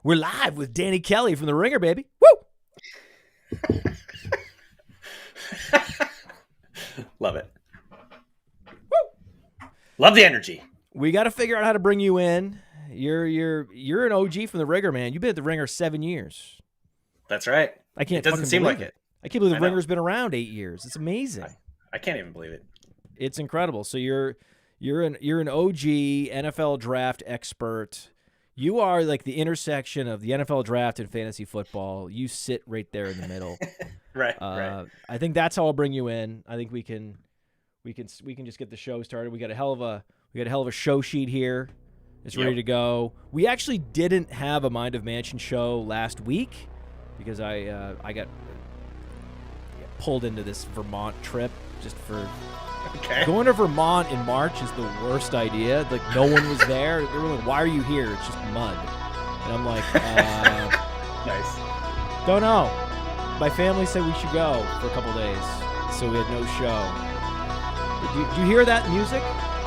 We're live with Danny Kelly from The Ringer, baby. Woo! Love it. Woo! Love the energy. We got to figure out how to bring you in. You're an OG from The Ringer, man. You've been at The Ringer 7 years. That's right. I can't. It doesn't seem like it. I can't believe The Ringer's been around 8 years. It's amazing. I can't even believe it. It's incredible. So you're an OG NFL draft expert. You are like the intersection of the NFL draft and fantasy football. You sit right there in the middle. Right. I think that's how I'll bring you in. I think we can just get the show started. We got a hell of a show sheet here. It's ready to go. We actually didn't have a Mind of Mansion show last week because I got pulled into this Vermont trip just for. Okay. Going to Vermont in March is the worst idea. Like, no one was there. They were like, why are you here? It's just mud. And I'm like, nice. Don't know. My family said we should go for a couple days, so we had no show. Do you hear that music?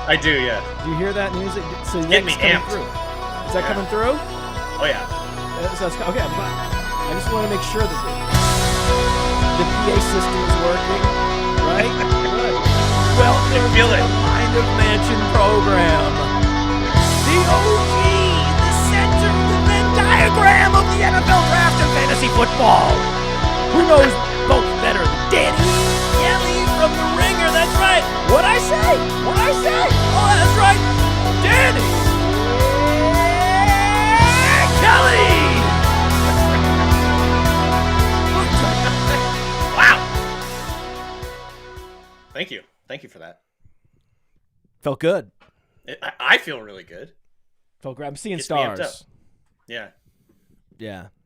I do, yeah. Do you hear that music? So get me amped. Through. Is that coming through? Oh, yeah. Okay, I just want to make sure that the PA system is working, right? Good. Welcome to the Mind of Mansion program. The OG, the center of the Venn diagram of the NFL draft and fantasy football. Who knows both better than Danny Kelly from The Ringer? That's right. What'd I say? Oh, that's right. Danny Kelly. Wow. Thank you. Thank you for that. Felt good. I feel really good. Felt great. I'm seeing Gets me amped up. stars. Yeah.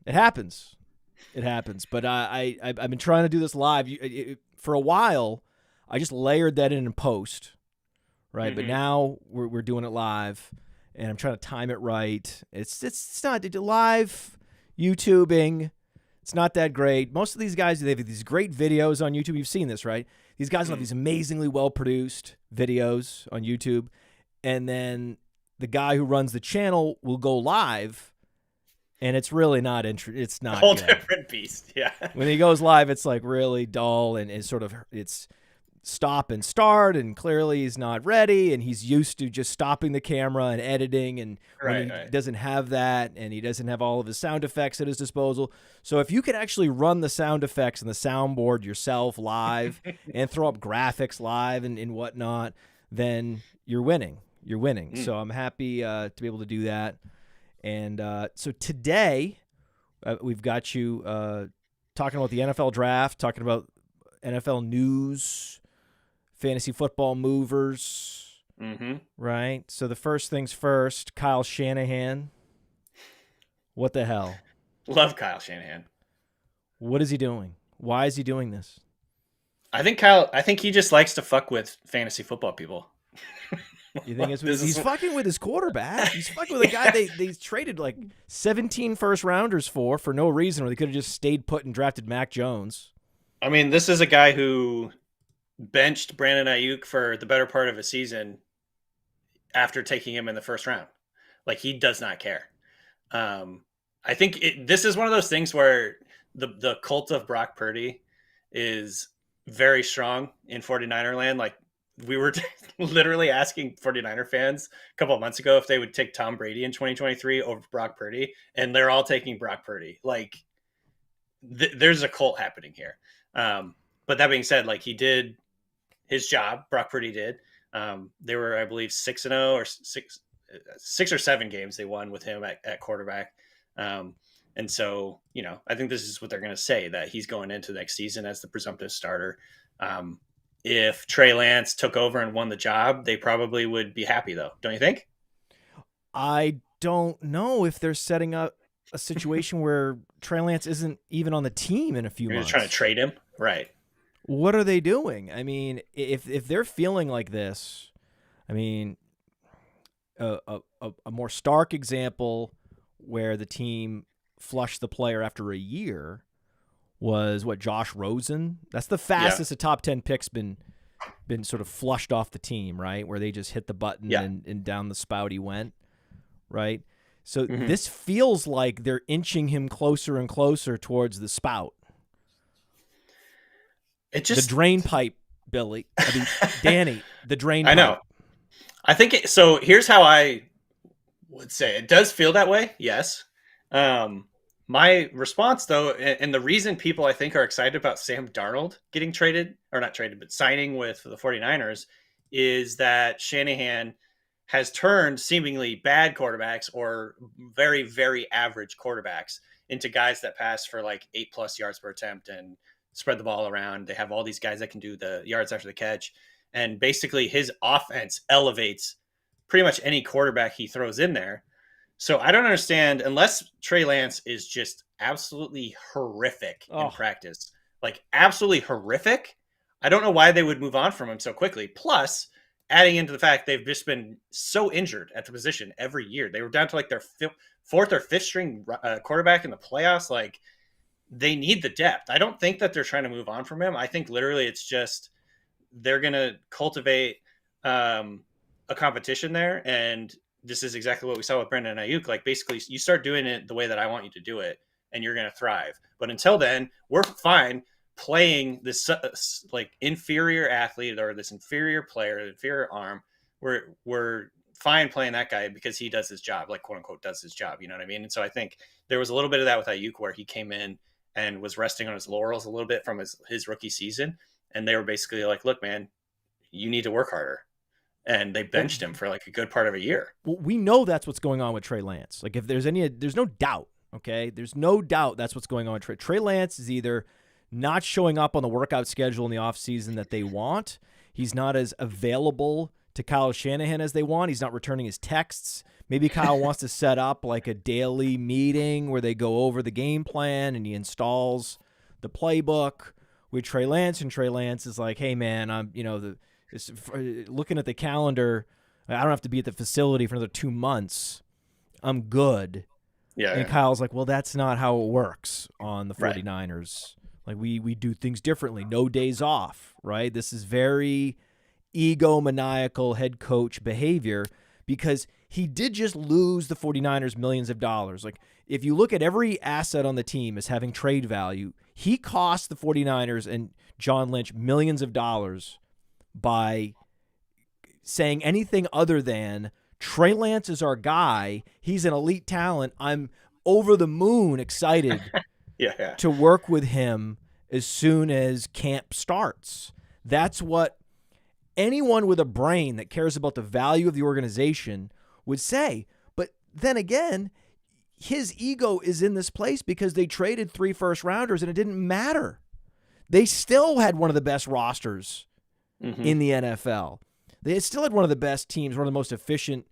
It happens. But I've been trying to do this live for a while. I just layered that in post, right? Mm-hmm. But now we're doing it live, and I'm trying to time it right. It's not live YouTubing. It's not that great. Most of these guys, they have these great videos on YouTube. You've seen this, right? These guys have these amazingly well-produced videos on YouTube, and then the guy who runs the channel will go live, and it's really not it's not a whole good. Different beast, yeah. When he goes live, it's like really dull, and it's stop and start, and clearly he's not ready, and he's used to just stopping the camera and editing, and when he doesn't have that, and he doesn't have all of his sound effects at his disposal. So if you could actually run the sound effects and the soundboard yourself live and throw up graphics live and whatnot, then you're winning. So I'm happy to be able to do that. And so today we've got you talking about the NFL draft, talking about NFL news, fantasy football movers, right? So the first things first, Kyle Shanahan. What the hell? Love Kyle Shanahan. What is he doing? Why is he doing this? I think he just likes to fuck with fantasy football people. You think he's fucking with his quarterback? He's fucking with a guy they traded like 17 first rounders for no reason, or they could have just stayed put and drafted Mac Jones. I mean, this is a guy who benched Brandon Ayuk for the better part of a season after taking him in the first round. Like, he does not care. I think this is one of those things where the cult of Brock Purdy is very strong in 49er land. Like, we were literally asking 49er fans a couple of months ago if they would take Tom Brady in 2023 over Brock Purdy, and they're all taking Brock Purdy. Like, there's a cult happening here. But that being said, like, he did his job. Brock Purdy did. They were, I believe, 6-0 or 6 or 7 games they won with him at quarterback. And so, I think this is what they're going to say, that he's going into next season as the presumptive starter. If Trey Lance took over and won the job, they probably would be happy, though. Don't you think? I don't know if they're setting up a situation where Trey Lance isn't even on the team in a few months. They're trying to trade him? Right. What are they doing? I mean, if they're feeling like this, I mean, a more stark example where the team flushed the player after a year was Josh Rosen. That's the fastest a top 10 pick's been been sort of flushed off the team, right? Where they just hit the button and down the spout he went, right? So this feels like they're inching him closer and closer towards the spout. It just the drain pipe, Billy. I mean, Danny, the drain pipe. I know. I think so. Here's how I would say it does feel that way. Yes. My response, though, and the reason people I think are excited about Sam Darnold getting traded, or not traded, but signing with the 49ers, is that Shanahan has turned seemingly bad quarterbacks or very, very average quarterbacks into guys that pass for like 8+ yards per attempt and spread the ball around. They have all these guys that can do the yards after the catch. And basically his offense elevates pretty much any quarterback he throws in there. So I don't understand, unless Trey Lance is just absolutely horrific in practice, like absolutely horrific. I don't know why they would move on from him so quickly. Plus, adding into the fact they've just been so injured at the position every year. They were down to like their fourth or fifth string quarterback in the playoffs. Like, they need the depth. I don't think that they're trying to move on from him. I think literally it's just they're going to cultivate a competition there. And this is exactly what we saw with Brandon Ayuk. Like, basically, you start doing it the way that I want you to do it, and you're going to thrive. But until then, we're fine playing this like inferior athlete or this inferior player, inferior arm. We're fine playing that guy because he does his job, like quote unquote does his job. You know what I mean? And so I think there was a little bit of that with Ayuk where he came in and was resting on his laurels a little bit from his rookie season. And they were basically like, look, man, you need to work harder. And they benched him for like a good part of a year. Well, we know that's what's going on with Trey Lance. Like, if there's no doubt, okay? There's no doubt that's what's going on with Trey Lance is either not showing up on the workout schedule in the offseason that they want. He's not as available to Kyle Shanahan as they want. He's not returning his texts. Maybe Kyle wants to set up like a daily meeting where they go over the game plan and he installs the playbook with Trey Lance. And Trey Lance is like, hey, man, I'm, looking at the calendar, I don't have to be at the facility for another 2 months. I'm good. Yeah. And Kyle's like, well, that's not how it works on the 49ers. Right. Like, we do things differently. No days off, right? This is very egomaniacal head coach behavior because he did just lose the 49ers millions of dollars. Like, if you look at every asset on the team as having trade value, he cost the 49ers and John Lynch millions of dollars by saying anything other than Trey Lance is our guy. He's an elite talent. I'm over the moon excited to work with him as soon as camp starts. That's what anyone with a brain that cares about the value of the organization would say. But then again, his ego is in this place because they traded 3 first-rounders and it didn't matter. They still had one of the best rosters in the NFL. They still had one of the best teams, one of the most efficient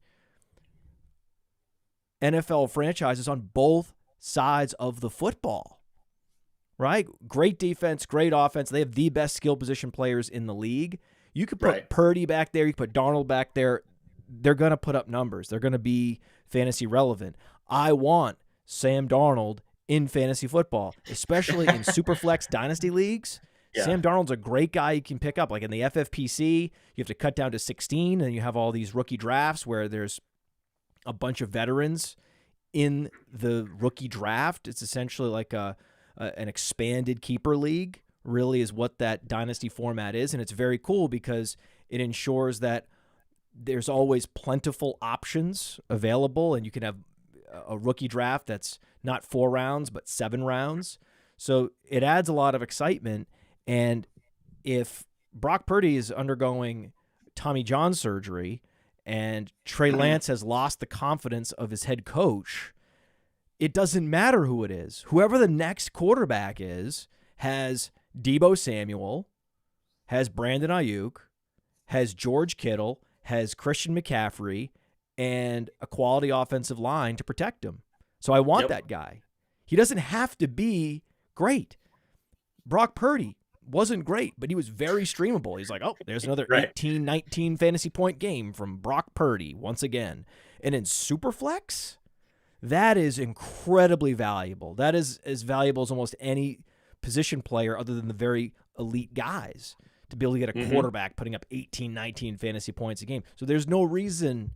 NFL franchises on both sides of the football, right? Great defense, great offense. They have the best skill position players in the league. You could put Purdy back there. You could put Darnold back there. They're going to put up numbers. They're going to be fantasy relevant. I want Sam Darnold in fantasy football, especially in Superflex Dynasty leagues. Yeah. Sam Darnold's a great guy you can pick up. Like in the FFPC, you have to cut down to 16, and you have all these rookie drafts where there's a bunch of veterans in the rookie draft. It's essentially like an expanded keeper league, really is what that dynasty format is. And it's very cool because it ensures that there's always plentiful options available, and you can have a rookie draft that's not 4 rounds, but 7 rounds. So it adds a lot of excitement. And if Brock Purdy is undergoing Tommy John surgery and Trey Lance has lost the confidence of his head coach, it doesn't matter who it is. Whoever the next quarterback is has Deebo Samuel, has Brandon Ayuk, has George Kittle, has Christian McCaffrey, and a quality offensive line to protect him. So I want that guy. He doesn't have to be great. Brock Purdy wasn't great, but he was very streamable. He's like, oh, there's another 18, 19 fantasy point game from Brock Purdy once again. And in Superflex, that is incredibly valuable. That is as valuable as almost any position player other than the very elite guys, to be able to get a quarterback putting up 18, 19 fantasy points a game. So there's no reason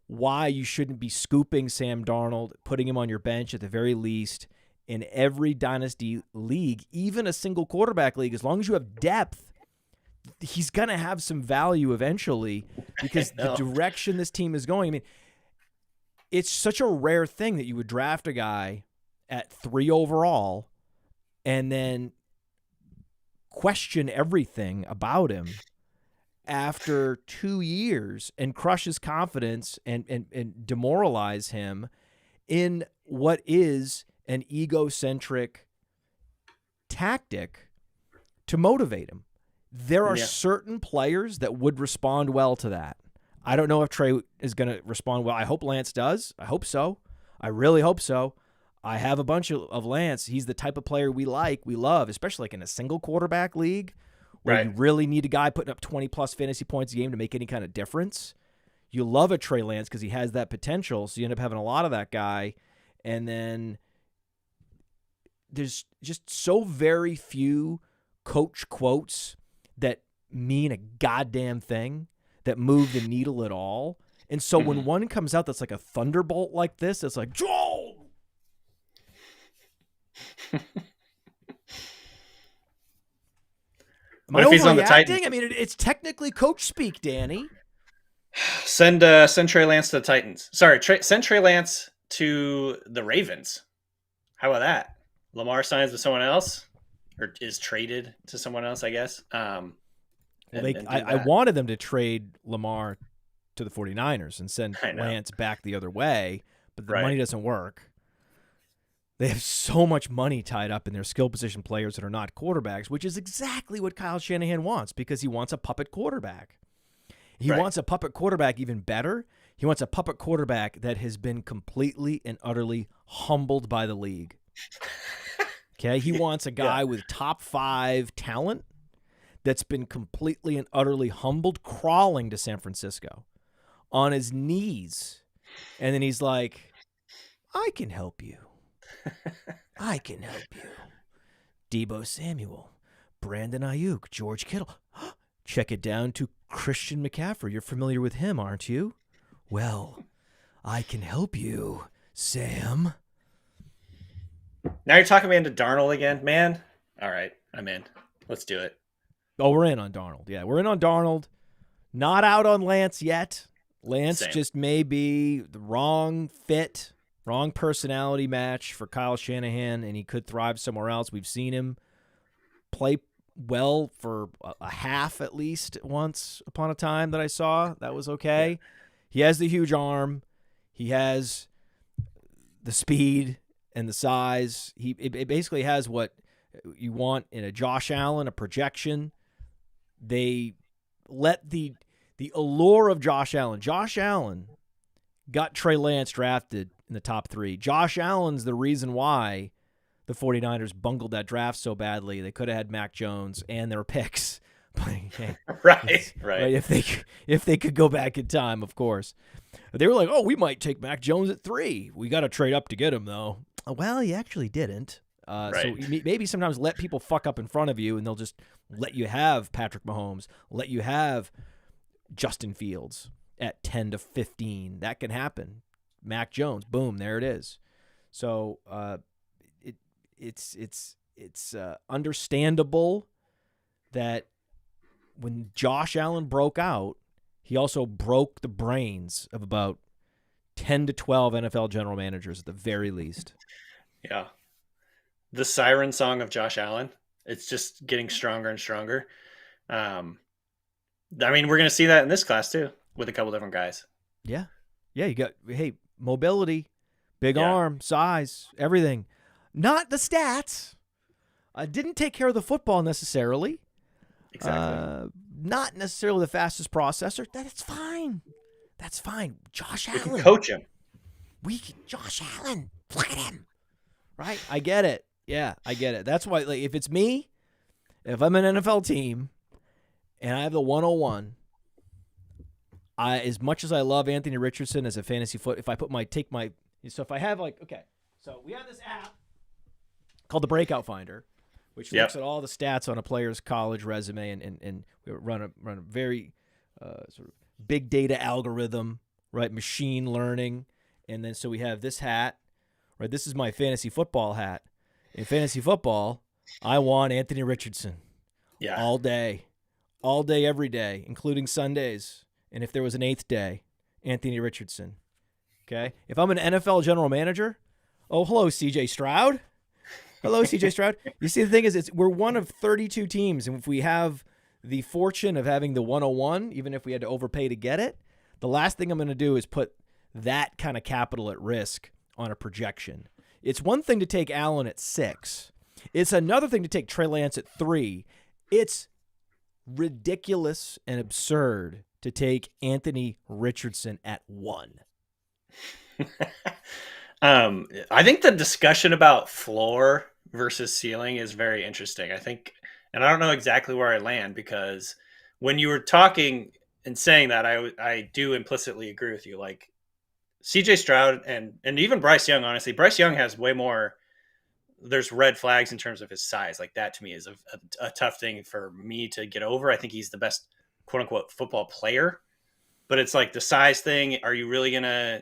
why you shouldn't be scooping Sam Darnold, putting him on your bench at the very least in every dynasty league, even a single quarterback league. As long as you have depth, he's going to have some value eventually because the direction this team is going. I mean, it's such a rare thing that you would draft a guy at 3 overall and then question everything about him after 2 years and crush his confidence and demoralize him in what is an egocentric tactic to motivate him. There are certain players that would respond well to that. I don't know if Trey is going to respond well. I hope Lance does. I hope so. I really hope so. I have a bunch of Lance. He's the type of player we love, especially like in a single quarterback league where you really need a guy putting up 20-plus fantasy points a game to make any kind of difference. You love a Trey Lance because he has that potential, so you end up having a lot of that guy. And then there's just so very few coach quotes that mean a goddamn thing, that move the needle at all. And so when one comes out that's like a thunderbolt like this, it's like, Joel! What if he's on the Titans? I mean, it's technically coach speak, Danny. Send Trey Lance to the Titans. Sorry, send Trey Lance to the Ravens. How about that? Lamar signs with someone else, or is traded to someone else, I guess. I wanted them to trade Lamar to the 49ers and send Lance back the other way, but the money doesn't work. They have so much money tied up in their skill position players that are not quarterbacks, which is exactly what Kyle Shanahan wants because he wants a puppet quarterback. He wants a puppet quarterback even better. He wants a puppet quarterback that has been completely and utterly humbled by the league. Okay? He wants a guy with top 5 talent that's been completely and utterly humbled, crawling to San Francisco on his knees. And then he's like, I can help you. I can help you. Deebo Samuel, Brandon Ayuk, George Kittle. Check it down to Christian McCaffrey. You're familiar with him, aren't you? Well, I can help you, Sam. Now you're talking me into Darnold again, man. All right, I'm in. Let's do it. Oh, we're in on Darnold. Yeah, we're in on Darnold. Not out on Lance yet. Lance just may be the wrong fit. Wrong personality match for Kyle Shanahan, and he could thrive somewhere else. We've seen him play well for a half at least once upon a time that I saw. That was okay. Yeah. He has the huge arm. He has the speed and the size. It basically has what you want in a Josh Allen, a projection. They let the allure of Josh Allen. Josh Allen got Trey Lance drafted in the top 3. Josh Allen's the reason why the 49ers bungled that draft so badly. They could have had Mac Jones and their picks. Right. If they could go back in time, of course. They were like, oh, we might take Mac Jones at 3. We got to trade up to get him, though. Well, he actually didn't. So maybe sometimes let people fuck up in front of you, and they'll just let you have Patrick Mahomes, let you have Justin Fields at 10 to 15. That can happen. Mac Jones, boom, there it is. So it's understandable that when Josh Allen broke out, he also broke the brains of about 10 to 12 NFL general managers at the very least. Yeah. The siren song of Josh Allen, it's just getting stronger and stronger. I mean, we're going to see that in this class too with a couple different guys. Yeah. Yeah, you got, mobility, big arm, size, everything. Not the stats. Didn't take care of the football necessarily. Exactly. Not necessarily the fastest processor. That's fine. That's fine. Josh Allen. We can coach him. Josh Allen. Look at him. Right? I get it. Yeah, I get it. That's why, like, if it's me, if I'm an NFL team and I have the 101, as much as I love Anthony Richardson as a fantasy if I if I have so we have this app called the Breakout Finder, which looks at all the stats on a player's college resume, and we run a very sort of big data algorithm, right? Machine learning, and then so we have this hat, right? This is my fantasy football hat. In fantasy football, I want Anthony Richardson, all day, every day, including Sundays, and if there was an 8th day, Anthony Richardson. Okay, if I'm an NFL general manager, oh hello CJ Stroud. Hello, CJ Stroud. You see, the thing is, we're one of 32 teams, and if we have the fortune of having the 101, even if we had to overpay to get it, the last thing I'm going to do is put that kind of capital at risk on a projection. It's one thing to take Allen at 6. It's another thing to take Trey Lance at 3. It's ridiculous and absurd to take Anthony Richardson at 1. I think the discussion about floor versus ceiling is very interesting. I think, and I don't know exactly where I land, because when you were talking and saying that, I do implicitly agree with you. Like CJ Stroud and even Bryce Young, honestly, Bryce Young has way more. There's red flags in terms of his size. Like that to me is a tough thing for me to get over. I think he's the best quote unquote football player. But it's like the size thing. Are you really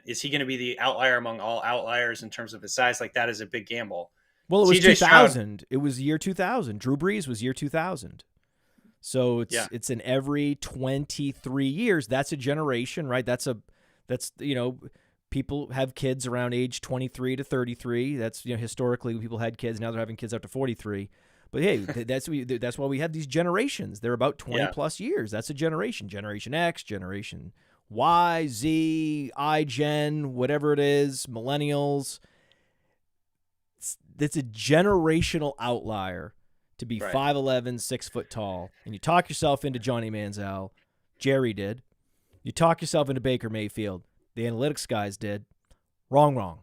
is he going to be the outlier among all outliers in terms of his size? Like that is a big gamble. Well, it was 2000. It was year 2000. Drew Brees was year 2000. So it's in every 23 years. That's a generation, right? That's people have kids around age 23 to 33. That's, historically people had kids. Now they're having kids up to 43. But hey, that's why we have these generations. They're about 20 plus years. That's a generation. Generation X, Generation Y, Z, iGen, whatever it is, millennials. It's a generational outlier to be 5'11", 6 foot tall. And you talk yourself into Johnny Manziel. Jerry did. You talk yourself into Baker Mayfield. The analytics guys did. Wrong.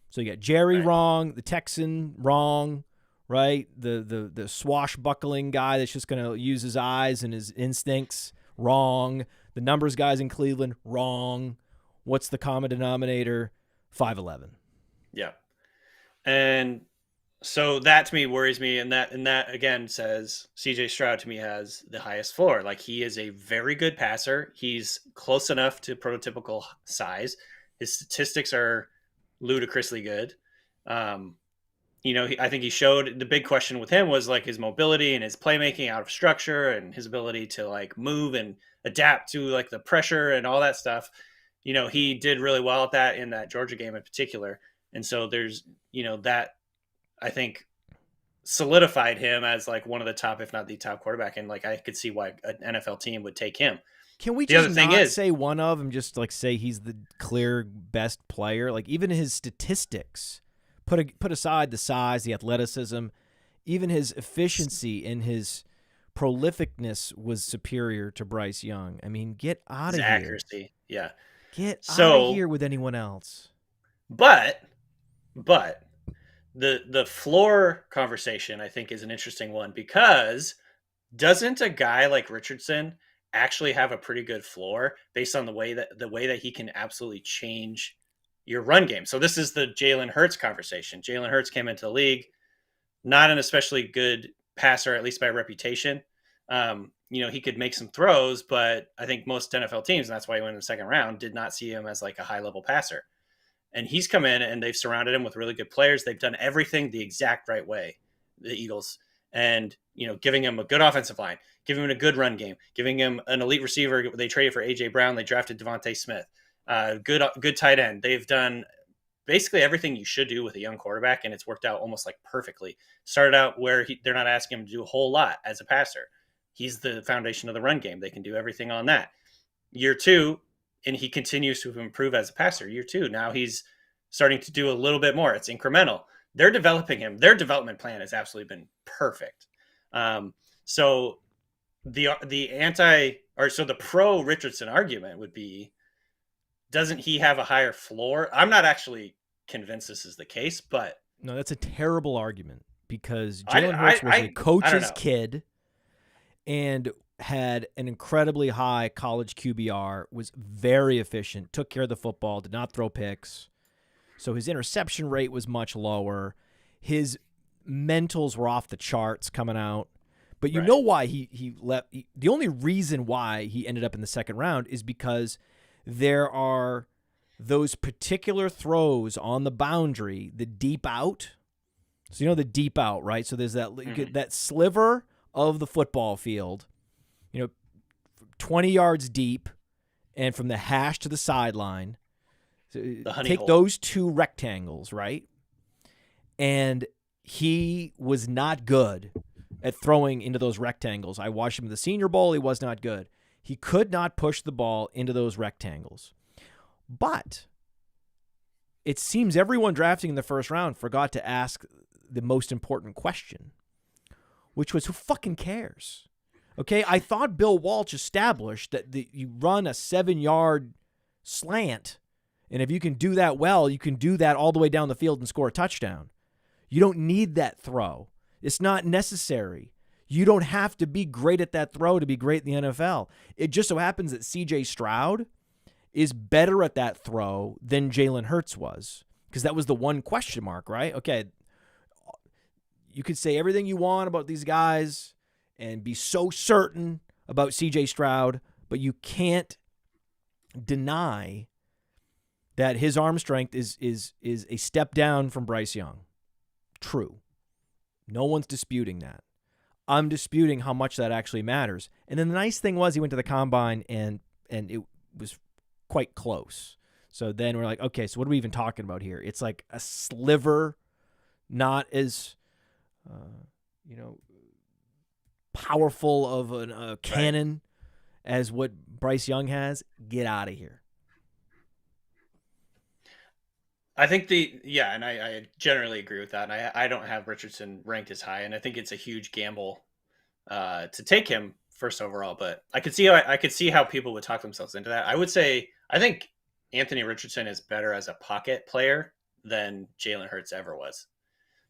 So you got Jerry wrong, the Texan wrong, right? The swashbuckling guy that's just going to use his eyes and his instincts, wrong. The numbers guys in Cleveland, wrong. What's the common denominator? 5'11". Yeah. And so that to me worries me, and that again says CJ Stroud to me has the highest floor. Like he is a very good passer. He's close enough to prototypical size. His statistics are ludicrously good. I think he showed the big question with him was like his mobility and his playmaking out of structure and his ability to like move and adapt to like the pressure and all that stuff. He did really well at that in that Georgia game in particular. And so there's, that I think solidified him as like one of the top, if not the top quarterback. And like, I could see why an NFL team would take him. Can we just not say one of them, just like say he's the clear best player? Like even his statistics, put aside the size, the athleticism, even his efficiency and his prolificness was superior to Bryce Young. I mean, get out of here. Accuracy. Yeah. Get out of here with anyone else. But the floor conversation, I think, is an interesting one, because doesn't a guy like Richardson actually have a pretty good floor based on the way that he can absolutely change your run game? So this is the Jalen Hurts conversation. Jalen Hurts came into the league, not an especially good passer, at least by reputation. He could make some throws, but I think most NFL teams, and that's why he went in the second round, did not see him as like a high level passer. And he's come in and they've surrounded him with really good players. They've done everything the exact right way, the Eagles, and, giving him a good offensive line, giving him a good run game, giving him an elite receiver. They traded for A.J. Brown. They drafted Devonte Smith, good tight end. They've done basically everything you should do with a young quarterback, and it's worked out almost like perfectly. Started out where they're not asking him to do a whole lot as a passer. He's the foundation of the run game. They can do everything on that. Year 2, and he continues to improve as a passer. Year 2, now he's starting to do a little bit more. It's incremental. They're developing him. Their development plan has absolutely been perfect. So the pro Richardson argument would be, doesn't he have a higher floor? I'm not actually convinced this is the case, but no, that's a terrible argument, because Jalen Hurts was a coach's kid and had an incredibly high college QBR, was very efficient, took care of the football, did not throw picks. So his interception rate was much lower. His mentals were off the charts coming out. But you know why he left. The only reason why he ended up in the second round is because there are those particular throws on the boundary, the deep out. So you know the deep out, right? So there's that sliver of the football field, 20 yards deep, and from the hash to the sideline. Take hole. Those two rectangles, right? And he was not good at throwing into those rectangles. I watched him at the Senior Bowl. He was not good. He could not push the ball into those rectangles. But it seems everyone drafting in the first round forgot to ask the most important question, which was, who fucking cares? Okay, I thought Bill Walsh established that you run a 7-yard slant, and if you can do that well, you can do that all the way down the field and score a touchdown. You don't need that throw. It's not necessary. You don't have to be great at that throw to be great in the NFL. It just so happens that C.J. Stroud is better at that throw than Jalen Hurts was, because that was the one question mark, right? Okay, you could say everything you want about these guys and be so certain about C.J. Stroud, but you can't deny that his arm strength is a step down from Bryce Young. True. No one's disputing that. I'm disputing how much that actually matters. And then the nice thing was he went to the combine and it was quite close. So then we're like, okay, so what are we even talking about here? It's like a sliver, not as, powerful of a cannon as what Bryce Young has. Get out of here. I think and I generally agree with that. And I don't have Richardson ranked as high, and I think it's a huge gamble to take him first overall. But I could see how people would talk themselves into that. I would say I think Anthony Richardson is better as a pocket player than Jalen Hurts ever was.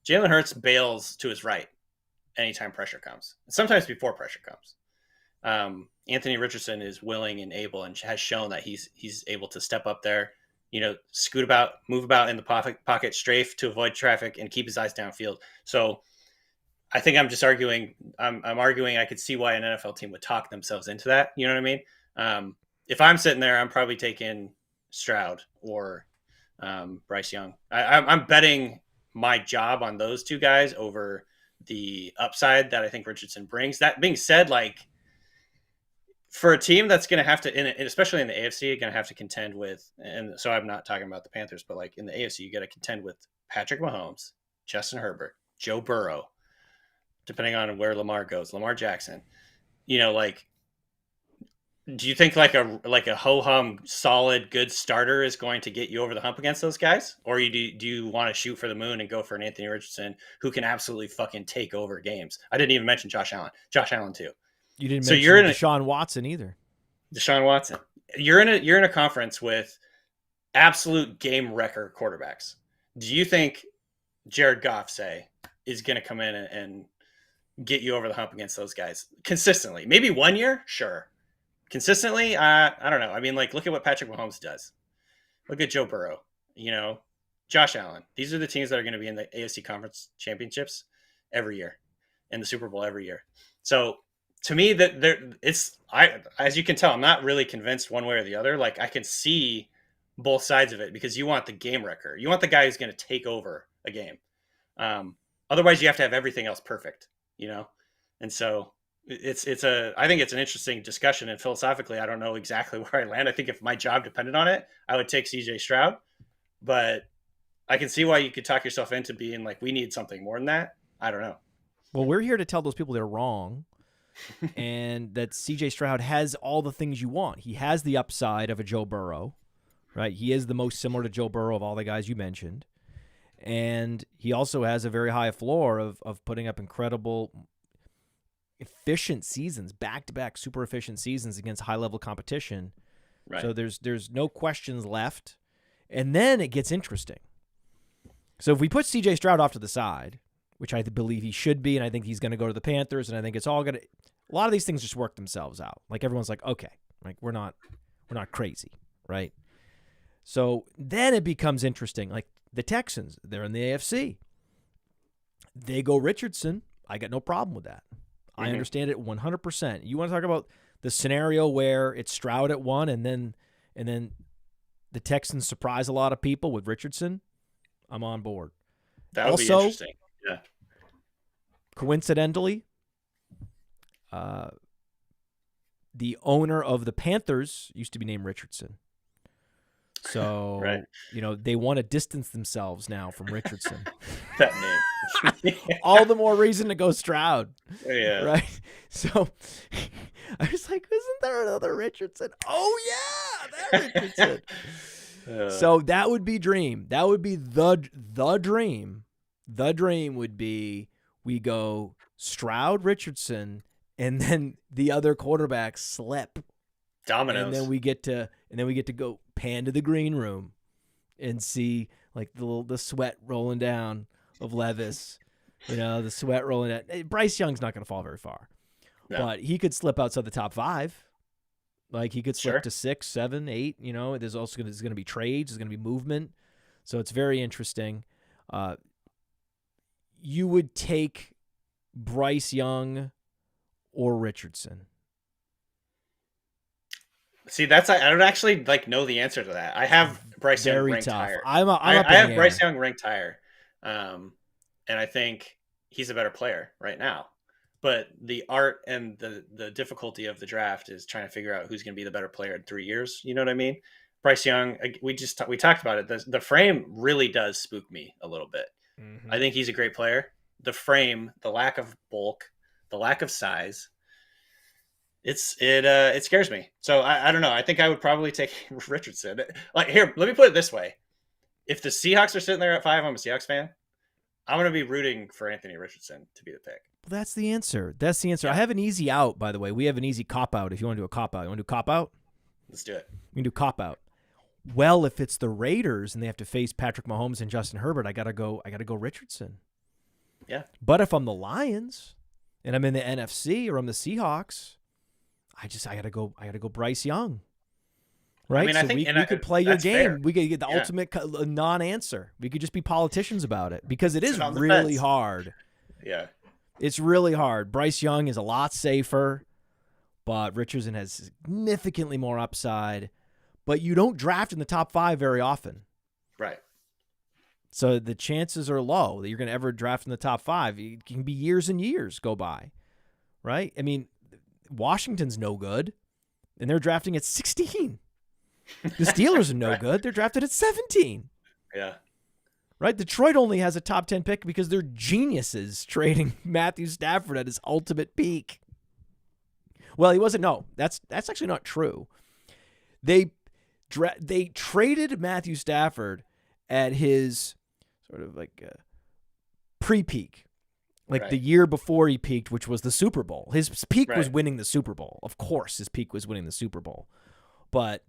Jalen Hurts bails to his right anytime pressure comes, sometimes before pressure comes. Anthony Richardson is willing and able, and has shown that he's able to step up there, scoot about, move about in the pocket, strafe to avoid traffic, and keep his eyes downfield. So I think I'm just arguing. I'm arguing I could see why an NFL team would talk themselves into that. You know what I mean? If I'm sitting there, I'm probably taking Stroud or Bryce Young. I'm betting my job on those two guys over the upside that I think Richardson brings. That being said, for a team that's going to have to, especially in the AFC, going to have to contend with, and so I'm not talking about the Panthers, but in the AFC, you got to contend with Patrick Mahomes, Justin Herbert, Joe Burrow, depending on where Lamar goes, Lamar Jackson. Do you think a ho-hum solid good starter is going to get you over the hump against those guys? Or do you want to shoot for the moon and go for an Anthony Richardson who can absolutely fucking take over games? I didn't even mention Josh Allen. Josh Allen too. You didn't mention Deshaun Watson either. Deshaun Watson. You're in a conference with absolute game wrecker quarterbacks. Do you think Jared Goff, is going to come in and get you over the hump against those guys consistently? Maybe 1 year? Sure. Consistently, I don't know. I mean, look at what Patrick Mahomes does. Look at Joe Burrow. Josh Allen. These are the teams that are going to be in the AFC Conference Championships every year, and the Super Bowl every year. So to me, as you can tell, I'm not really convinced one way or the other. I can see both sides of it, because you want the game wrecker. You want the guy who's going to take over a game. Otherwise, you have to have everything else perfect. And so. I think it's an interesting discussion, and philosophically, I don't know exactly where I land. I think if my job depended on it, I would take CJ Stroud, but I can see why you could talk yourself into being we need something more than that. I don't know. Well, we're here to tell those people they're wrong, and that CJ Stroud has all the things you want. He has the upside of a Joe Burrow, right? He is the most similar to Joe Burrow of all the guys you mentioned, and he also has a very high floor of putting up incredible efficient seasons, back-to-back super efficient seasons against high-level competition. Right. So there's no questions left. And then it gets interesting. So if we put C.J. Stroud off to the side, which I believe he should be, and I think he's going to go to the Panthers, and I think it's all going to – a lot of these things just work themselves out. Everyone's okay, we're not crazy, right? So then it becomes interesting. The Texans, they're in the AFC. They go Richardson. I got no problem with that. I understand it 100%. You want to talk about the scenario where it's Stroud at 1 and then the Texans surprise a lot of people with Richardson? I'm on board. That would be interesting. Yeah. Coincidentally, the owner of the Panthers used to be named Richardson. So, right. They want to distance themselves now from Richardson. That name. All the more reason to go Stroud. Yeah. Right? So, I was like, isn't there another Richardson? Oh, yeah, that Richardson. So, that would be dream. That would be the dream. The dream would be we go Stroud, Richardson, and then the other quarterbacks slip. Dominoes. And then we get to go pan to the green room and see like the sweat rolling down of Levis, the sweat rolling down. Bryce Young's not going to fall very far, but he could slip outside the top 5. Like he could slip to 6, 7, 8. There's also going to be trades. There's going to be movement, so it's very interesting. You would take Bryce Young or Richardson? See, I don't actually know the answer to that. I have Bryce Young ranked higher. I have Bryce Young ranked higher, and I think he's a better player right now. But the art and the difficulty of the draft is trying to figure out who's going to be the better player in 3 years. You know what I mean? Bryce Young, we talked about it. The frame really does spook me a little bit. I think he's a great player. The frame, the lack of bulk, the lack of size, it scares me. So I don't know. I think I would probably take Richardson. Here, let me put it this way: if the Seahawks are sitting there at 5, I'm a Seahawks fan. I'm going to be rooting for Anthony Richardson to be the pick. Well, that's the answer. Yeah. I have an easy out, by the way. We have an easy cop out. If you want to do a cop out, you want to do cop out? Let's do it. We can do cop out. Well, if it's the Raiders and they have to face Patrick Mahomes and Justin Herbert, I gotta go Richardson. Yeah. But if I'm the Lions and I'm in the NFC or I'm the Seahawks, I gotta go Bryce Young. Right? I mean, so I think we could play your game. Fair. We could get the ultimate non-answer. We could just be politicians about it because it is really hard. Yeah. It's really hard. Bryce Young is a lot safer, but Richardson has significantly more upside. But you don't draft in the top 5 very often. Right. So the chances are low that you're going to ever draft in the top 5. It can be years and years go by. Right? I mean, Washington's no good, and they're drafting at 16. The Steelers are no good. They're drafted at 17. Yeah. Right? Detroit only has a top 10 pick because they're geniuses trading Matthew Stafford at his ultimate peak. Well, he wasn't. No, that's actually not true. They traded Matthew Stafford at his sort of pre-peak, the year before he peaked, which was the Super Bowl. His peak was winning the Super Bowl. Of course, his peak was winning the Super Bowl. But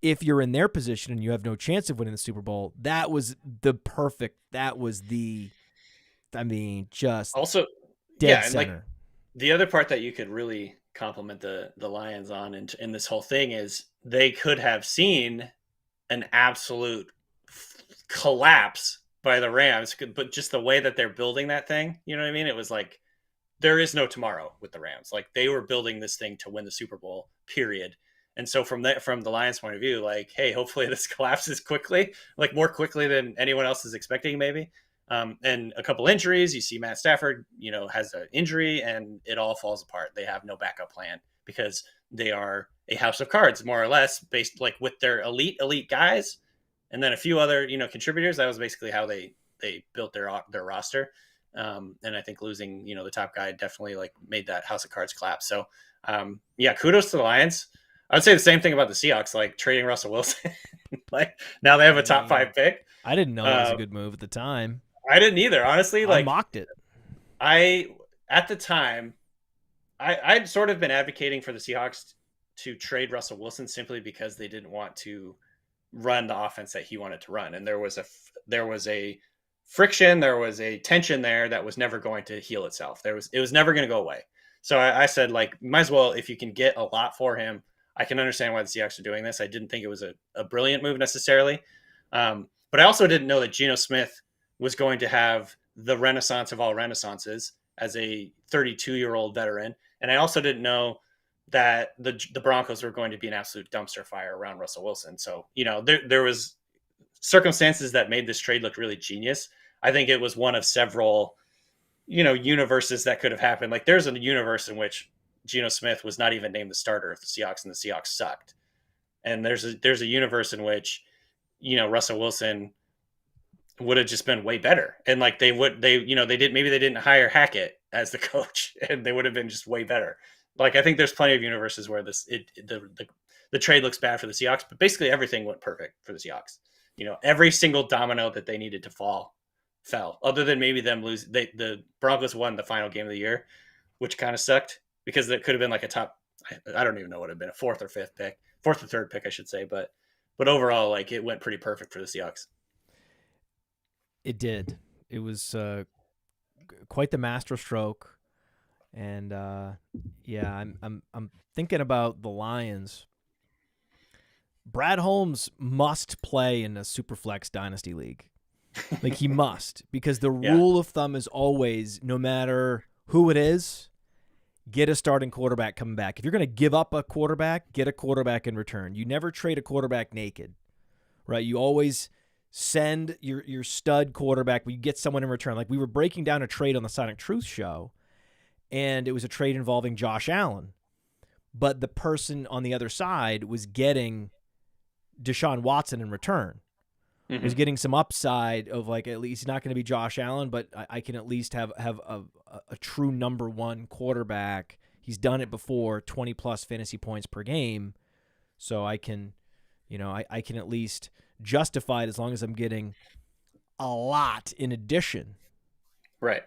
if you're in their position and you have no chance of winning the Super Bowl, that was just also dead center. And the other part that you could really compliment the Lions on in this whole thing is they could have seen an absolute collapse by the Rams, but just the way that they're building that thing, you know what I mean? It was like, there is no tomorrow with the Rams. They were building this thing to win the Super Bowl, period. And so from the Lions point of view, hey, hopefully this collapses quickly, more quickly than anyone else is expecting, maybe. And a couple injuries, you see Matt Stafford, has an injury and it all falls apart. They have no backup plan because they are a house of cards, more or less, based with their elite guys. And then a few other, contributors. That was basically how they built their roster. And I think losing, the top guy definitely made that house of cards collapse. So kudos to the Lions. I would say the same thing about the Seahawks, trading Russell Wilson. Now they have a top 5 pick. I didn't know that was a good move at the time. I didn't either, honestly. I mocked it. At the time, I'd sort of been advocating for the Seahawks to trade Russell Wilson simply because they didn't want to run the offense that he wanted to run. And there was a friction, there was a tension there that was never going to heal itself. It was never going to go away. So I said, might as well, if you can get a lot for him. I can understand why the Seahawks are doing this. I didn't think it was a brilliant move necessarily. But I also didn't know that Geno Smith was going to have the renaissance of all renaissances as a 32-year-old veteran. And I also didn't know that the Broncos were going to be an absolute dumpster fire around Russell Wilson. So, there was circumstances that made this trade look really genius. I think it was one of several, universes that could have happened. Like there's a universe in which Geno Smith was not even named the starter of the Seahawks and the Seahawks sucked. And there's a universe in which, Russell Wilson would have just been way better. And like they didn't hire Hackett as the coach and they would have been just way better. Like, I think there's plenty of universes where the trade looks bad for the Seahawks, but basically everything went perfect for the Seahawks. Every single domino that they needed to fall fell, other than maybe them lose. The Broncos won the final game of the year, which kind of sucked because it could have been like a top, I don't even know what it would have been, a fourth or third pick, I should say. But overall, like it went pretty perfect for the Seahawks. It did. It was quite the masterstroke. And I'm thinking about the Lions. Brad Holmes must play in a Superflex Dynasty League. Like he must, because the rule of thumb is always, no matter who it is, get a starting quarterback coming back. If you're going to give up a quarterback, get a quarterback in return. You never trade a quarterback naked, right? You always send your stud quarterback, but you get someone in return. Like we were breaking down a trade on the Sonic Truth show, and it was a trade involving Josh Allen. But the person on the other side was getting Deshaun Watson in return. Mm-hmm. Was getting some upside of like, at least he's not going to be Josh Allen, but I can at least have a true number one quarterback. He's done it before, 20-plus fantasy points per game. So I can, I can at least justify it as long as I'm getting a lot in addition. Right.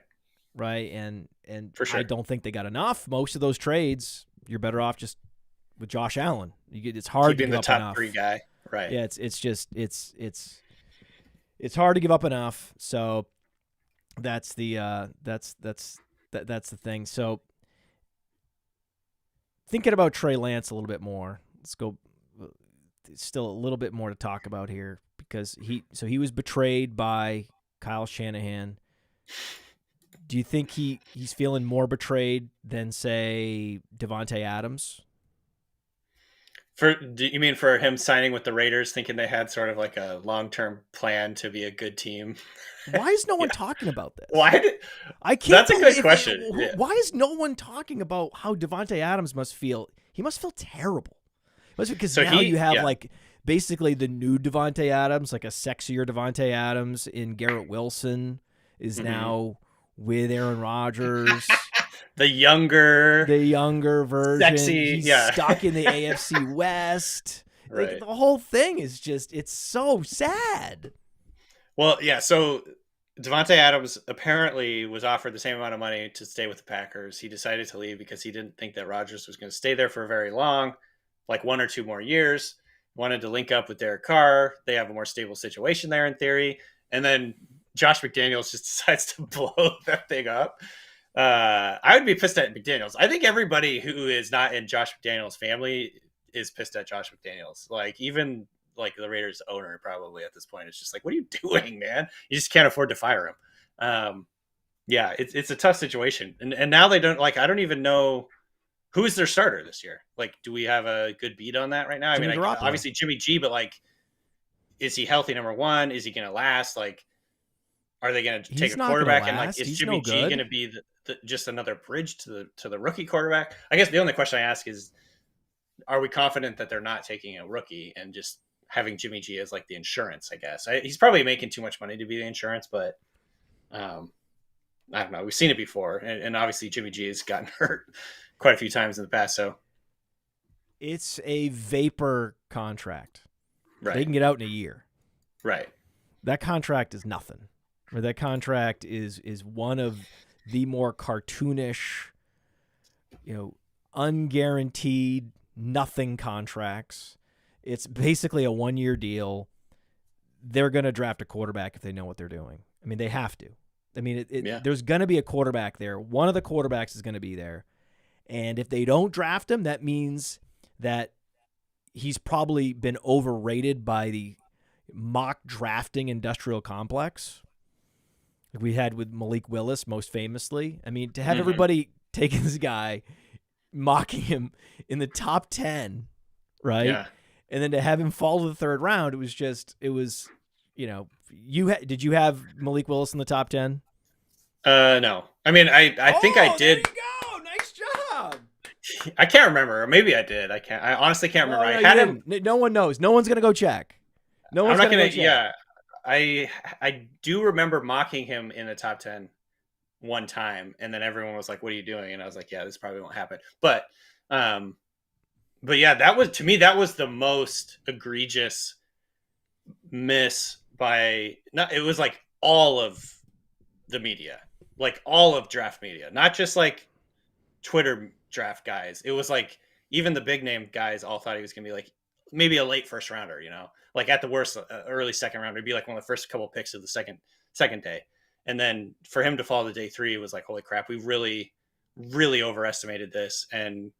Right. And for sure. I don't think they got enough. Most of those trades, you're better off just with Josh Allen. It's hard keeping to give the up top enough. 3 guy. Right. Yeah. It's hard to give up enough. So that's the thing. So thinking about Trey Lance a little bit more. Let's go. Still a little bit more to talk about here because he was betrayed by Kyle Shanahan. Do you think he's feeling more betrayed than, say, Devonte Adams? Do you mean for him signing with the Raiders, thinking they had sort of like a long-term plan to be a good team? Why is no one talking about this? I can't. That's a good question. Why is no one talking about how Devonte Adams must feel? He must feel terrible. Because so now you have like basically the new Devonte Adams, like a sexier Devonte Adams in Garrett Wilson is now with Aaron Rodgers. The younger version. Sexy, He's stuck in the AFC West. Right. Like, the whole thing is just, it's so sad. Well, yeah, so Devonte Adams apparently was offered the same amount of money to stay with the Packers. He decided to leave because he didn't think that Rodgers was going to stay there for very long, like 1 or 2 more years. Wanted to link up with Derek Carr. They have a more stable situation there in theory. And then Josh McDaniels just decides to blow that thing up. I would be pissed at McDaniels. I think everybody who is not in Josh McDaniels' family is pissed at Josh McDaniels. Like even like the Raiders owner probably at this point is just like, what are you doing, man? You just can't afford to fire him. Yeah, it's a tough situation. And now they don't I don't even know who is their starter this year. Like, do we have a good beat on that right now? Jimmy Garoppolo. Obviously Jimmy G, but like, is he healthy? Number one, is he going to last? Like, are they going to take a quarterback and like, is Jimmy G going to be just another bridge to the rookie quarterback? I guess the only question I ask is, are we confident that they're not taking a rookie and just having Jimmy G as like the insurance? I guess he's probably making too much money to be the insurance, but I don't know. We've seen it before, and obviously Jimmy G has gotten hurt quite a few times in the past. So it's a vapor contract. Right. They can get out in a year. Right. That contract is nothing. Or that contract is one of the more cartoonish, unguaranteed nothing contracts. It's basically a 1-year deal. They're going to draft a quarterback if they know what they're doing. I mean, they have to. I mean, there's going to be a quarterback there. One of the quarterbacks is going to be there. And if they don't draft him, that means that he's probably been overrated by the mock drafting industrial complex. like we had with Malik Willis, most famously. I mean, to have everybody taking this guy, mocking him in the top 10, right? Yeah. And then to have him fall to the third round, it was, did you have Malik Willis in the top 10? No. I mean, I think I did. There you go. Nice job. I can't remember. Maybe I did. I honestly can't remember. I had him. No one knows. No one's gonna go check. No one's gonna go check. Yeah. I do remember mocking him in the top 10 one time, and then everyone was like, "What are you doing?" And I was like, "Yeah, this probably won't happen." But yeah, that was the most egregious miss by it was like all of the media, like all of draft media, not just like Twitter draft guys. It was like even the big name guys all thought he was gonna be like maybe a late first rounder, like at the worst early second rounder. It'd be like one of the first couple of picks of the second day, and then for him to fall to day 3, it was like, holy crap, we really overestimated this and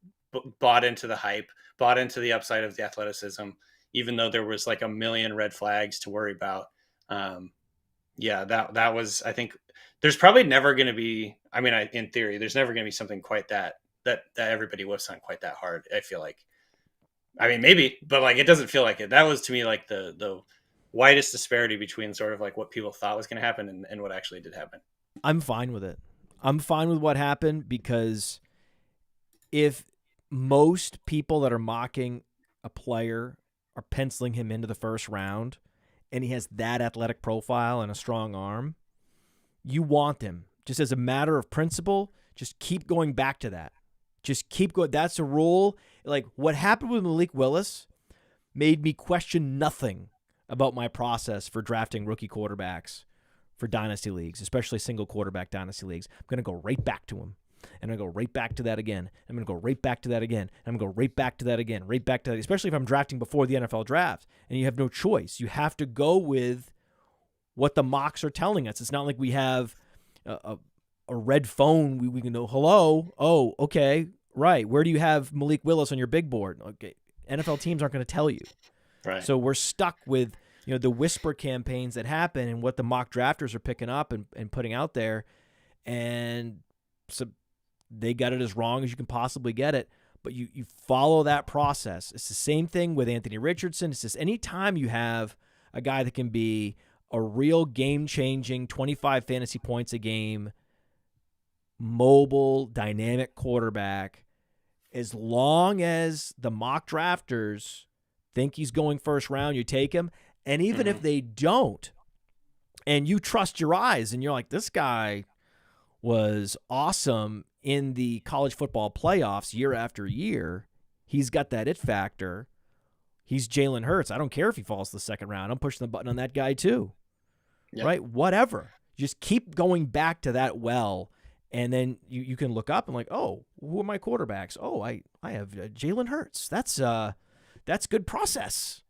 bought into the hype, bought into the upside of the athleticism, even though there was like a million red flags to worry about. Yeah, that was, I think there's probably never going to be, I mean, in theory, there's never going to be something quite that everybody whiffs on quite that hard. I feel like, I mean, maybe, but like, it doesn't feel like it. That was to me, like the widest disparity between sort of like what people thought was going to happen and what actually did happen. I'm fine with it. I'm fine with what happened, because if most people that are mocking a player are penciling him into the first round and he has that athletic profile and a strong arm, you want him. Just as a matter of principle, just keep going back to that. Just keep going. That's a rule. Like what happened with Malik Willis made me question nothing about my process for drafting rookie quarterbacks for dynasty leagues, especially single quarterback dynasty leagues. I'm going to go right back to him. And I'm going to go right back to that again. I'm going to go right back to that again. And I'm going to go right back to that again, right back to that, especially if I'm drafting before the NFL draft. And you have no choice. You have to go with what the mocks are telling us. It's not like we have a red phone. We can know, hello, oh, okay, right. Where do you have Malik Willis on your big board? Okay, NFL teams aren't going to tell you. Right. So we're stuck with the whisper campaigns that happen and what the mock drafters are picking up and putting out there. And so they got it as wrong as you can possibly get it, but you follow that process. It's the same thing with Anthony Richardson. It's just anytime you have a guy that can be a real game-changing 25 fantasy points a game, mobile, dynamic quarterback, as long as the mock drafters think he's going first round, you take him. And even if they don't, and you trust your eyes and you're like, this guy was awesome in the college football playoffs year after year, he's got that it factor. He's Jalen Hurts. I don't care if he falls to the second round. I'm pushing the button on that guy too. Yep. Right? Whatever. Just keep going back to that well, and then you can look up and like, oh, who are my quarterbacks? Oh, I have Jalen Hurts. That's good process.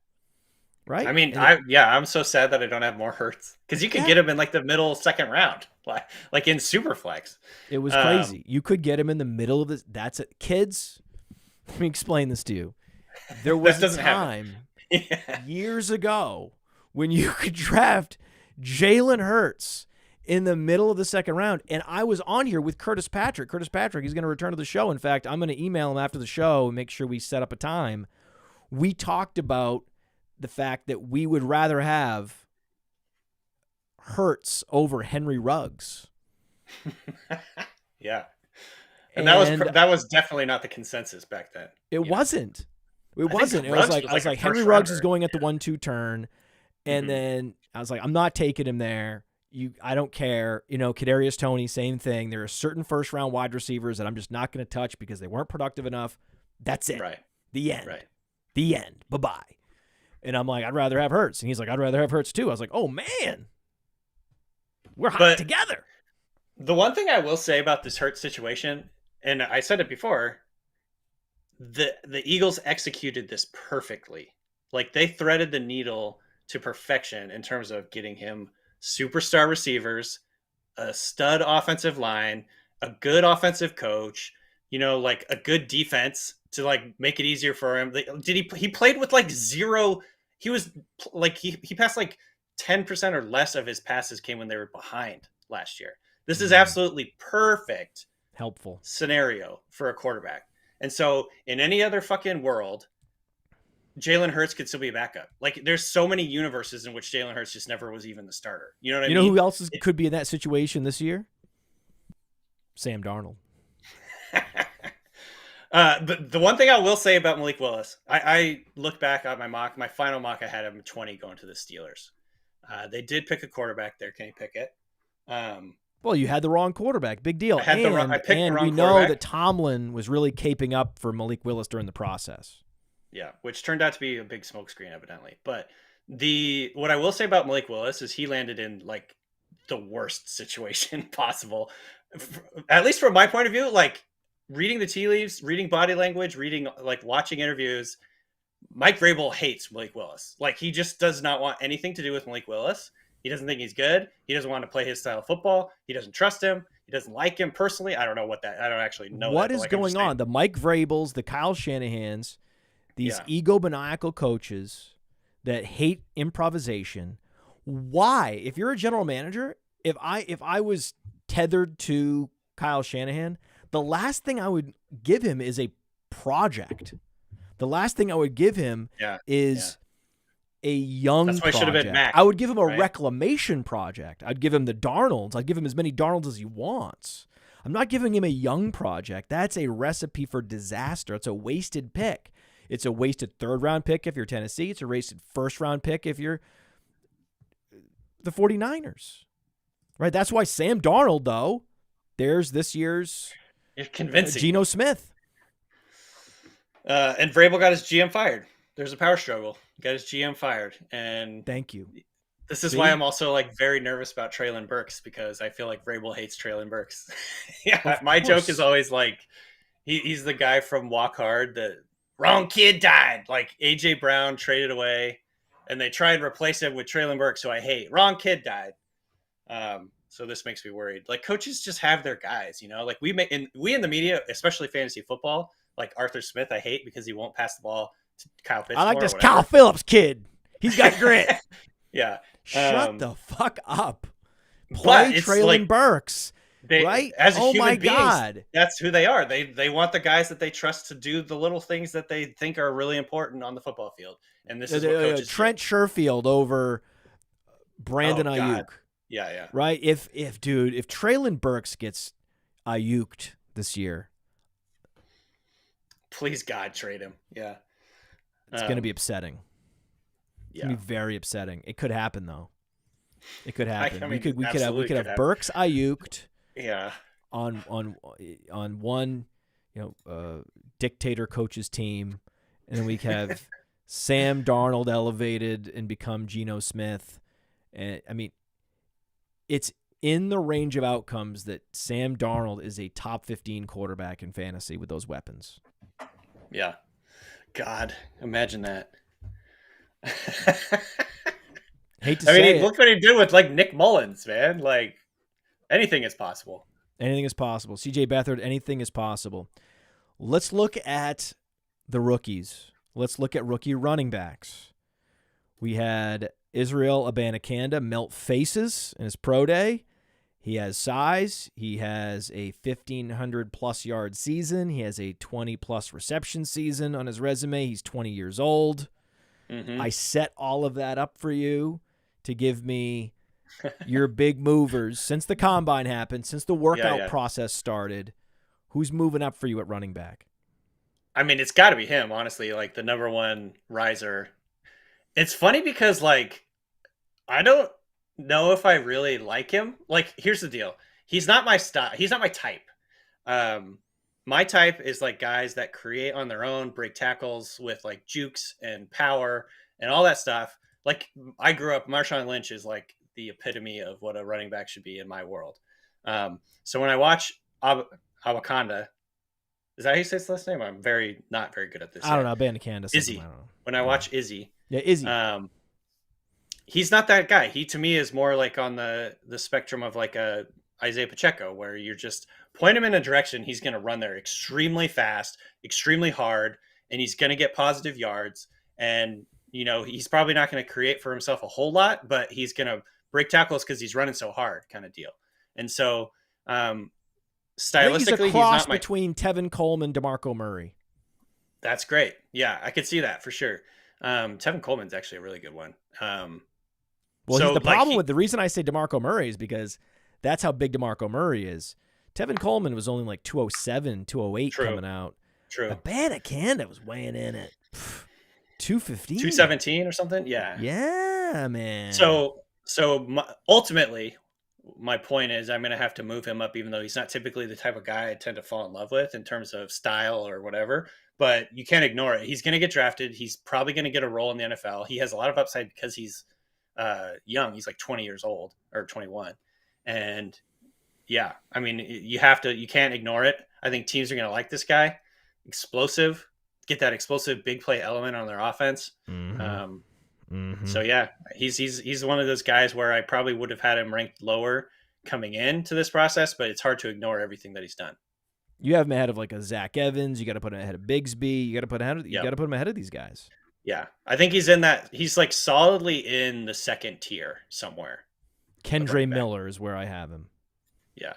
Right? I mean, I'm so sad that I don't have more Hurts, because you could get him in like the middle second round, like in Superflex. It was crazy. You could get him in the middle of this. That's it. Kids, let me explain this to you. There was a time years ago when you could draft Jalen Hurts in the middle of the second round, and I was on here with Curtis Patrick. Curtis Patrick, he's going to return to the show. In fact, I'm going to email him after the show and make sure we set up a time. We talked about the fact that we would rather have Hurts over Henry Ruggs. Yeah. And that was definitely not the consensus back then. It wasn't. It wasn't. I was like Henry Ruggs is going at the 1-2 turn, and then I was like, I'm not taking him there. I don't care. Kadarius Toney, same thing. There are certain first round wide receivers that I'm just not going to touch because they weren't productive enough. That's it. Right. The end. Right. The end. Bye-bye. And I'm like, I'd rather have Hurts. And he's like, I'd rather have Hurts too. I was like, oh, man. We're hot together. The one thing I will say about this Hurts situation, and I said it before, the Eagles executed this perfectly. Like, they threaded the needle to perfection in terms of getting him superstar receivers, a stud offensive line, a good offensive coach, like a good defense to like make it easier for him. He played with like zero. He was like, he passed like 10% or less of his passes came when they were behind. last year. This is absolutely perfect helpful scenario for a quarterback. And so in any other fucking world, Jalen Hurts could still be a backup. Like, there's so many universes in which Jalen Hurts just never was even the starter. You know what I mean? You know who else could be in that situation this year? Sam Darnold. The one thing I will say about Malik Willis, I look back at my final mock, I had him 20 going to the Steelers. They did pick a quarterback there, Kenny Pickett. Well, you had the wrong quarterback. Big deal. I picked the wrong we know that Tomlin was really caping up for Malik Willis during the process. Yeah, which turned out to be a big smokescreen, evidently. But what I will say about Malik Willis is he landed in like the worst situation possible, at least from my point of view. Like, reading the tea leaves, reading body language, watching interviews, Mike Vrabel hates Malik Willis. Like, he just does not want anything to do with Malik Willis. He doesn't think he's good. He doesn't want to play his style of football. He doesn't trust him. He doesn't like him personally. I don't actually know what is going on. The Mike Vrabels, the Kyle Shanahans, these egomaniacal coaches that hate improvisation. Why? If you're a general manager, if I was tethered to Kyle Shanahan, the last thing I would give him is a project. The last thing I would give him is a young project. That's why it should have been Mac. I would give him a reclamation project. I'd give him the Darnolds. I'd give him as many Darnolds as he wants. I'm not giving him a young project. That's a recipe for disaster. It's a wasted pick. It's a wasted third-round pick if you're Tennessee. It's a wasted first-round pick if you're the 49ers. Right? That's why Sam Darnold, though, there's this year's Geno Smith. And Vrabel got his GM fired. There's a power struggle. Got his GM fired. And thank you. This is why I'm also like very nervous about Treylon Burks, because I feel like Vrabel hates Treylon Burks. My joke is always like, he's the guy from Walk Hard, the wrong kid died. Like, AJ Brown traded away, and they try and replace him with Treylon Burks, who I hate. Wrong kid died. So this makes me worried. Like, coaches just have their guys, you know. Like, we in the media, especially fantasy football, like Arthur Smith, I hate because he won't pass the ball to Kyle Pitts. I like this Kyle Phillips kid. He's got grit. Yeah. Shut the fuck up. Play Treylon Burks. Right? As a human being, that's who they are. They want the guys that they trust to do the little things that they think are really important on the football field. And this is what coaches Trent Sherfield over Brandon Ayuk. God. Yeah. Right? If Treylon Burks gets Ayuked this year, please God, trade him. Yeah. It's going to be upsetting. It's going to be very upsetting. It could happen, though. It could happen. We could have Burks Ayuked. Yeah. On one, dictator coach's team, and then we have Sam Darnold elevated and become Geno Smith. And I mean, it's in the range of outcomes that Sam Darnold is a top 15 quarterback in fantasy with those weapons. Yeah. God, imagine that. Hate to say it. Look what he did with like Nick Mullins, man. Like, anything is possible. Anything is possible. CJ Beathard, anything is possible. Let's look at the rookies. Let's look at rookie running backs. We had Israel Abanikanda melt faces in his pro day. He has size. He has a 1,500-plus yard season. He has a 20-plus reception season on his resume. He's 20 years old. Mm-hmm. I set all of that up for you to give me your big movers. Since the combine happened, since the workout process started, who's moving up for you at running back? I mean, it's got to be him, honestly, like the number one riser. It's funny because, like, I don't know if I really like him. Like, here's the deal. He's not my style. He's not my type. My type is like guys that create on their own, break tackles with like jukes and power and all that stuff. Like, I grew up, Marshawn Lynch is like the epitome of what a running back should be in my world. So when I watch Awakanda, is that how you say his last name? I'm not very good at this. I don't know. Abanikanda. Izzy. When I watch Izzy. Yeah, Izzy. He's not that guy. He, to me, is more like on the spectrum of like a Isaiah Pacheco, where you're just point him in a direction. He's going to run there extremely fast, extremely hard, and he's going to get positive yards. And, he's probably not going to create for himself a whole lot, but he's going to break tackles because he's running so hard, kind of deal. And so I think he's stylistically, a cross not my... between Tevin Coleman, DeMarco Murray. That's great. Yeah, I could see that for sure. Tevin Coleman's actually a really good one. Well, so the problem with the reason I say DeMarco Murray is because that's how big DeMarco Murray is. Tevin Coleman was only like 207, 208 coming out. True. Abanikanda was weighing in at 215, 217 or something. Yeah. Yeah, man. So ultimately, my point is I'm going to have to move him up, even though he's not typically the type of guy I tend to fall in love with in terms of style or whatever. But you can't ignore it. He's going to get drafted. He's probably going to get a role in the NFL. He has a lot of upside because he's young. He's like 20 years old or 21. And yeah, I mean, you can't ignore it. I think teams are going to like this guy. Explosive, get that explosive big play element on their offense. So yeah, he's one of those guys where I probably would have had him ranked lower coming into this process, but it's hard to ignore everything that he's done. You have him ahead of like a Zach Evans. You got to put him ahead of Bigsby. You got to put him ahead of these guys. Yeah, I think he's in that. He's like solidly in the second tier somewhere. Kendre Miller is where I have him. Yeah.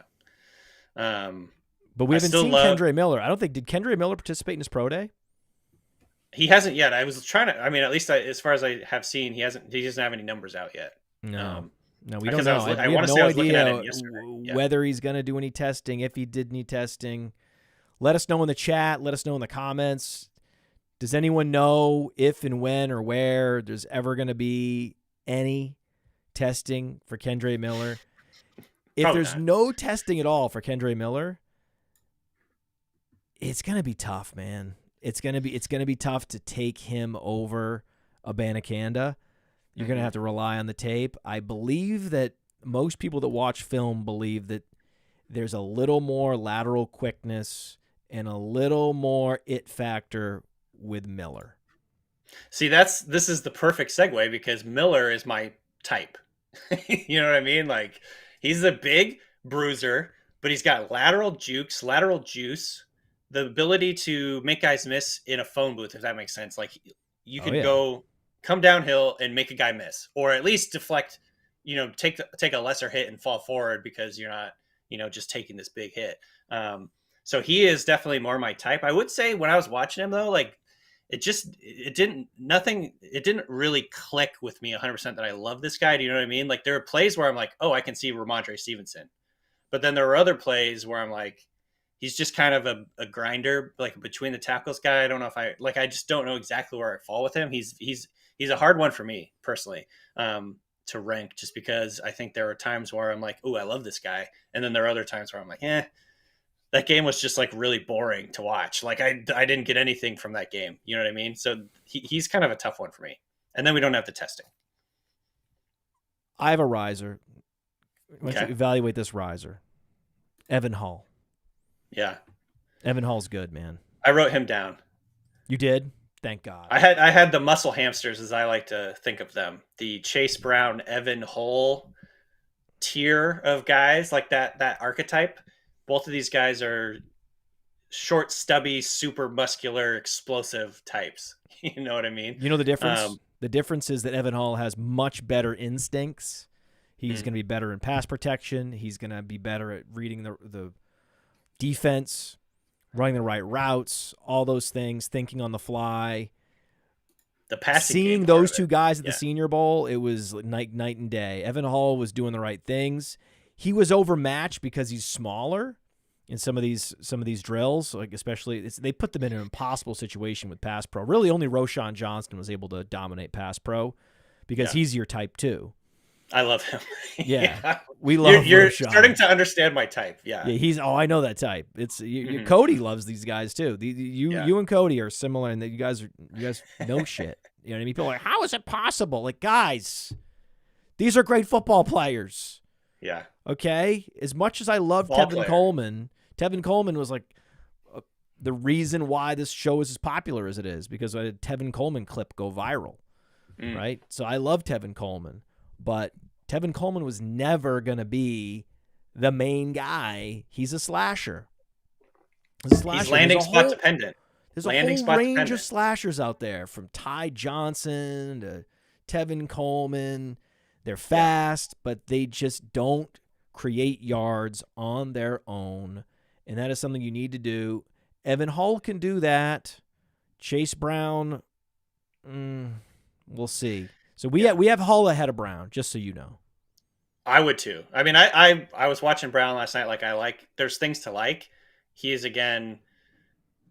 But we haven't seen Kendre Miller. I don't think, did Kendre Miller participate in his pro day? He hasn't yet. I was trying to, I mean, at least as far as I have seen, he doesn't have any numbers out yet. No, we don't know. I have no idea whether he's going to do any testing, if he did any testing. Let us know in the chat. Let us know in the comments. Does anyone know if and when or where there's ever going to be any testing for Kendre Miller? If there's no testing at all for Kendre Miller, it's going to be tough, man. It's going to be tough to take him over Abanikanda. You're going to have to rely on the tape. I believe that most people that watch film believe that there's a little more lateral quickness and a little more it factor with Miller. See, this is the perfect segue because Miller is my type. You know what I mean? Like, he's a big bruiser, but he's got lateral juice, the ability to make guys miss in a phone booth, if that makes sense. Like, you could come downhill and make a guy miss, or at least deflect, take a lesser hit and fall forward because you're not, just taking this big hit. So he is definitely more my type. I would say when I was watching him though, like it didn't really click with me 100% that I love this guy. Do you know what I mean? Like, there are plays where I'm like, oh, I can see Ramondre Stevenson. But then there are other plays where I'm like, he's just kind of a grinder, like between the tackles guy. I don't know if I just don't know exactly where I fall with him. He's a hard one for me personally to rank, just because I think there are times where I'm like, oh, I love this guy. And then there are other times where I'm like, that game was just like really boring to watch. Like I didn't get anything from that game. You know what I mean? So he's kind of a tough one for me. And then we don't have the testing. I have a riser. Why don't you evaluate this riser? Evan Hall. Yeah. Evan Hall's good, man. I wrote him down. You did? Thank God. I had the muscle hamsters, as I like to think of them. The Chase Brown, Evan Hall tier of guys, like that archetype. Both of these guys are short, stubby, super muscular, explosive types. You know what I mean? You know the difference? The difference is that Evan Hall has much better instincts. He's going to be better in pass protection. He's going to be better at reading the defense, running the right routes, all those things, thinking on the fly. The passing Seeing game those two guys at the Senior Bowl, it was night and day. Evan Hall was doing the right things. He was overmatched because he's smaller in some of these drills, like especially they put them in an impossible situation with pass pro. Really, only Roshan Johnson was able to dominate pass pro because he's your type too. I love him. Yeah. We love You're Roshan. Starting to understand my type. Yeah. I know that type. It's Cody loves these guys too. You and Cody are similar in that you guys know shit. You know what I mean? People are like, how is it possible? Like, guys, these are great football players. Yeah. Okay? As much as I love Tevin Coleman was like the reason why this show is as popular as it is, because I had Tevin Coleman clip go viral. Right? So I love Tevin Coleman. But Tevin Coleman was never going to be the main guy. He's a slasher. He's landing spot dependent. There's a whole range of slashers out there, from Ty Johnson to Tevin Coleman. They're fast, but they just don't create yards on their own, and that is something you need to do. Evan Hull can do that. Chase Brown, we'll see. So we have Hull ahead of Brown, just so you know. I would too. I mean, I was watching Brown last night. Like, there's things to like. He is, again,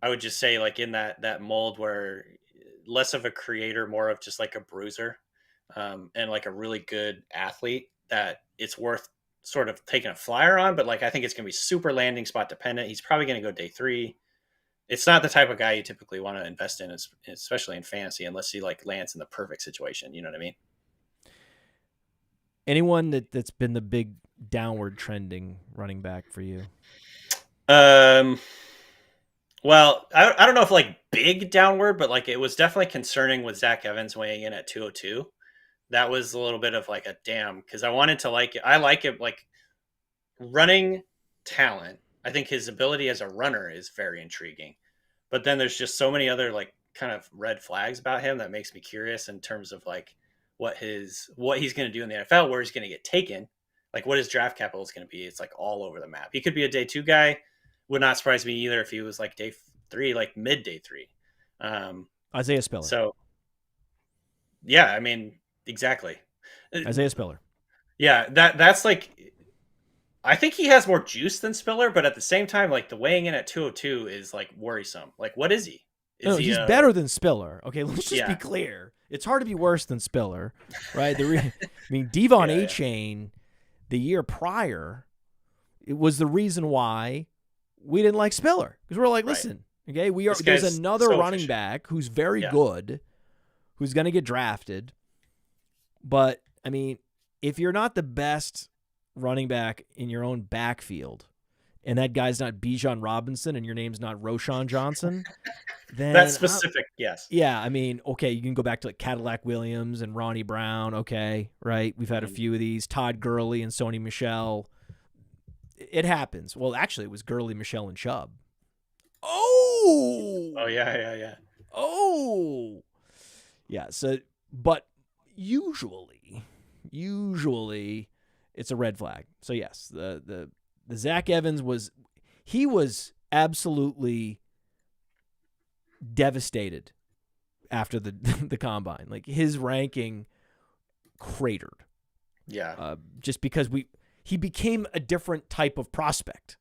I would just say, like, in that mold where less of a creator, more of just like a bruiser, and like a really good athlete that it's worth sort of taking a flyer on. But like, I think it's going to be super landing spot dependent. He's probably going to go day 3. It's not the type of guy you typically want to invest in, especially in fantasy, unless he like lands in the perfect situation. You know what I mean? Anyone that's been the big downward trending running back for you? Well, I don't know if like big downward, but like it was definitely concerning with Zach Evans weighing in at 202. That was a little bit of like a damn, because I wanted to like it. I like it, like running talent. I think his ability as a runner is very intriguing, but then there's just so many other like kind of red flags about him that makes me curious in terms of like what he's going to do in the NFL, where he's going to get taken, like what his draft capital is going to be. It's like all over the map. He could be a day 2 guy. Would not surprise me either if he was like day 3, like mid day 3. Isaiah Spiller. So yeah, I mean, exactly. Isaiah Spiller. Yeah, that's like, I think he has more juice than Spiller, but at the same time, like the weighing in at 202 is like worrisome. Like, what is he? He's better than Spiller. Okay, let's just be clear. It's hard to be worse than Spiller, right? I mean, Devon A-Chain, the year prior, it was the reason why we didn't like Spiller, because we're like, listen, okay, there's another running back who's very good, who's going to get drafted, but I mean, if you're not the best running back in your own backfield, and that guy's not Bijan Robinson, and your name's not Roschon Johnson, then that's specific. Yes. Yeah. I mean, okay, you can go back to like Cadillac Williams and Ronnie Brown. Okay. Right. We've had a few of these, Todd Gurley and Sony Michel. It happens. Well, actually it was Gurley, Michel, and Chubb. Oh yeah. Oh yeah. So, but usually it's a red flag. So yes, the Zach Evans was absolutely devastated after the combine. Like, his ranking cratered. Yeah. Just because he became a different type of prospect.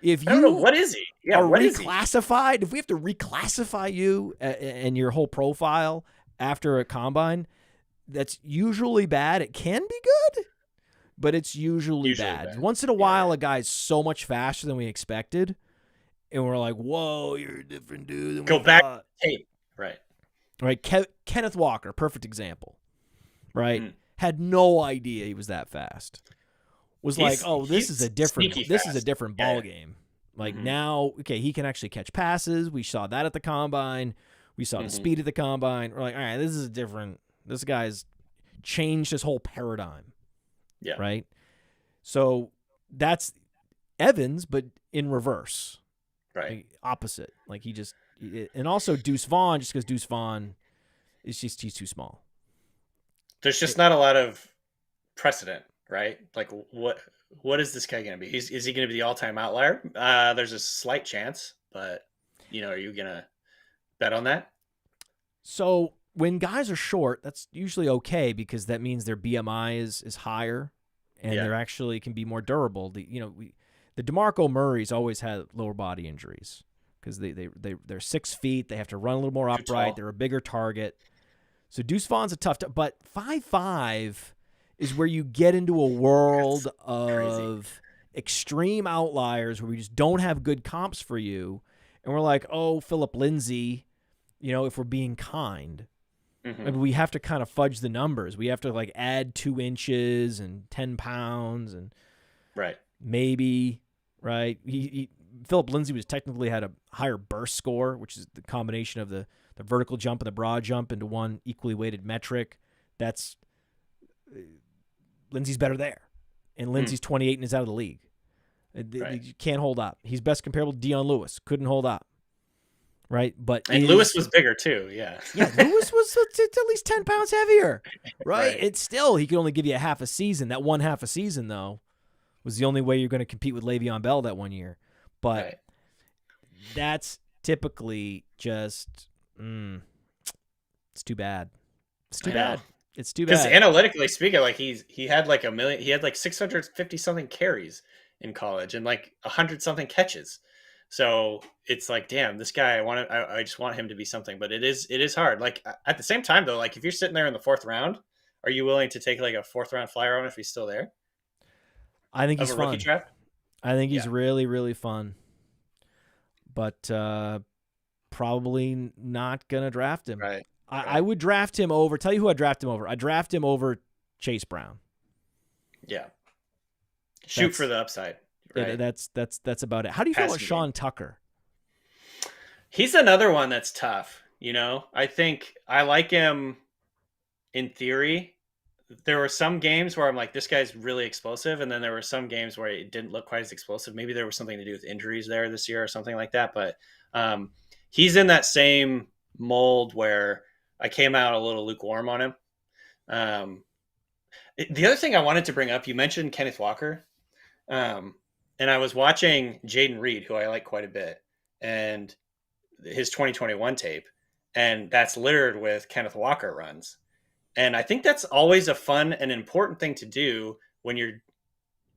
If I don't know, what is he? Yeah, are what reclassified, if we have to reclassify you and your whole profile after a combine, that's usually bad. It can be good, but it's usually bad. Once in a while, a guy's so much faster than we expected, and we're like, whoa, you're a different dude than Go back to tape. Right. Kenneth Walker, perfect example. Right? Had no idea he was that fast. Was like, oh, this is a different ball game. Like, now, okay, he can actually catch passes. We saw that at the combine. We saw the speed at the combine. We're like, all right, this guy's changed his whole paradigm. Yeah. Right? So that's Evans, but in reverse. Right. Like, opposite. Like, and also Deuce Vaughn, just because Deuce Vaughn he's too small. There's just not a lot of precedent, right? Like, what is this guy going to be? Is he going to be the all-time outlier? There's a slight chance, but are you going to bet on that? So when guys are short, that's usually okay, because that means their BMI is higher, and they're actually can be more durable. The DeMarco Murray's always had lower body injuries because they're 6 feet. They have to run a little more upright. They're a bigger target. So Deuce Vaughn's a tough, but 5'5" is where you get into a world of extreme outliers where we just don't have good comps for you, and we're like, oh, Phillip Lindsay, if we're being kind. I mean, we have to kind of fudge the numbers. We have to like add 2 inches and 10 pounds and maybe, right? Phillip Lindsay was technically had a higher burst score, which is the combination of the vertical jump and the broad jump into one equally weighted metric. That's Lindsay's better there. And Lindsay's 28 and is out of the league. He can't hold up. He's best comparable to Dion Lewis. Couldn't hold up. Right? Lewis was bigger too, yeah. Yeah, Lewis was at least 10 pounds heavier. Right? It's still, he could only give you a half a season. That one half a season, though, was the only way you're going to compete with Le'Veon Bell that one year. But that's typically just it's too bad. It's too bad. It's too bad. Because analytically speaking, like he had like 650 something carries in college and like 100 something catches. So it's like, damn, this guy, I just want him to be something, but it is hard. Like at the same time though, like if you're sitting there in the 4th round, are you willing to take like a 4th round flyer on if he's still there? I think he's fun. Rookie draft? I think he's really, really fun, but probably not gonna draft him. Right. I would draft him over. Tell you who I draft him over. I draft him over Chase Brown. Yeah. Shoot for the upside. Right. That's about it. How do you feel about Sean Tucker? He's another one that's tough. You know, I think I like him in theory. There were some games where I'm like, this guy's really explosive. And then there were some games where it didn't look quite as explosive. Maybe there was something to do with injuries there this year or something like that. But he's in that same mold where I came out a little lukewarm on him. The other thing I wanted to bring up, you mentioned Kenneth Walker. And I was watching Jaden Reed, who I like quite a bit, and his 2021 tape. And that's littered with Kenneth Walker runs. And I think that's always a fun and important thing to do when you're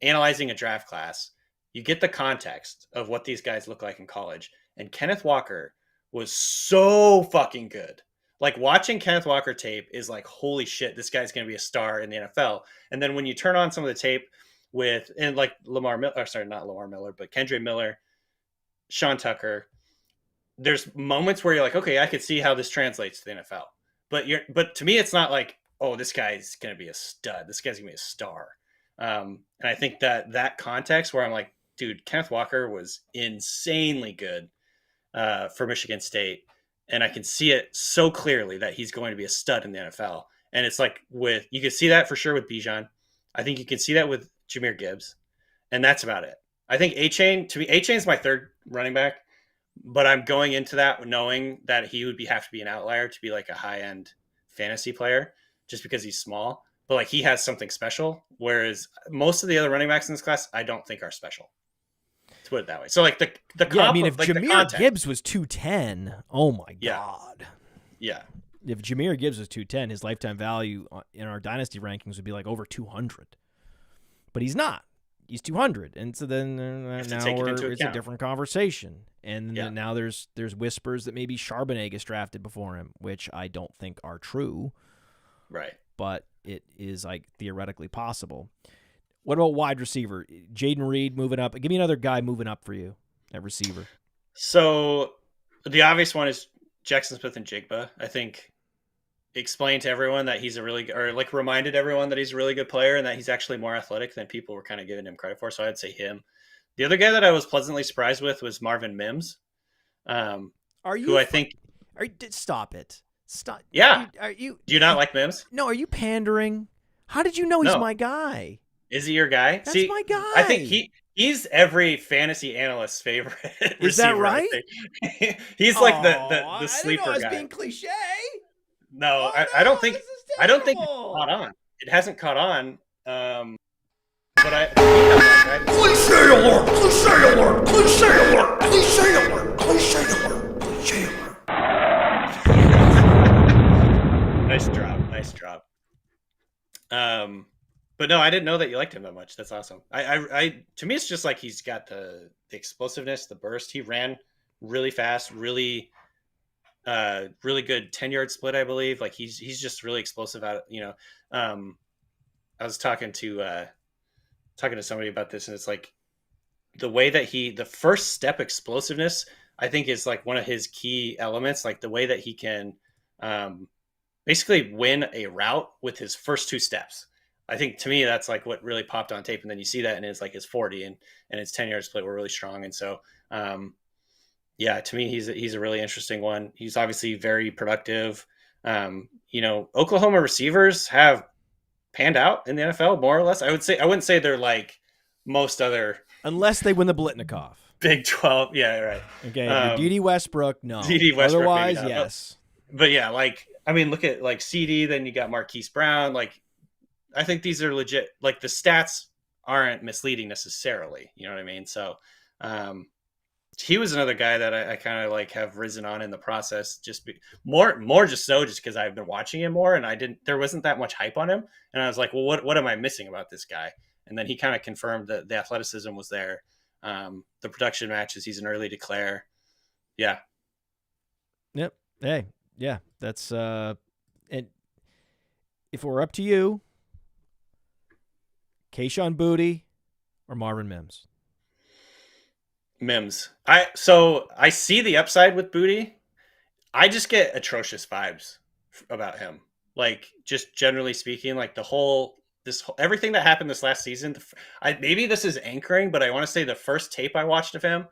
analyzing a draft class. You get the context of what these guys look like in college. And Kenneth Walker was so fucking good. Like watching Kenneth Walker tape is like, holy shit, this guy's going to be a star in the NFL. And then when you turn on some of the tape and like not Lamar Miller, but Kendre Miller, Sean Tucker, there's moments where you're like, okay, I could see how this translates to the NFL. But to me, it's not like, oh, this guy's going to be a stud. This guy's going to be a star. And I think that context where I'm like, dude, Kenneth Walker was insanely good for Michigan State. And I can see it so clearly that he's going to be a stud in the NFL. And it's like you can see that for sure with Bijan. I think you can see that with Jahmyr Gibbs. And that's about it. I think A-Chain's my 3rd running back. But I'm going into that knowing that he would have to be an outlier to be like a high-end fantasy player just because he's small. But like he has something special, whereas most of the other running backs in this class, I don't think are special. To put it that way. So like the I mean, if Jahmyr Gibbs was 210, oh my God. Yeah. If Jahmyr Gibbs was 210, his lifetime value in our dynasty rankings would be like over 200. But he's not. He's 200, and so then now it's a different conversation. And now there's whispers that maybe Charbonnet gets drafted before him, which I don't think are true. Right. But it is like theoretically possible. What about wide receiver? Jaden Reed moving up. Give me another guy moving up for you at receiver. So the obvious one is Jackson Smith and Jigba. I think explained to everyone that he's reminded everyone that he's a really good player and that he's actually more athletic than people were kind of giving him credit for. So I'd say him. The other guy that I was pleasantly surprised with was Marvin Mims. Stop it. Stop. Yeah. Do you not like Mims? No. Are you pandering? How did you know he's my guy? Is he your guy? That's my guy. I think he's every fantasy analyst's favorite. Is that right? He's like the sleeper guy. I was being cliche. No, I don't think it's caught on. It hasn't caught on. But Cliche alert! Cliche alert! Cliche alert! Cliche alert! Cliche alert! Cliche alert! Nice drop. But no, I didn't know that you liked him that much. That's awesome. I to me, it's just like he's got the explosiveness, the burst. He ran really fast, really good 10-yard split, I believe. Like he's just really explosive out. I was talking to somebody about this, and it's like the way that the first step explosiveness, I think, is like one of his key elements. Like the way that he can basically win a route with his first 2 steps. I think to me, that's like what really popped on tape. And then you see that and it's like his 40 and his 10-yard split were really strong. And so, to me, he's a really interesting one. He's obviously very productive. Oklahoma receivers have panned out in the NFL more or less. I wouldn't say they're like most other, unless they win the Blitnikoff. Big 12. Yeah. Right. Okay. D.D. Westbrook. No. D.D. Westbrook. Otherwise, yes. But yeah, look at like CD, then you got Marquise Brown. Like, I think these are legit. Like the stats aren't misleading necessarily. You know what I mean? So he was another guy that I kind of like have risen on in the process, more just because I've been watching him more, and there wasn't that much hype on him, and I was like, well, what am I missing about this guy? And then he kind of confirmed that the athleticism was there. The production matches. He's an early declare. Yeah. Yep. Hey, yeah, that's and if it were up to you, Kayshon Boutte or Marvin Mims? Mims. I see the upside with Boutte. I just get atrocious vibes about him. Like, just generally speaking, like everything that happened this last season. Maybe this is anchoring, but I want to say the first tape I watched of him,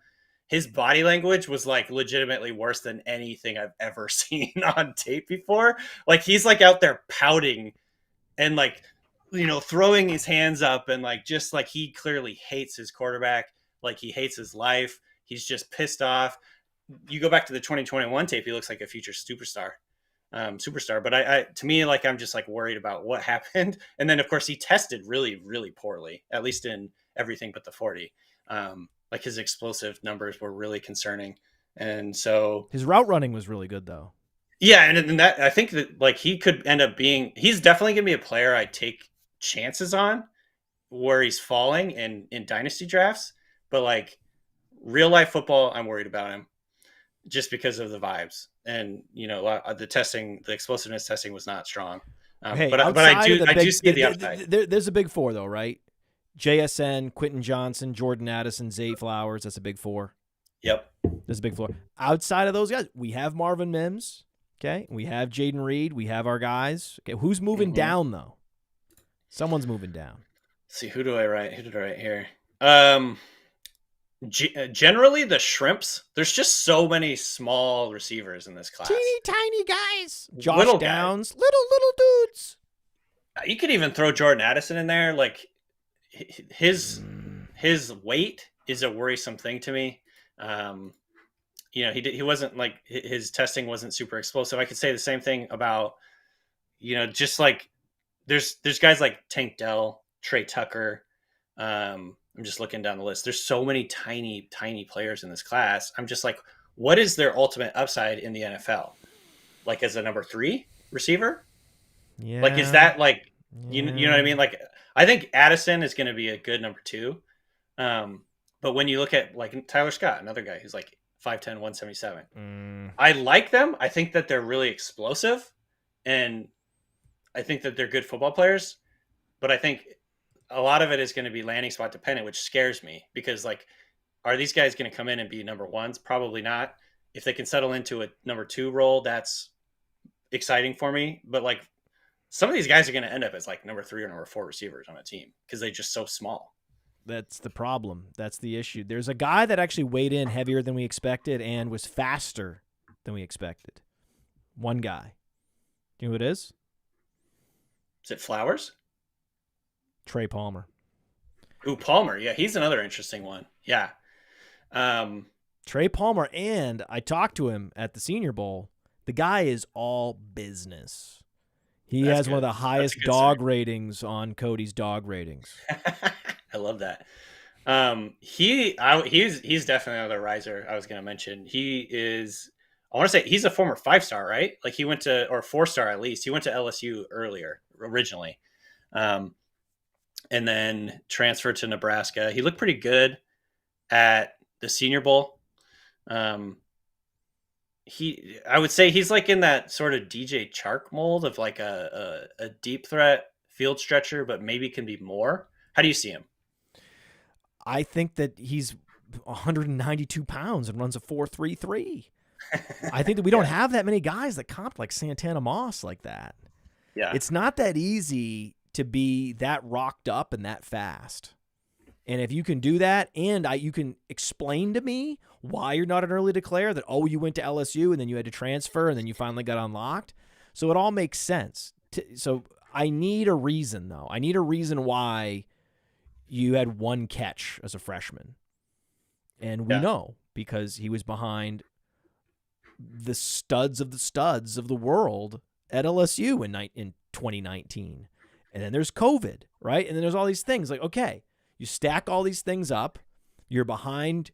his body language was like legitimately worse than anything I've ever seen on tape before. Like, he's like out there pouting and like, throwing his hands up, and like, just like he clearly hates his quarterback. Like, he hates his life. He's just pissed off. You go back to the 2021 tape, he looks like a future superstar. But to me, like, I'm just like worried about what happened. And then of course he tested really, really poorly, at least in everything but the 40. Like, his explosive numbers were really concerning. And so his route running was really good though. Yeah. And that, I think that like he could end up he's definitely gonna be a player I take chances on where he's falling in dynasty drafts, but like real life football, I'm worried about him just because of the vibes. And the testing, the explosiveness testing was not strong. But I do see the upside. There's a big four though, right? JSN, Quentin Johnson, Jordan Addison, Zay Flowers. That's a big four. Yep. There's a big four. Outside of those guys, we have Marvin Mims. Okay. We have Jaden Reed. We have our guys. Okay. Who's moving down though? Someone's moving down. Let's see, who did I write here? Generally the shrimps. There's just so many small receivers in this class. Teeny tiny guys. Josh Downs, little dudes. You could even throw Jordan Addison in there. Like, his weight is a worrisome thing to me. He wasn't like, his testing wasn't super explosive. I could say the same thing about, just like there's guys like Tank Dell, Trey Tucker. I'm just looking down the list. There's so many tiny players in this class. I'm just like, what is their ultimate upside in the NFL? Like, as a number 3 receiver? Yeah. Like, is that like, you know what I mean? Like, I think Addison is going to be a good number 2. But when you look at like Tyler Scott, another guy who's like 5'10", 177, I like them. I think that they're really explosive, and I think that they're good football players. But I think a lot of it is going to be landing spot dependent, which scares me, because like, are these guys going to come in and be number 1s? Probably not. If they can settle into a number 2 role, that's exciting for me. But like, some of these guys are going to end up as like number 3 or number 4 receivers on a team because they're just so small. That's the problem. That's the issue. There's a guy that actually weighed in heavier than we expected and was faster than we expected. One guy. Do you know who it is? Is it Flowers? Trey Palmer. Ooh, Palmer. Yeah, he's another interesting one. Yeah. Trey Palmer, and I talked to him at the Senior Bowl. The guy is all business. He has one of the highest dog ratings on Cody's dog ratings. I love that. He's definitely another riser I was going to mention. He is, I want to say he's a former 5-star, right? Like, he went to, or 4-star at least. He went to LSU originally. And then transferred to Nebraska. He looked pretty good at the Senior Bowl. I would say he's like in that sort of DJ Chark mold of like a deep threat field stretcher, but maybe can be more. How do you see him? I think that he's 192 pounds and runs a 4.33. I think that we don't have that many guys that comp like Santana Moss like that. Yeah. It's not that easy to be that rocked up and that fast. And if you can do that, and you can explain to me why you're not an early declare, that, oh, you went to LSU and then you had to transfer and then you finally got unlocked. So it all makes sense. So I need a reason, though. I need a reason why you had one catch as a freshman. And we know, because he was behind the studs of the world at LSU in 2019. And then there's COVID, right? And then there's all these things like, okay, You stack all these things up. You're behind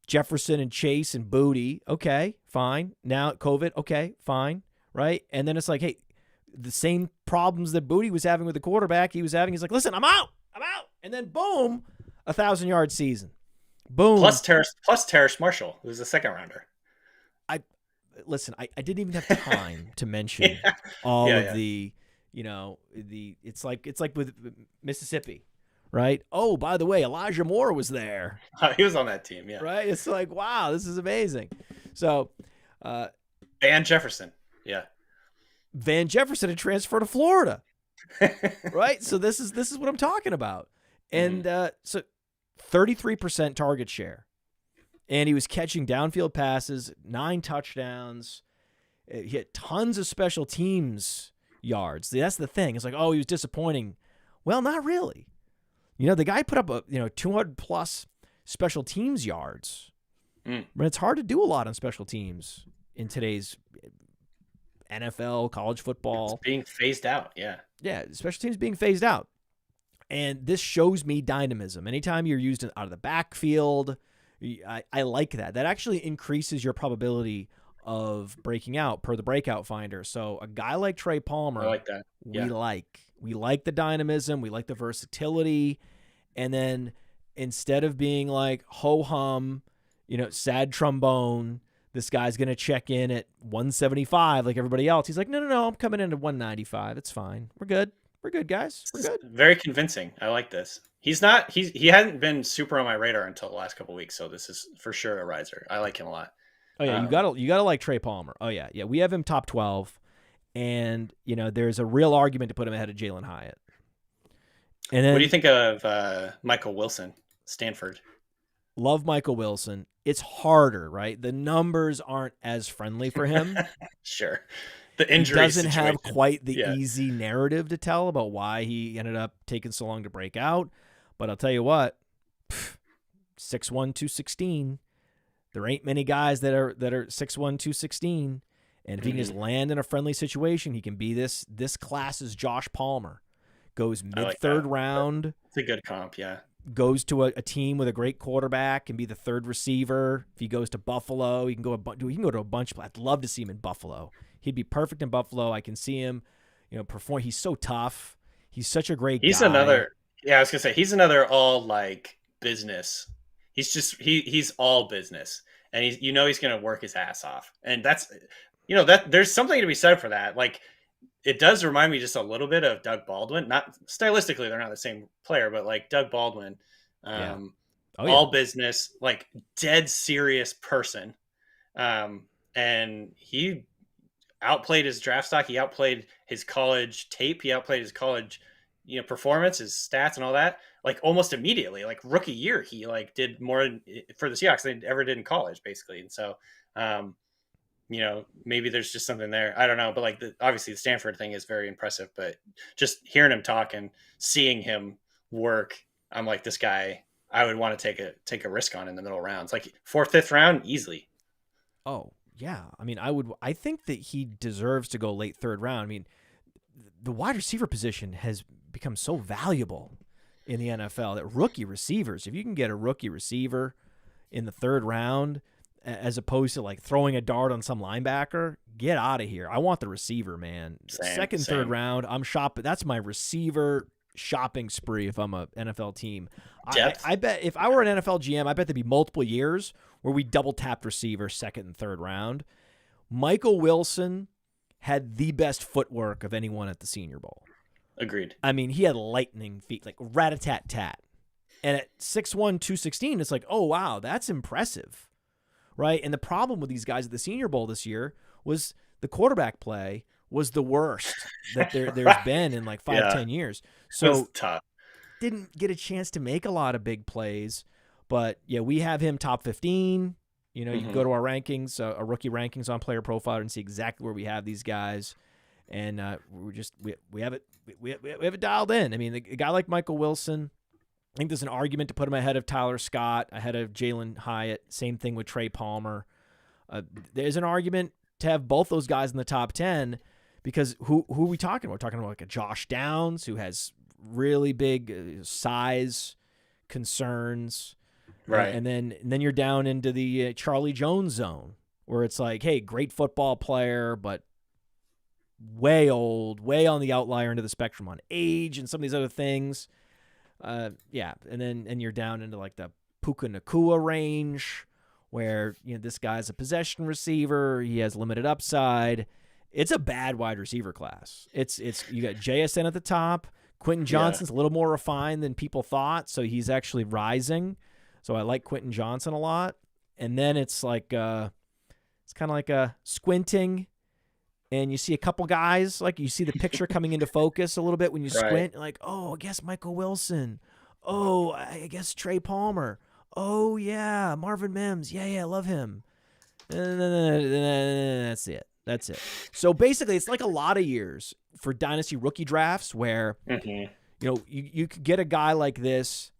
Jefferson and Chase and Booty. Okay, fine. Now COVID. Okay, fine. Right? And then it's like, hey, the same problems that Booty was having with the quarterback he was having. He's like, listen, I'm out. And then boom, 1,000-yard season. Boom. Plus Terrace Marshall, who's a second rounder. I didn't even have time to mention all of the, it's like with Mississippi, right? Oh, by the way, Elijah Moore was there. He was on that team, yeah. Right? It's like, wow, this is amazing. So, Van Jefferson, yeah. Van Jefferson had transferred to Florida, right? So this is what I'm talking about. And so 33% target share. And he was catching downfield passes, 9 touchdowns. He had tons of special teams yards. That's the thing. It's like, oh, he was disappointing. Well, not really. The guy put up 200-plus special teams yards. But it's hard to do a lot on special teams in today's NFL, college football. It's being phased out, yeah. Yeah, special teams being phased out. And this shows me dynamism. Anytime you're used out of the backfield, I like that. That actually increases your probability of breaking out per the Breakout Finder. So a guy like Trey Palmer, I like that. Yeah. We like the dynamism. We like the versatility. And then instead of being like ho-hum, sad trombone, this guy's going to check in at 175 like everybody else. He's like, no, I'm coming in at 195. It's fine. We're good. We're good, guys. We're good. Very convincing. I like this. He hadn't been super on my radar until the last couple of weeks, so this is for sure a riser. I like him a lot. Oh yeah, you gotta like Trey Palmer. Oh yeah. We have him top 12, and there's a real argument to put him ahead of Jalen Hyatt. And then, what do you think of Michael Wilson, Stanford? Love Michael Wilson. It's harder, right? The numbers aren't as friendly for him. Sure. The injury he doesn't situation. have quite the easy narrative to tell about why he ended up taking so long to break out. But I'll tell you what, 6'1", 216. There ain't many guys that are 6'1", 216. And if he can just land in a friendly situation, he can be this class's Josh Palmer. Goes mid-third round. It's a good comp, yeah. Goes to a team with a great quarterback and be the third receiver. If he goes to Buffalo, he can go to a bunch. I'd love to see him in Buffalo. He'd be perfect in Buffalo. I can see him, perform. He's so tough. He's such a great guy. I was gonna say he's another all like business. He's all business, and he's gonna work his ass off, and that's that there's something to be said for that. Like, it does remind me just a little bit of Doug Baldwin. Not stylistically, they're not the same player, but like Doug Baldwin, all business, like dead serious person, and he outplayed his draft stock. He outplayed his college tape. He outplayed his college, performance, his stats and all that. Like almost immediately, like rookie year, he like did more for the Seahawks than he ever did in college, basically. And so, maybe there's just something there. I don't know, but like obviously the Stanford thing is very impressive. But just hearing him talk and seeing him work, I'm like, this guy, I would want to take a risk on in the middle rounds, like 4th, 5th round, easily. Oh. Yeah, I mean, I think that he deserves to go late 3rd round. I mean, the wide receiver position has become so valuable in the NFL that rookie receivers, if you can get a rookie receiver in the 3rd round, as opposed to like throwing a dart on some linebacker, get out of here. I want the receiver, man. Second, 3rd round, I'm shopping. That's my receiver shopping spree if I'm a NFL team. I bet if I were an NFL GM, I bet there'd be multiple years where we double tapped receiver 2nd and 3rd round. Michael Wilson had the best footwork of anyone at the Senior Bowl. Agreed. I mean, he had lightning feet, like rat-a-tat-tat. And at 6'1", 216, it's like, oh, wow, that's impressive, right? And the problem with these guys at the Senior Bowl this year was the quarterback play was the worst that there's been in like 5-10 years. So tough. Didn't get a chance to make a lot of big plays. But, yeah, we have him top 15. You can go to our rankings, our rookie rankings on Player Profiler and see exactly where we have these guys. And we have it dialed in. I mean, a guy like Michael Wilson, I think there's an argument to put him ahead of Tyler Scott, ahead of Jalen Hyatt. Same thing with Trey Palmer. There's an argument to have both those guys in the top 10 because who are we talking about? We're talking about like a Josh Downs who has really big size concerns. Right. And then you're down into the Charlie Jones zone where it's like, hey, great football player, but way old, way on the outlier into the spectrum on age and some of these other things. Yeah. And you're down into like the Puka Nacua range where, this guy's a possession receiver. He has limited upside. It's a bad wide receiver class. It's you got JSN at the top. Quentin Johnson's a little more refined than people thought, so he's actually rising. So I like Quentin Johnson a lot. And then it's like it's kind of like a squinting, and you see a couple guys, like you see the picture coming into focus a little bit when you squint, like, oh, I guess Michael Wilson. Oh, I guess Trey Palmer. Oh, yeah, Marvin Mims. Yeah, I love him. And then that's it. That's it. So basically, it's like a lot of years for dynasty rookie drafts where, you could get a guy like this,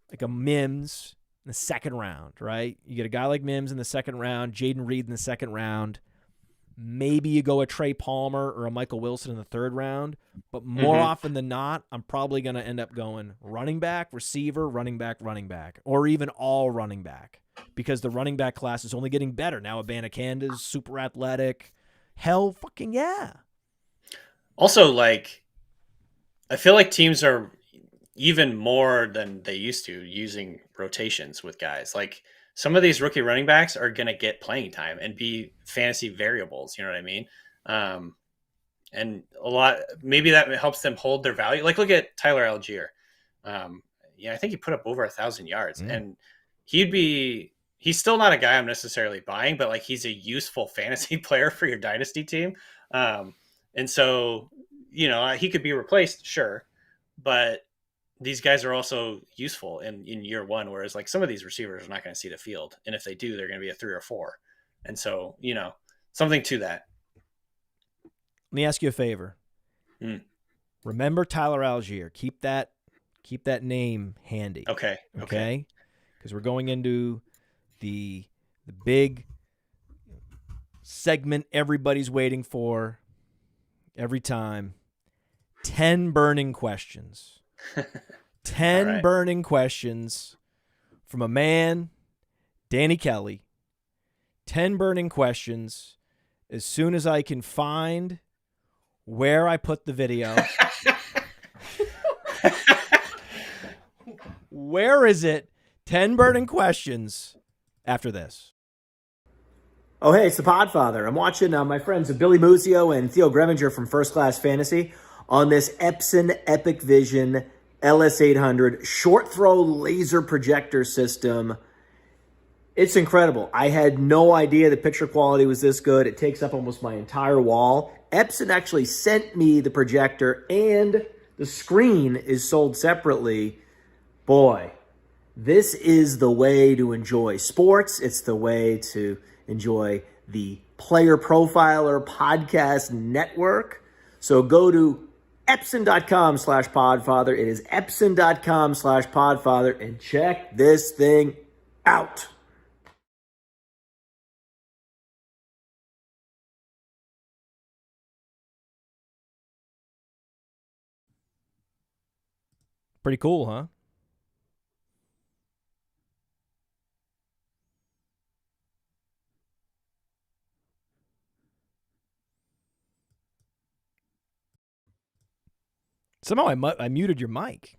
like a Mims in the second round, right? You get a guy like Mims in the second round, Jaden Reed in the second round. Maybe you go a Trey Palmer or a Michael Wilson in the third round. But more often than not, I'm probably going to end up going running back, receiver, running back, or even all running back because the running back class is only getting better. Now Abanakanda's super athletic. Hell fucking yeah. Also, like, I feel like teams are even more than they used to using rotations with guys. Like, some of these rookie running backs are going to get playing time and be fantasy variables. You know what I mean? And a lot, maybe that helps them hold their value. Like, look at Tyler Allgeier. I think he put up over 1,000 yards and he's still not a guy I'm necessarily buying, but like he's a useful fantasy player for your dynasty team. And so, he could be replaced, sure. But these guys are also useful in year one, whereas like some of these receivers are not going to see the field. And if they do, they're going to be a 3 or 4. And so, something to that. Let me ask you a favor. Remember Tyler Allgeier. Keep that name handy. Okay. Because we're going into the big segment everybody's waiting for every time. 10 burning questions. 10 right. burning questions from a man, Danny Kelly. 10 burning questions as soon as I can find where I put the video. Where is it? 10 burning questions after this. Oh, hey, it's the Podfather. I'm watching my friends Billy Muzio and Theo Greminger from First Class Fantasy on this Epson Epic Vision LS800 short throw laser projector system. It's incredible. I had no idea the picture quality was this good. It takes up almost my entire wall. Epson actually sent me the projector and the screen is sold separately. Boy, this is the way to enjoy sports. It's the way to enjoy the Player Profiler Podcast Network. So go to Epson.com/Podfather. It is Epson.com/Podfather and check this thing out. Pretty cool, huh? Somehow I muted your mic.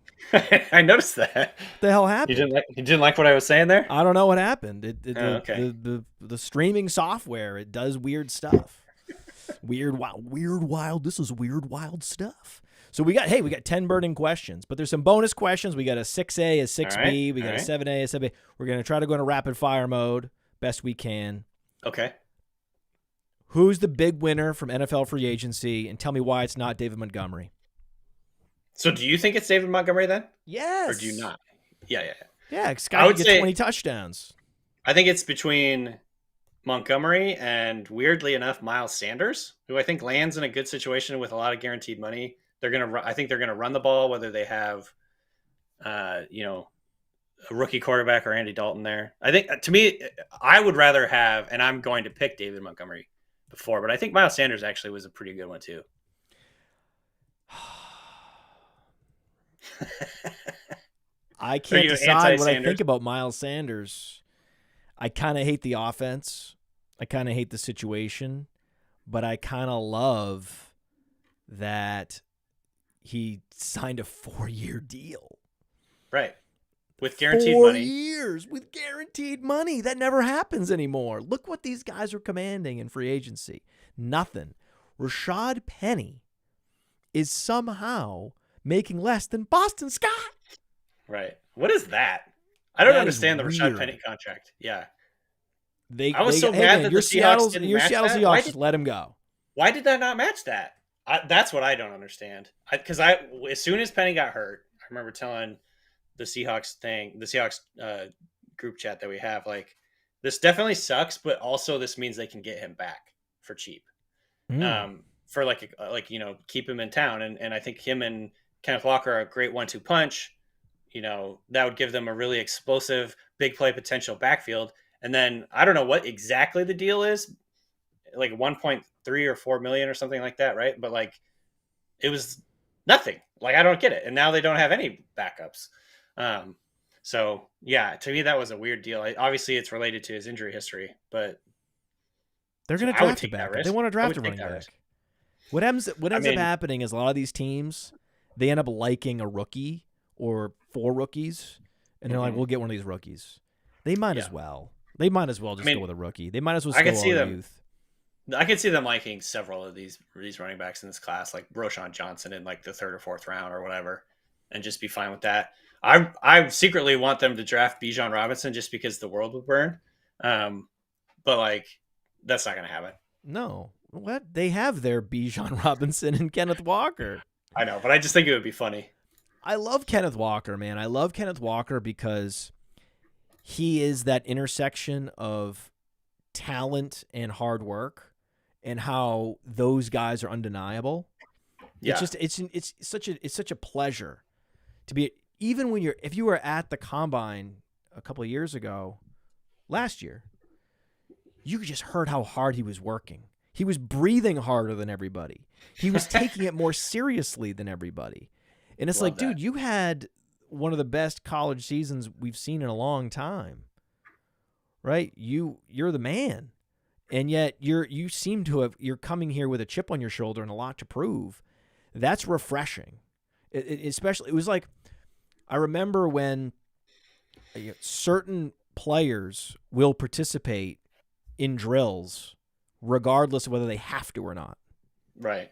I noticed that. What the hell happened? You didn't like what I was saying there? I don't know what happened. Okay. The streaming software, it does weird stuff. Weird wild. This is weird wild stuff. So we got 10 burning questions, but there's some bonus questions. We got a 6A, a 6B, we got a 7A, a 7B. We're going to try to go into rapid fire mode best we can. Okay. Who's the big winner from NFL free agency? And tell me why it's not David Montgomery. So do you think it's David Montgomery then? Yes. Or do you not? Yeah. Yeah, Scott gets 20 touchdowns. I think it's between Montgomery and, weirdly enough, Miles Sanders, who I think lands in a good situation with a lot of guaranteed money. I think they're gonna run the ball, whether they have, a rookie quarterback or Andy Dalton there. I think, to me, I would rather have, and I'm going to pick David Montgomery before, but I think Miles Sanders actually was a pretty good one too. I can't decide what I think about Miles Sanders. I kind of hate the offense. I kind of hate the situation, but I kind of love that he signed a 4-year deal. Right. With guaranteed money. 4 years with guaranteed money. That never happens anymore. Look what these guys are commanding in free agency. Nothing. Rachaad Penny is somehow making less than Boston Scott. Right. What is that? I don't understand the Rachaad Penny contract. Yeah. I was so mad that your Seattle Seahawks just let him go. Why did that not match that? That's what I don't understand. Because as soon as Penny got hurt, I remember telling the Seahawks group chat that we have, like, this definitely sucks, but also this means they can get him back for cheap. For keep him in town. And I think him and Kenneth Walker are a great 1-2 punch. That would give them a really explosive, big play potential backfield. And then I don't know what exactly the deal is, like 1.3 or 4 million or something like that, right? But like, it was nothing. Like, I don't get it. And now they don't have any backups. So yeah, to me that was a weird deal. Obviously, it's related to his injury history, but they're going to draft a back. They want to draft a running back. What ends up happening is a lot of these teams, they end up liking a rookie or 4 rookies, and they're like, we'll get one of these rookies. They might as well. They might as well just go with a rookie. They might as well go with youth. I could see them liking several of these running backs in this class, like Roshan Johnson in like the 3rd or 4th round or whatever, and just be fine with that. I secretly want them to draft Bijan Robinson just because the world would burn. But like, that's not going to happen. No. What? They have their Bijan Robinson and Kenneth Walker. I know, but I just think it would be funny. I love Kenneth Walker, man. I love Kenneth Walker because he is that intersection of talent and hard work, and how those guys are undeniable. Yeah. It's such a pleasure to be, even when if you were at the combine a couple of years ago, last year, you just heard how hard he was working. He was breathing harder than everybody. He was taking it more seriously than everybody. And it's dude, you had one of the best college seasons we've seen in a long time, right? You're the man. And yet you seem to you're coming here with a chip on your shoulder and a lot to prove. That's refreshing. Especially, it was like, I remember when certain players will participate in drills regardless of whether they have to or not. Right.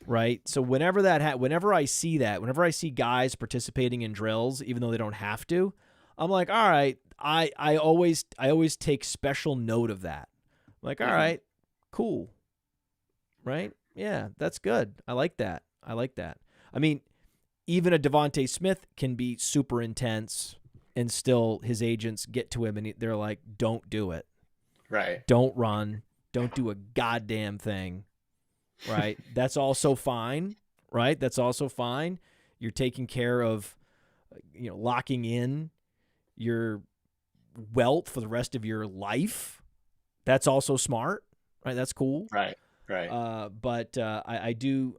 Right. So whenever I see guys participating in drills, even though they don't have to, I'm like, all right, I always take special note of that. Like, all right, cool. Right? Yeah, that's good. I like that. I mean, even a Devonte Smith can be super intense and still his agents get to him and they're like, don't do it. Right. Don't run. Don't do a goddamn thing. Right? That's also fine. Right? That's also fine. You're taking care of, locking in your wealth for the rest of your life. That's also smart, right? That's cool, right. But I do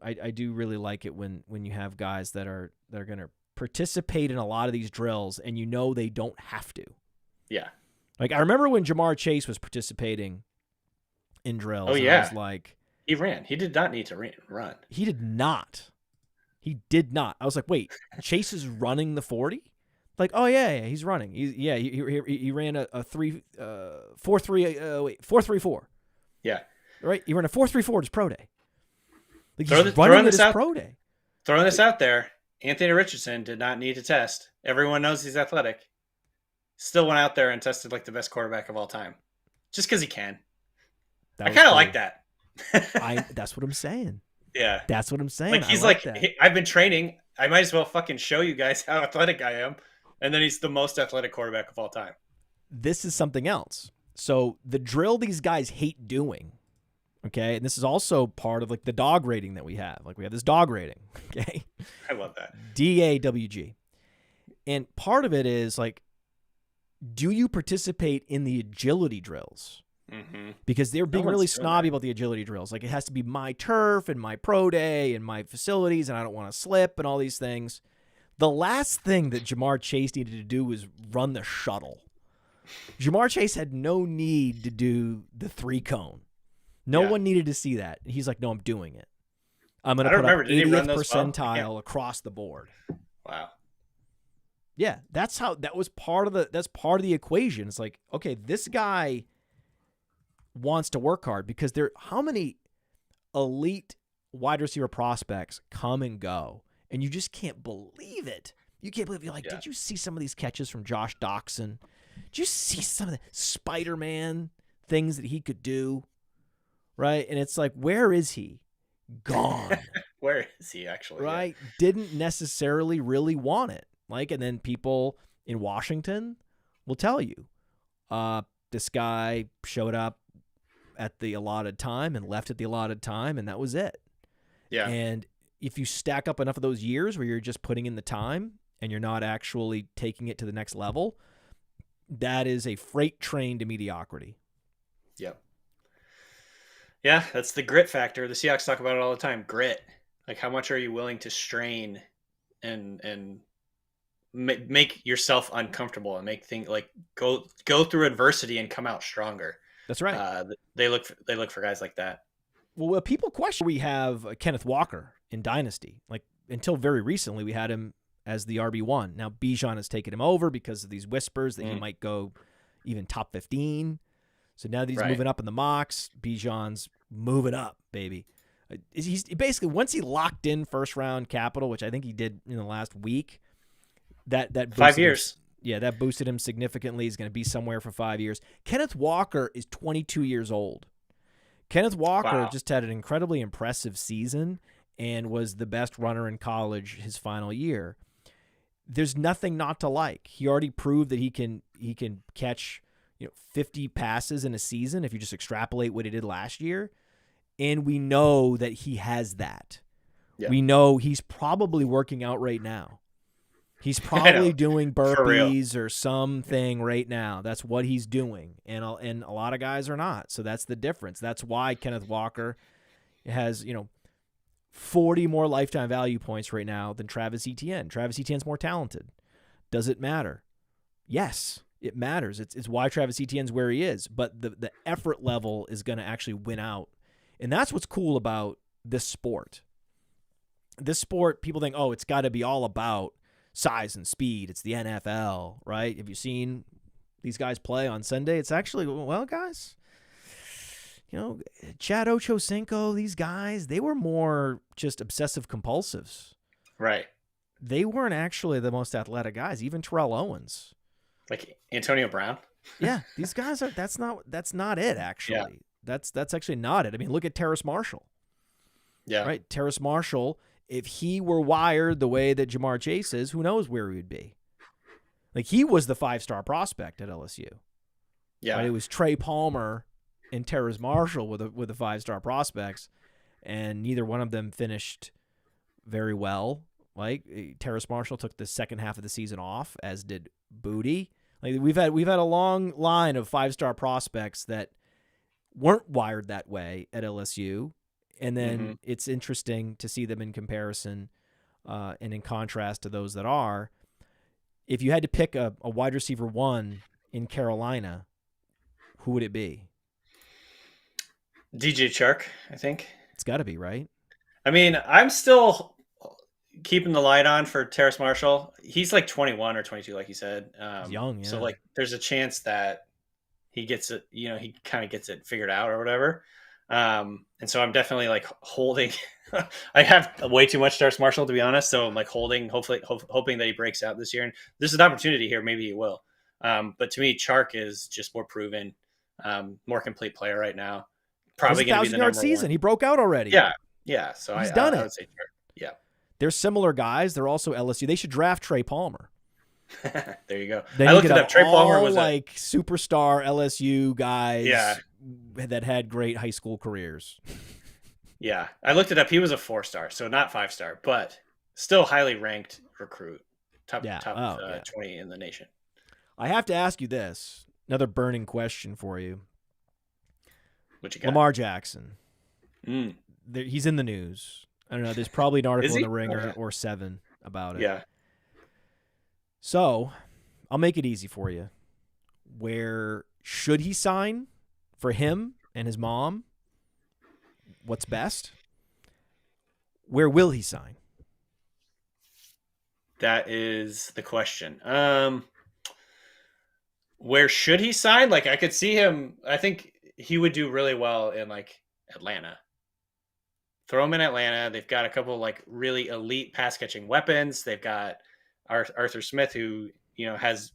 really like it when you have guys that are going to participate in a lot of these drills, and they don't have to. Yeah. Like, I remember when Jamar Chase was participating in drills. Oh yeah. I was like, he ran. He did not need to run. He did not. I was like, wait, Chase is running the 40? Like, oh yeah, he's running. He ran a 4.34. Yeah. Right? He ran a 4.34 at his pro day. Like, he's running at his pro day. Throwing this out there, Anthony Richardson did not need to test. Everyone knows he's athletic. Still went out there and tested like the best quarterback of all time. Just because he can. I kind of like that. That's what I'm saying. Yeah. That's what I'm saying. Like, he's I've been training. I might as well fucking show you guys how athletic I am. And then he's the most athletic quarterback of all time. This is something else. So the drill these guys hate doing, okay, and this is also part of like the dog rating that we have. Like, we have this dog rating, okay? I love that. DAWG. And part of it is like, do you participate in the agility drills? Mm-hmm. Because they're being really snobby about the agility drills. Like, it has to be my turf and my pro day and my facilities, and I don't want to slip and all these things. The last thing that Ja'Marr Chase needed to do was run the shuttle. Ja'Marr Chase had no need to do the 3-cone. No one needed to see that. And he's like, no, I'm doing it. I'm going to put up 80th percentile across the board. Wow. Yeah, that's part of the equation. It's like, okay, this guy wants to work hard because how many elite wide receiver prospects come and go, and you just can't believe it. You can't believe it. You're like, did you see some of these catches from Josh Doxson? Did you see some of the Spider-Man things that he could do? Right? And it's like, where is he? Gone. Where is he actually? Right? Yeah. Didn't necessarily really want it. Like, and then people in Washington will tell you, this guy showed up at the allotted time and left at the allotted time, and that was it. Yeah. And if you stack up enough of those years where you're just putting in the time and you're not actually taking it to the next level, that is a freight train to mediocrity. Yep. Yeah, that's the grit factor. The Seahawks talk about it all the time. Grit. Like, how much are you willing to strain and make yourself uncomfortable and make things like go through adversity and come out stronger. That's right. They look for guys like that. Well, people question we have Kenneth Walker in Dynasty. Like, until very recently, we had him as the RB1. Now, Bijan has taken him over because of these whispers that he might go even top 15. So now that he's moving up in the mocks, Bijan's moving up, baby. He's basically, once he locked in first round capital, which I think he did in the last week, that 5 years. That boosted him significantly. He's going to be somewhere for 5 years. Kenneth Walker is 22 years old. Kenneth Walker just had an incredibly impressive season and was the best runner in college his final year. There's nothing not to like. He already proved that he can catch 50 passes in a season if you just extrapolate what he did last year. And we know that he has that. Yeah. We know he's probably working out right now. He's probably doing burpees or something right now. That's what he's doing. And a lot of guys are not. So that's the difference. That's why Kenneth Walker has, 40 more lifetime value points right now than Travis Etienne. Travis Etienne's more talented. Does it matter? Yes, it matters. It's why Travis Etienne's where he is. But the effort level is going to actually win out. And that's what's cool about this sport. This sport, people think, it's got to be all about size and speed. It's the NFL, right? Have you seen these guys play on Sunday? It's actually, well, guys, Chad Ochocinco, these guys, they were more just obsessive compulsives. Right. They weren't actually the most athletic guys, even Terrell Owens. Like Antonio Brown? Yeah, these guys are, that's not it, actually. Yeah. That's actually not it. I mean, look at Terrace Marshall. Yeah. Right? Terrace Marshall, if he were wired the way that Ja'Marr Chase is, who knows where he would be. Like, he was the 5-star prospect at LSU. Yeah. Right? It was Trey Palmer and Terrace Marshall with the 5-star prospects, and neither one of them finished very well. Like, Terrace Marshall took the second half of the season off, as did Booty. Like, we've had a long line of 5-star prospects that weren't wired that way at LSU. And then it's interesting to see them in comparison and in contrast to those that are. If you had to pick a wide receiver 1 in Carolina, who would it be? DJ Chark, I think. It's got to be, right? I mean, I'm still keeping the light on for Terrace Marshall. He's like 21 or 22, like you said. He's young, yeah. So, like, there's a chance that he gets it, he kind of gets it figured out or whatever. And so I'm definitely like holding. I have way too much Terrace Marshall, to be honest. So I'm like holding, hoping that he breaks out this year. And there's an opportunity here. Maybe he will. But to me, Chark is just more proven, more complete player right now. Probably going to be the number 1 season. He broke out already. Yeah. So he's done it. I would say Chark. Yeah. They're similar guys. They're also LSU. They should draft Trey Palmer. There you go. Then I looked it up. Trey Palmer was like superstar LSU guys that had great high school careers. Yeah. I looked it up. He was a 4-star, so not 5-star, but still highly ranked recruit. Top 20 in the nation. I have to ask you this. Another burning question for you. What you got? Lamar Jackson. He's in the news. I don't know. There's probably an article in the Ringer or 7 about it. Yeah. So I'll make it easy for you. Where should he sign for him and his mom? What's best? Where will he sign? That is the question. Where should he sign? Like, I could see him. I think he would do really well in like Atlanta. Throw him in Atlanta. They've got a couple of like really elite pass catching weapons. They've got Arthur Smith, who, you know, has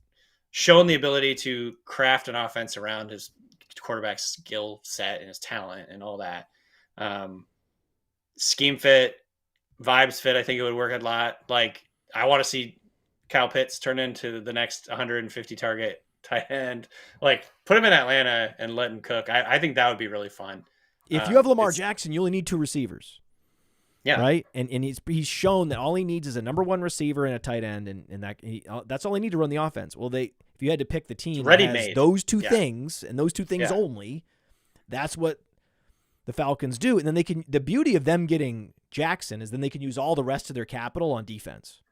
shown the ability to craft an offense around his quarterback skill set and his talent and all that. Scheme fit, vibes fit. I think it would work a lot. Like, I want to see Kyle Pitts turn into the next 150 target tight end. Like, put him in Atlanta and let him cook. I think that would be really fun. If you have Lamar Jackson, you only need 2 receivers. Yeah. Right. And he's shown that all he needs is a number 1 receiver and a tight end, and that's all he need to run the offense. Well, if you had to pick the team that has those 2 things and those 2 things only, that's what the Falcons do. And then the beauty of them getting Jackson is then they can use all the rest of their capital on defense.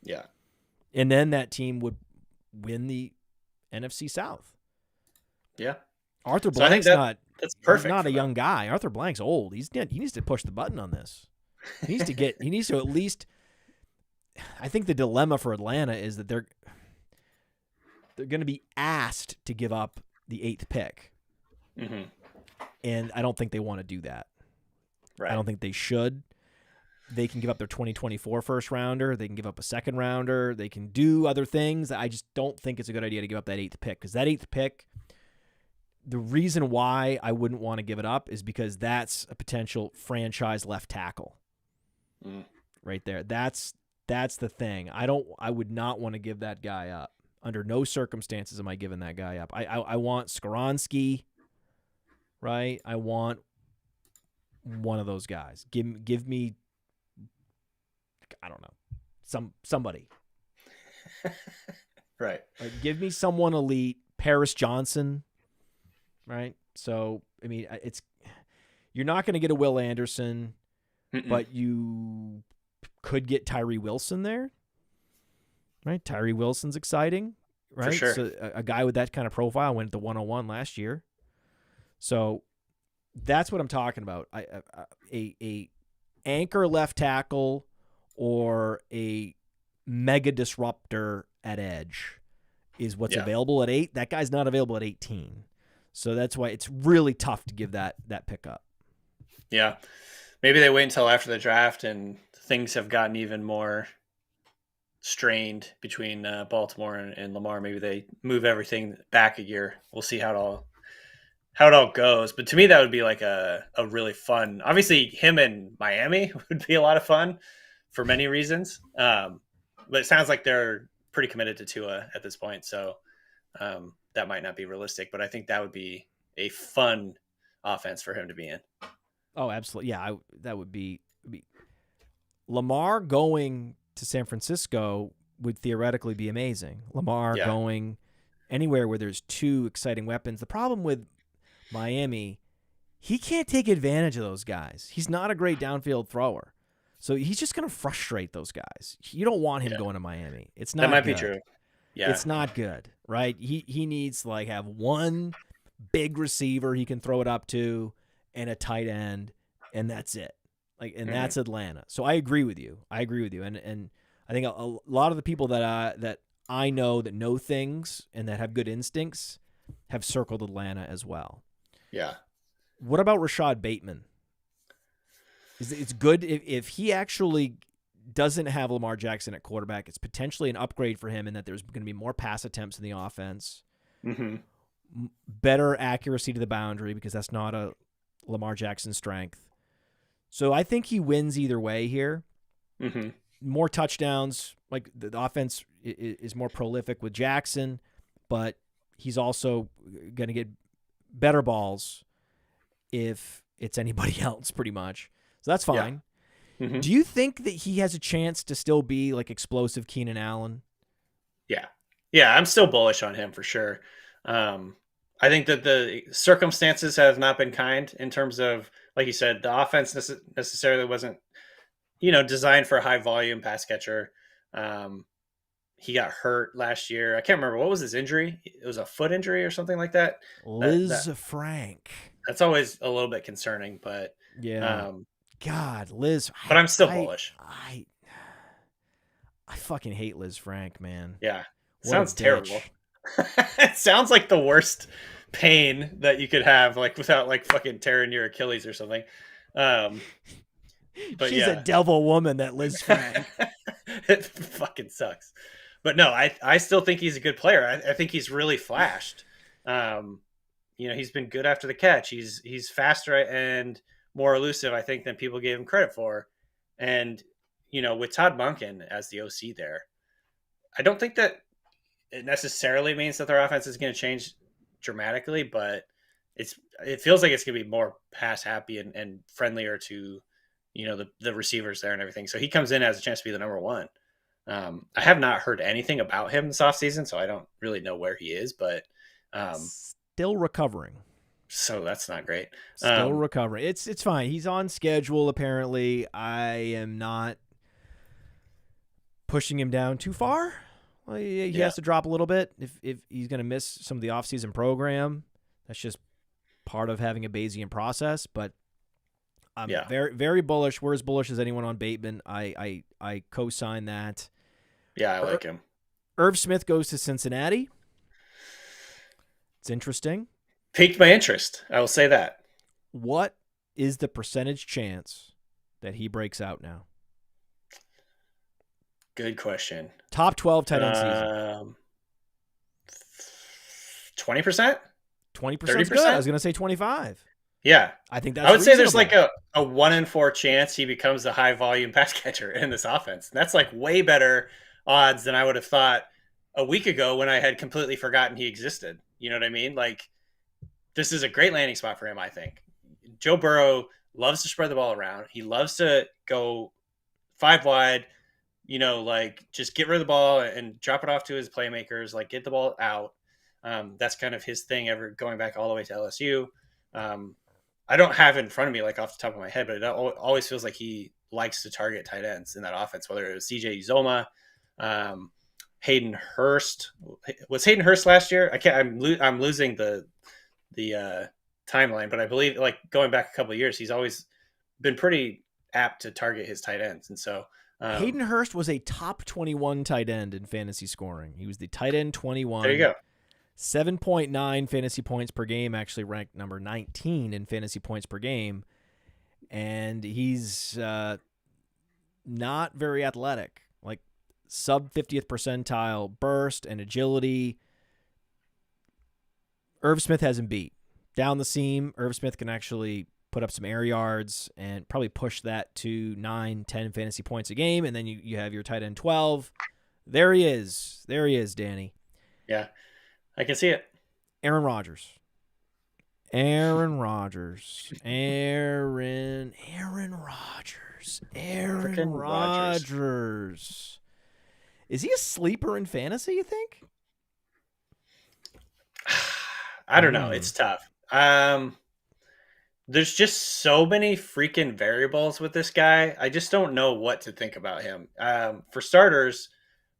Yeah. And then that team would win the NFC South. Yeah. Arthur Blank's that's perfect. He's not a young guy. Arthur Blank's old. He needs to push the button on this. He needs to at least. I think the dilemma for Atlanta is that they're going to be asked to give up the 8th pick. Mm-hmm. And I don't think they want to do that. Right. I don't think they should. They can give up their 2024 first rounder. They can give up a second rounder. They can do other things. I just don't think it's a good idea to give up that 8th pick, because that 8th pick, the reason why I wouldn't want to give it up is because that's a potential franchise left tackle. Right there. That's the thing. I would not want to give that guy up. Under no circumstances am I giving that guy up. I want Skoronski, right? I want one of those guys. Give me, I don't know, somebody. Right. Like, give me someone elite. Paris Johnson, right? So, I mean, you're not going to get a Will Anderson, but you could get Tyree Wilson there, right? Tyree Wilson's exciting, right? For sure. So a guy with that kind of profile went to 101 last year. So that's what I'm talking about. A anchor left tackle or a mega disruptor at edge is what's available at 8. That guy's not available at 18. So that's why it's really tough to give that pick up. Yeah. Maybe they wait until after the draft and things have gotten even more strained between Baltimore and Lamar. Maybe they move everything back a year. We'll see how it all goes. But to me, that would be like a really fun. Obviously, him in Miami would be a lot of fun for many reasons. But it sounds like they're pretty committed to Tua at this point. So that might not be realistic. But I think that would be a fun offense for him to be in. Oh, absolutely. Yeah, that would be Lamar going to San Francisco would theoretically be amazing. Lamar going anywhere where there's 2 exciting weapons. The problem with Miami, he can't take advantage of those guys. He's not a great downfield thrower. So he's just going to frustrate those guys. You don't want him going to Miami. It's not. That might good. be true. Yeah. It's not good, right? He needs to have one big receiver he can throw it up to and a tight end, and that's it. That's Atlanta. So I agree with you. And I think a lot of the people that I know that know things and that have good instincts have circled Atlanta as well. Yeah. What about Rashod Bateman? It's good if he actually doesn't have Lamar Jackson at quarterback. It's potentially an upgrade for him in that there's going to be more pass attempts in the offense, better accuracy to the boundary because that's not a Lamar Jackson strength. So I think he wins either way here. More touchdowns, like the offense is more prolific with Jackson, but he's also going to get better balls if it's anybody else, pretty much. So that's fine. Yeah. Do you think that he has a chance to still be like explosive Keenan Allen? Yeah. Yeah, I'm still bullish on him for sure. I think that the circumstances have not been kind in terms of, like you said, the offense necessarily wasn't, designed for a high volume pass catcher. he got hurt last year. I can't remember what was his injury. It was a foot injury or something like that. Liz Frank. That's always a little bit concerning, but yeah. God, Liz. But I'm still bullish. I fucking hate Liz Frank, man. Yeah. What sounds terrible. It sounds like the worst pain that you could have, like without like fucking tearing your Achilles or something. But she's a devil woman, that Liz Frank. It fucking sucks. But no, I still think he's a good player. I think he's really flashed. He's been good after the catch. He's faster and more elusive, I think, than people gave him credit for. And, with Todd Monken as the OC there, I don't think that it necessarily means that their offense is going to change dramatically, but it feels like it's going to be more pass happy and friendlier to, the receivers there and everything. So he comes in as a chance to be the number one. I have not heard anything about him this offseason, so I don't really know where he is, but still recovering. So that's not great. Still recovering. It's fine. He's on schedule, apparently. I am not pushing him down too far. Well, he has to drop a little bit if he's going to miss some of the offseason program. That's just part of having a Bayesian process, but I'm very, very bullish. We're as bullish as anyone on Bateman. I co-sign that. Yeah, I like him. Irv Smith goes to Cincinnati. It's interesting. Piqued my interest. I will say that. What is the percentage chance that he breaks out now? Good question. Top 12 tight end season. 20%? 20% is good. I was going to say 25. Yeah. I think that's I would say there's reasonable. like a 1 in 4 chance he becomes a high volume pass catcher in this offense. And that's like way better odds than I would have thought a week ago when I had completely forgotten he existed. You know what I mean? Like, this is a great landing spot for him, I think. Joe Burrow loves to spread the ball around. He loves to go 5 wide, just get rid of the ball and drop it off to his playmakers, like get the ball out. That's kind of his thing, ever going back all the way to LSU. I don't have it in front of me, like off the top of my head, but it always feels like he likes to target tight ends in that offense, whether it was CJ Uzoma, Hayden Hurst. Was Hayden Hurst last year? I'm losing the timeline, but I believe, like, going back a couple of years, he's always been pretty apt to target his tight ends. And so Hayden Hurst was a top 21 tight end in fantasy scoring. He was the tight end 21. There you go. 7.9 fantasy points per game, actually ranked number 19 in fantasy points per game. And he's not very athletic, like sub 50th percentile burst and agility. Irv Smith has him beat. Down the seam, Irv Smith can actually put up some air yards and probably push that to 9, 10 fantasy points a game. And then you have your tight end 12. There he is. There he is, Danny. Yeah. I can see it. Aaron Rodgers. Aaron Rodgers. Is he a sleeper in fantasy, you think? I don't know. It's tough. There's just so many freaking variables with this guy. I just don't know what to think about him. For starters,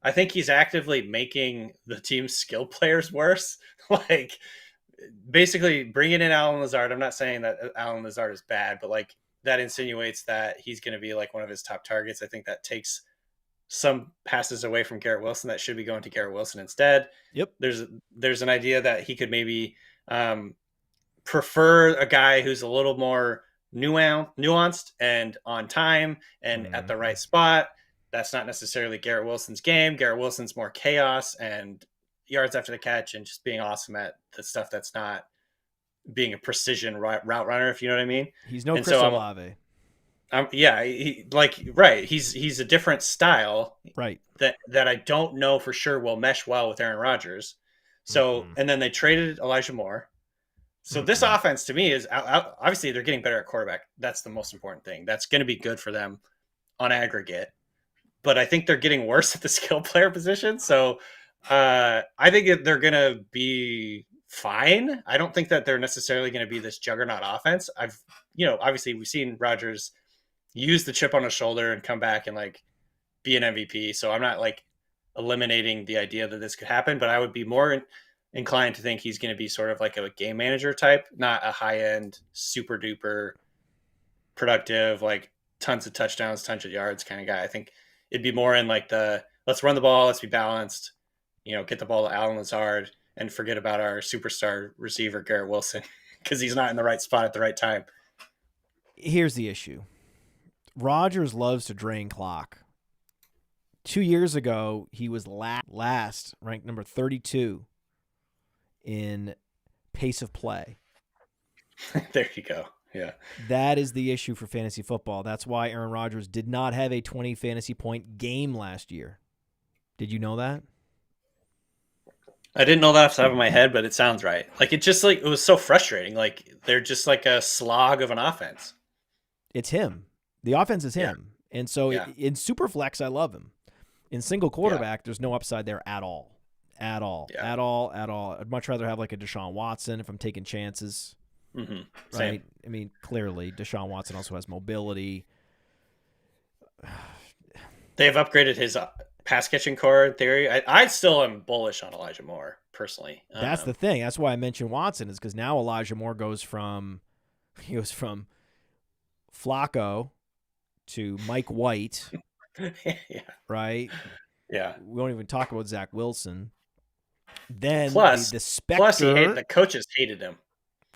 I think he's actively making the team's skill players worse. Like, basically bringing in Allen Lazard. I'm not saying that Allen Lazard is bad, but like that insinuates that he's going to be like one of his top targets. I think that takes some passes away from Garrett Wilson that should be going to Garrett Wilson instead. Yep. There's an idea that he could maybe prefer a guy who's a little more nuanced and on time and at the right spot. That's not necessarily Garrett Wilson's game. Garrett Wilson's more chaos and yards after the catch and just being awesome at the stuff that's not being a precision route runner, if you know what I mean. He's no Chris Olave. He's a different style, right? That I don't know for sure will mesh well with Aaron Rodgers. So, and then they traded Elijah Moore. So this offense to me is obviously they're getting better at quarterback. That's the most important thing. That's going to be good for them on aggregate. But I think they're getting worse at the skill player position. So I think they're going to be fine. I don't think that they're necessarily going to be this juggernaut offense. Obviously we've seen Rodgers use the chip on his shoulder and come back and like be an MVP. So I'm not like eliminating the idea that this could happen, but I would be more inclined to think he's going to be sort of like a game manager type, not a high end, super duper productive, like tons of touchdowns, tons of yards kind of guy. I think it'd be more in like let's run the ball, let's be balanced, get the ball to Allen Lazard and forget about our superstar receiver, Garrett Wilson, because he's not in the right spot at the right time. Here's the issue. Rodgers loves to drain clock. 2 years ago, he was last, ranked number 32 in pace of play. There you go. Yeah. That is the issue for fantasy football. That's why Aaron Rodgers did not have a 20 fantasy point game last year. Did you know that? I didn't know that off the top of my head, but it sounds right. Like it was so frustrating. Like they're just like a slog of an offense. It's him. The offense is him. Yeah. And so in super flex, I love him. In single quarterback, there's no upside there at all. At all. Yeah. At all. I'd much rather have like a Deshaun Watson if I'm taking chances. Mm-hmm. Right? I mean, clearly, Deshaun Watson also has mobility. They have upgraded his pass catching core in theory. I still am bullish on Elijah Moore, personally. That's the thing. That's why I mentioned Watson, is because now Elijah Moore goes from Flacco to Mike White. Yeah. Right? Yeah. We won't even talk about Zach Wilson. Then plus the specter. The coaches hated him.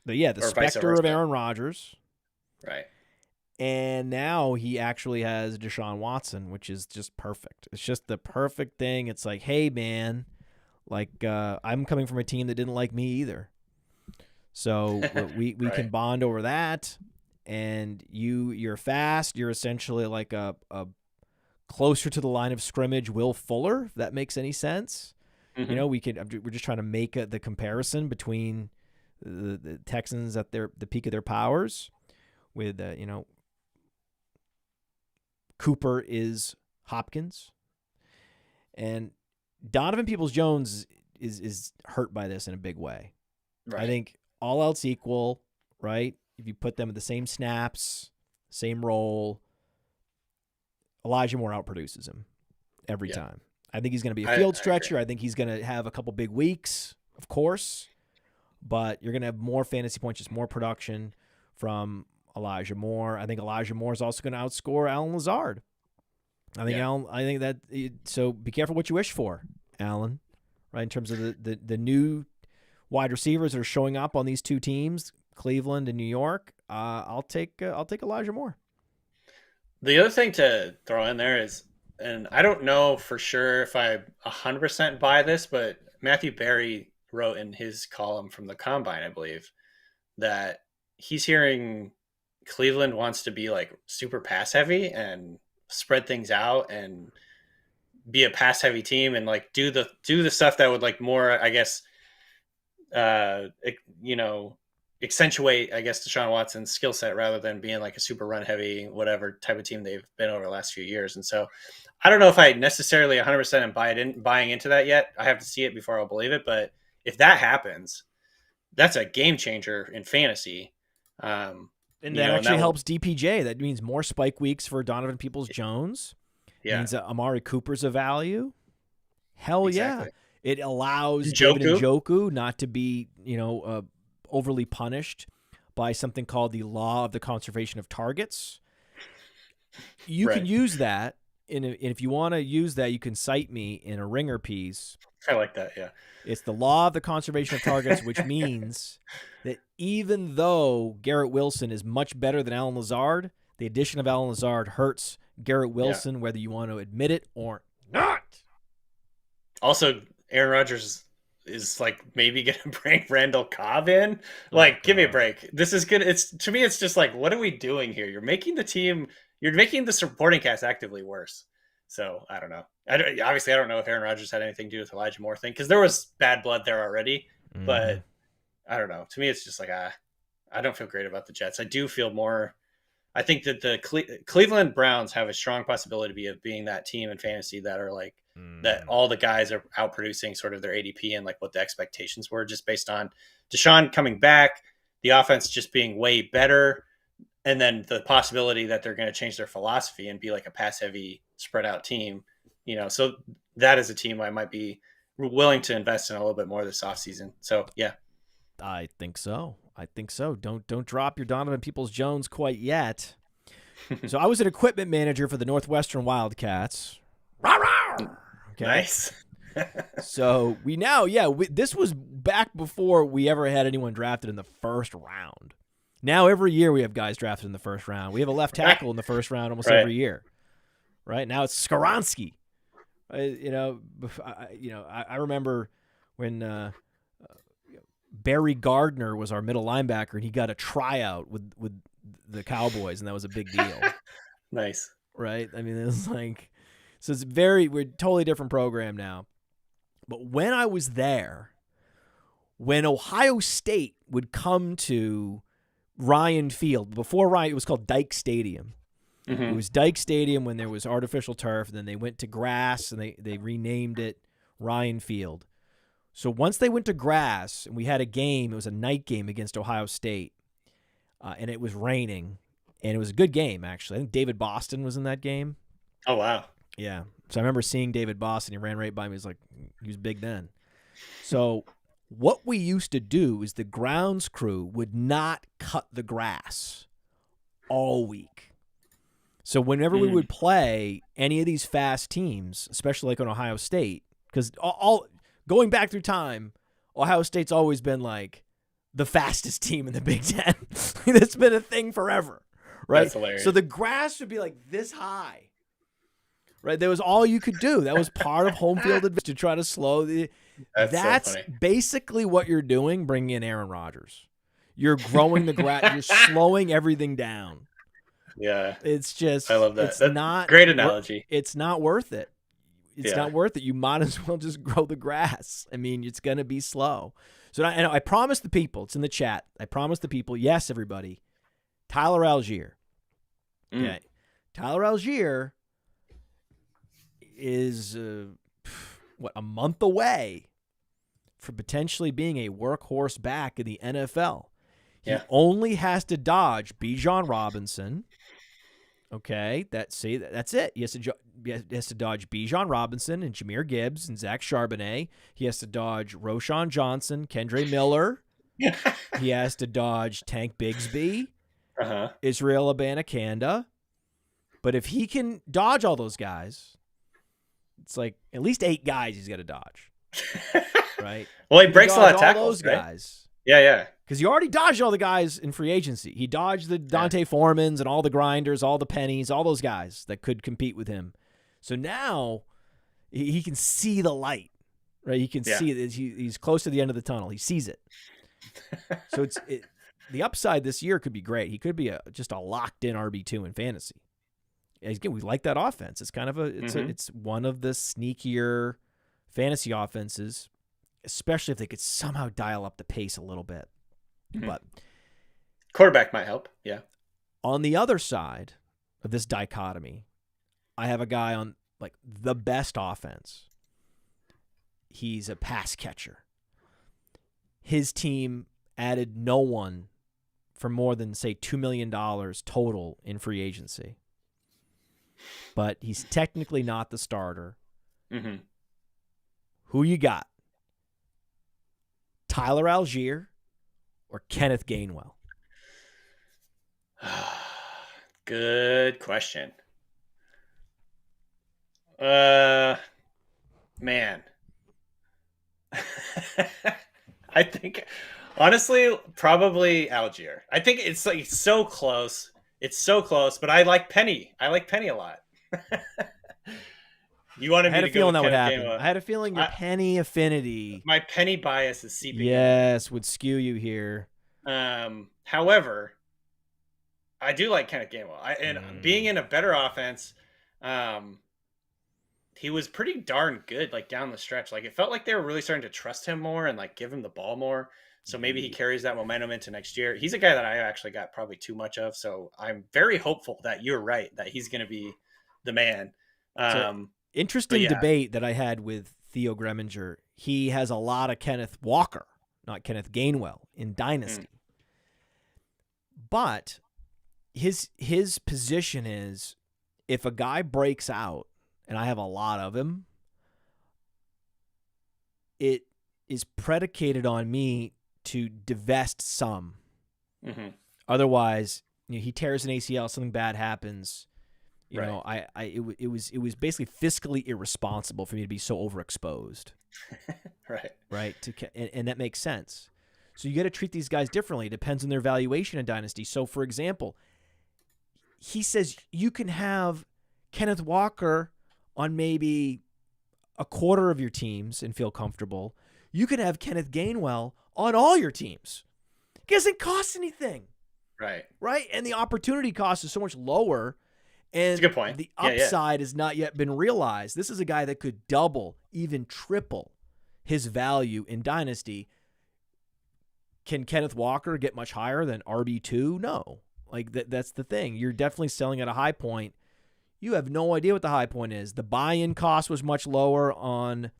The specter of Aaron Rodgers. Right. And now he actually has Deshaun Watson, which is just perfect. It's just the perfect thing. It's like, hey, man, like I'm coming from a team that didn't like me either. So we right. can bond over that. And you're fast. You're essentially like a closer to the line of scrimmage Will Fuller, if that makes any sense. Mm-hmm. We're just trying to make the comparison between the Texans at the peak of their powers with, Cooper is Hopkins. And Donovan Peoples-Jones is hurt by this in a big way. Right. I think all else equal, right? If you put them at the same snaps, same role, Elijah Moore outproduces him every time. I think he's going to be a field stretcher. I think he's going to have a couple big weeks, of course. But you're going to have more fantasy points, just more production from Elijah Moore. I think Elijah Moore is also going to outscore Allen Lazard. So be careful what you wish for, Allen, right? In terms of the new wide receivers that are showing up on these two teams, Cleveland and New York. I'll take Elijah Moore. The other thing to throw in there is, and I don't know for sure if I 100% buy this, but Matthew Berry wrote in his column from the Combine, I believe, that he's hearing Cleveland wants to be like super pass heavy and spread things out and be a pass heavy team and like do the stuff that would like more, I guess, accentuate, I guess, Deshaun Watson's skill set rather than being like a super run heavy, whatever type of team they've been over the last few years. And so I don't know if I necessarily 100% am buying into that yet. I have to see it before I'll believe it. But if that happens, that's a game changer in fantasy. And that actually helps DPJ. That means more spike weeks for Donovan Peoples-Jones. Yeah. It means that Amari Cooper's a value. Hell exactly. Yeah. It allows David Njoku not to be, overly punished by something called the law of the conservation of targets. You can use that. And if you want to use that, you can cite me in a Ringer piece. I like that, yeah. It's the law of the conservation of targets, which means that even though Garrett Wilson is much better than Allen Lazard, the addition of Allen Lazard hurts Garrett Wilson, whether you want to admit it or not. Also, Aaron Rodgers is like maybe going to bring Randall Cobb in. Like, give me a break. This is good. To me, it's just like, what are we doing here? You're making the supporting cast actively worse. So I don't know. Obviously, I don't know if Aaron Rodgers had anything to do with Elijah Moore thing because there was bad blood there already. Mm. But I don't know. To me, it's just like I don't feel great about the Jets. I do feel more. I think that the Cleveland Browns have a strong possibility of being that team in fantasy that are like that all the guys are outproducing sort of their ADP and like what the expectations were just based on Deshaun coming back, the offense just being way better. And then the possibility that they're going to change their philosophy and be like a pass heavy spread out team, so that is a team I might be willing to invest in a little bit more this offseason. So, yeah. I think so. Don't drop your Donovan Peoples-Jones quite yet. So I was an equipment manager for the Northwestern Wildcats. Okay. Nice. So this was back before we ever had anyone drafted in the first round. Now every year we have guys drafted in the first round. We have a left tackle in the first round almost every year. Right now it's Skoronski. I remember when Barry Gardner was our middle linebacker, and he got a tryout with the Cowboys, and that was a big deal. Nice. Right? I mean, it was like, so we're a totally different program now. But when I was there, when Ohio State would come to Ryan Field, before Ryan, it was called Dyke Stadium. Mm-hmm. It was Dyke Stadium when there was artificial turf, and then they went to grass, and they renamed it Ryan Field. So once they went to grass, and we had a game, it was a night game against Ohio State, and it was raining, and it was a good game, actually. I think David Boston was in that game. Oh, wow. Yeah. So I remember seeing David Boston. He ran right by me. He was big then. So what we used to do is the grounds crew would not cut the grass all week. So whenever we would play any of these fast teams, especially like on Ohio State, because all going back through time, Ohio State's always been like the fastest team in the Big Ten. That's been a thing forever, right? That's hilarious. So the grass would be like this high, right? That was all you could do. That was part of home field advantage to try to slow the. That's so funny. Basically what you're doing, bringing in Aaron Rodgers. You're growing the grass. You're slowing everything down. Yeah. It's just, I love that. It's That's not great analogy. It's not worth it. It's not worth it. You might as well just grow the grass. I mean, it's going to be slow. So I promised the people, it's in the chat. I promised the people, yes, everybody, Tyler Allgeier. Okay. Tyler Allgeier is, a month away from potentially being a workhorse back in the NFL. He only has to dodge Bijan Robinson. Okay, that's it. He has to dodge Bijan Robinson and Jahmyr Gibbs and Zach Charbonnet. He has to dodge Roschon Johnson, Kendre Miller. He has to dodge Tank Bigsby, Israel Abanikanda. But if he can dodge all those guys, it's like at least 8 guys he's got to dodge. Right? Well, he breaks a lot of tackles, all those guys. Yeah. Because he already dodged all the guys in free agency. He dodged the Dante Formans and all the grinders, all the pennies, all those guys that could compete with him. So now he can see the light, right? He can see it. He's close to the end of the tunnel. He sees it. So the upside this year could be great. He could be just a locked-in RB2 in fantasy. Again, we like that offense. It's kind of it's one of the sneakier fantasy offenses, especially if they could somehow dial up the pace a little bit. But quarterback might help. Yeah. On the other side of this dichotomy, I have a guy on like the best offense. He's a pass catcher. His team added no one for more than, say, $2 million total in free agency. But he's technically not the starter. Who you got? Tyler Allgeier or Kenneth Gainwell? Good question. Man. I think, honestly, probably Allgeier. I think it's like so close. It's so close, but I like Penny. I like Penny a lot. You wanted me to go with that would happen. Gainwell. I had a feeling your Penny affinity. My Penny bias is seeping in. Yes, would skew you here. However, I do like Kenneth Gainwell. And being in a better offense, he was pretty darn good, like down the stretch. Like it felt like they were really starting to trust him more and like give him the ball more. So maybe he carries that momentum into next year. He's a guy that I actually got probably too much of. So I'm very hopeful that you're right, that he's going to be the man. Interesting debate that I had with Theo Greminger. He has a lot of Kenneth Walker, not Kenneth Gainwell, in Dynasty. But his position is, if a guy breaks out, and I have a lot of him, it is predicated on me to divest some. Mm-hmm. Otherwise, he tears an ACL, something bad happens. You Right. know, it was basically fiscally irresponsible for me to be so overexposed. Right. Right. And that makes sense. So you got to treat these guys differently. It depends on their valuation in Dynasty. So, for example, he says you can have Kenneth Walker on maybe a quarter of your teams and feel comfortable. You can have Kenneth Gainwell on all your teams. It doesn't cost anything. Right. Right? And the opportunity cost is so much lower. And That's a good point. The upside has not yet been realized. This is a guy that could double, even triple his value in Dynasty. Can Kenneth Walker get much higher than RB2? No. Like that's the thing. You're definitely selling at a high point. You have no idea what the high point is. The buy-in cost was much lower on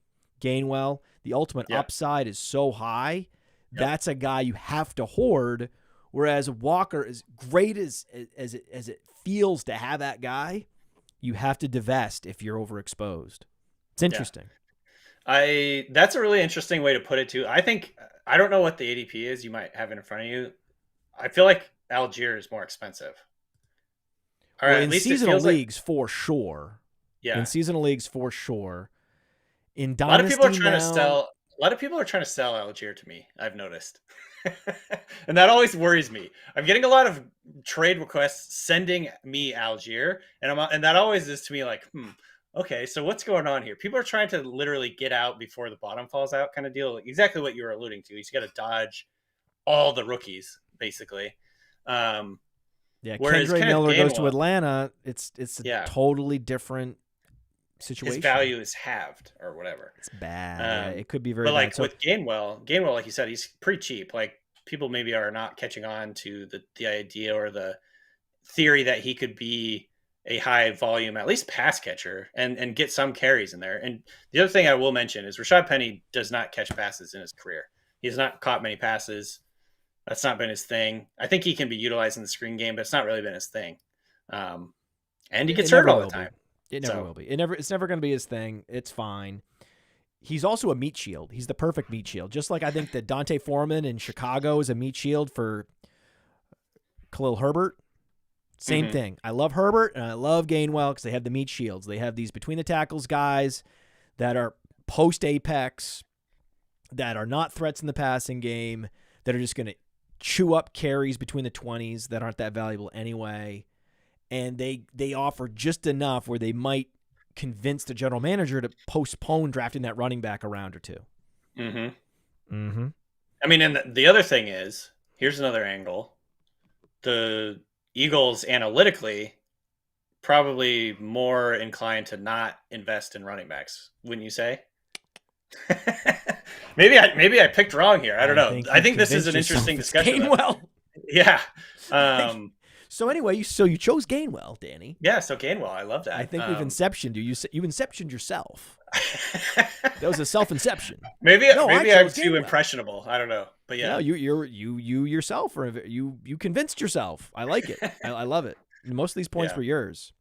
Gainwell. The ultimate upside is so high. That's a guy you have to hoard. Whereas Walker, as great as it feels to have that guy, you have to divest if you're overexposed. It's interesting. That's a really interesting way to put it too. I don't know what the ADP is. You might have it in front of you. I feel like Allgeier is more expensive. Or well, in seasonal leagues, for sure. Yeah. In seasonal leagues, for sure. In Dynasty, a lot of people are trying to sell Allgeier to me, I've noticed. And that always worries me. I'm getting a lot of trade requests sending me Allgeier, and that always is to me like, okay, so what's going on here? People are trying to literally get out before the bottom falls out kind of deal. Exactly what you were alluding to. He's got to dodge all the rookies, basically. Kendra Miller goes to Atlanta. It's a totally different situation. His value is halved or whatever. It's bad. It could be very bad. But like bad. with Gainwell, like you said, he's pretty cheap. Like people maybe are not catching on to the idea or the theory that he could be a high volume, at least pass catcher and get some carries in there. And the other thing I will mention is Rachaad Penny does not catch passes in his career. He has not caught many passes. That's not been his thing. I think he can be utilized in the screen game, but it's not really been his thing. And he gets hurt all the time. It never will be. It's never going to be his thing. It's fine. He's also a meat shield. He's the perfect meat shield. Just like I think that Dante Foreman in Chicago is a meat shield for Khalil Herbert. Same thing. I love Herbert and I love Gainwell because they have the meat shields. They have these between the tackles guys that are post apex, that are not threats in the passing game, that are just going to chew up carries between the 20s that aren't that valuable anyway. And they offer just enough where they might convince the general manager to postpone drafting that running back a round or two. I mean, and the other thing is, here's another angle. The Eagles analytically probably more inclined to not invest in running backs, wouldn't you say? Maybe I picked wrong here. I don't know. I think this is an interesting discussion. Gainwell. Yeah. So anyway, you chose Gainwell, Danny. Yeah, so Gainwell, I love that. I think we've inceptioned you. You inceptioned yourself. That was a self-inception. Maybe I'm too impressionable. I don't know, but yeah. No, you yourself, or you convinced yourself. I like it. I love it. Most of these points were yours.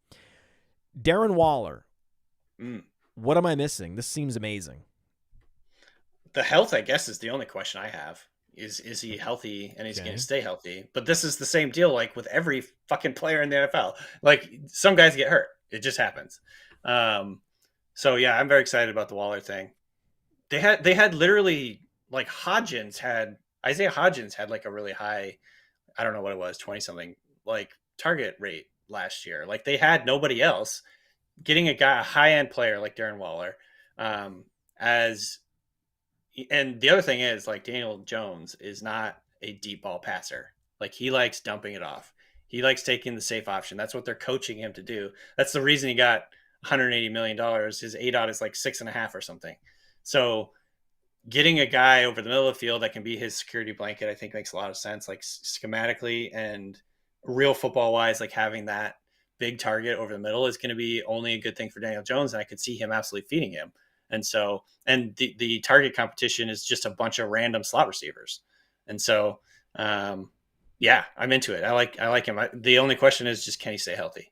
Darren Waller. What am I missing? This seems amazing. The health, I guess, is the only question I have. Is he healthy and he's going to stay healthy? But this is the same deal, like with every fucking player in the NFL. Like some guys get hurt. It just happens. So yeah, I'm very excited about the Waller thing. They had literally like Isaiah Hodgins had like a really high, I don't know what it was, 20 something like target rate last year. Like they had nobody else. Getting a high end player like Darren Waller, and the other thing is, like, Daniel Jones is not a deep ball passer. Like, he likes dumping it off. He likes taking the safe option. That's what they're coaching him to do. That's the reason he got $180 million. His ADOT is like 6.5 or something. So getting a guy over the middle of the field that can be his security blanket, I think makes a lot of sense, like schematically and real football wise, like having that big target over the middle is going to be only a good thing for Daniel Jones. And I could see him absolutely feeding him. And so, and the target competition is just a bunch of random slot receivers. And so, yeah, I'm into it. I like him. The only question is just, can he stay healthy?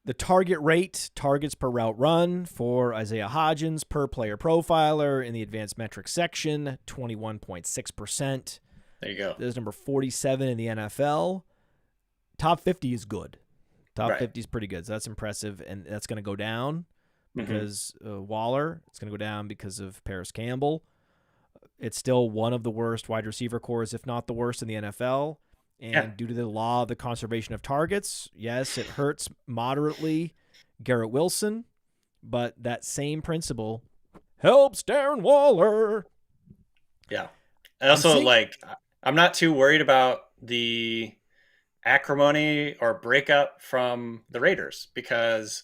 The target rate, targets per route run for Isaiah Hodgins per player profiler in the advanced metrics section, 21.6%. There you go. That is number 47 in the NFL. Top 50 is good. Top 50 is pretty good. So that's impressive, and that's going to go down because Waller. It's going to go down because of Paris Campbell. It's still one of the worst wide receiver cores, if not the worst in the NFL. And due to the law of the conservation of targets, yes, it hurts moderately Garrett Wilson, but that same principle helps Darren Waller. Yeah. And also, I'm not too worried about the acrimony or breakup from the Raiders, because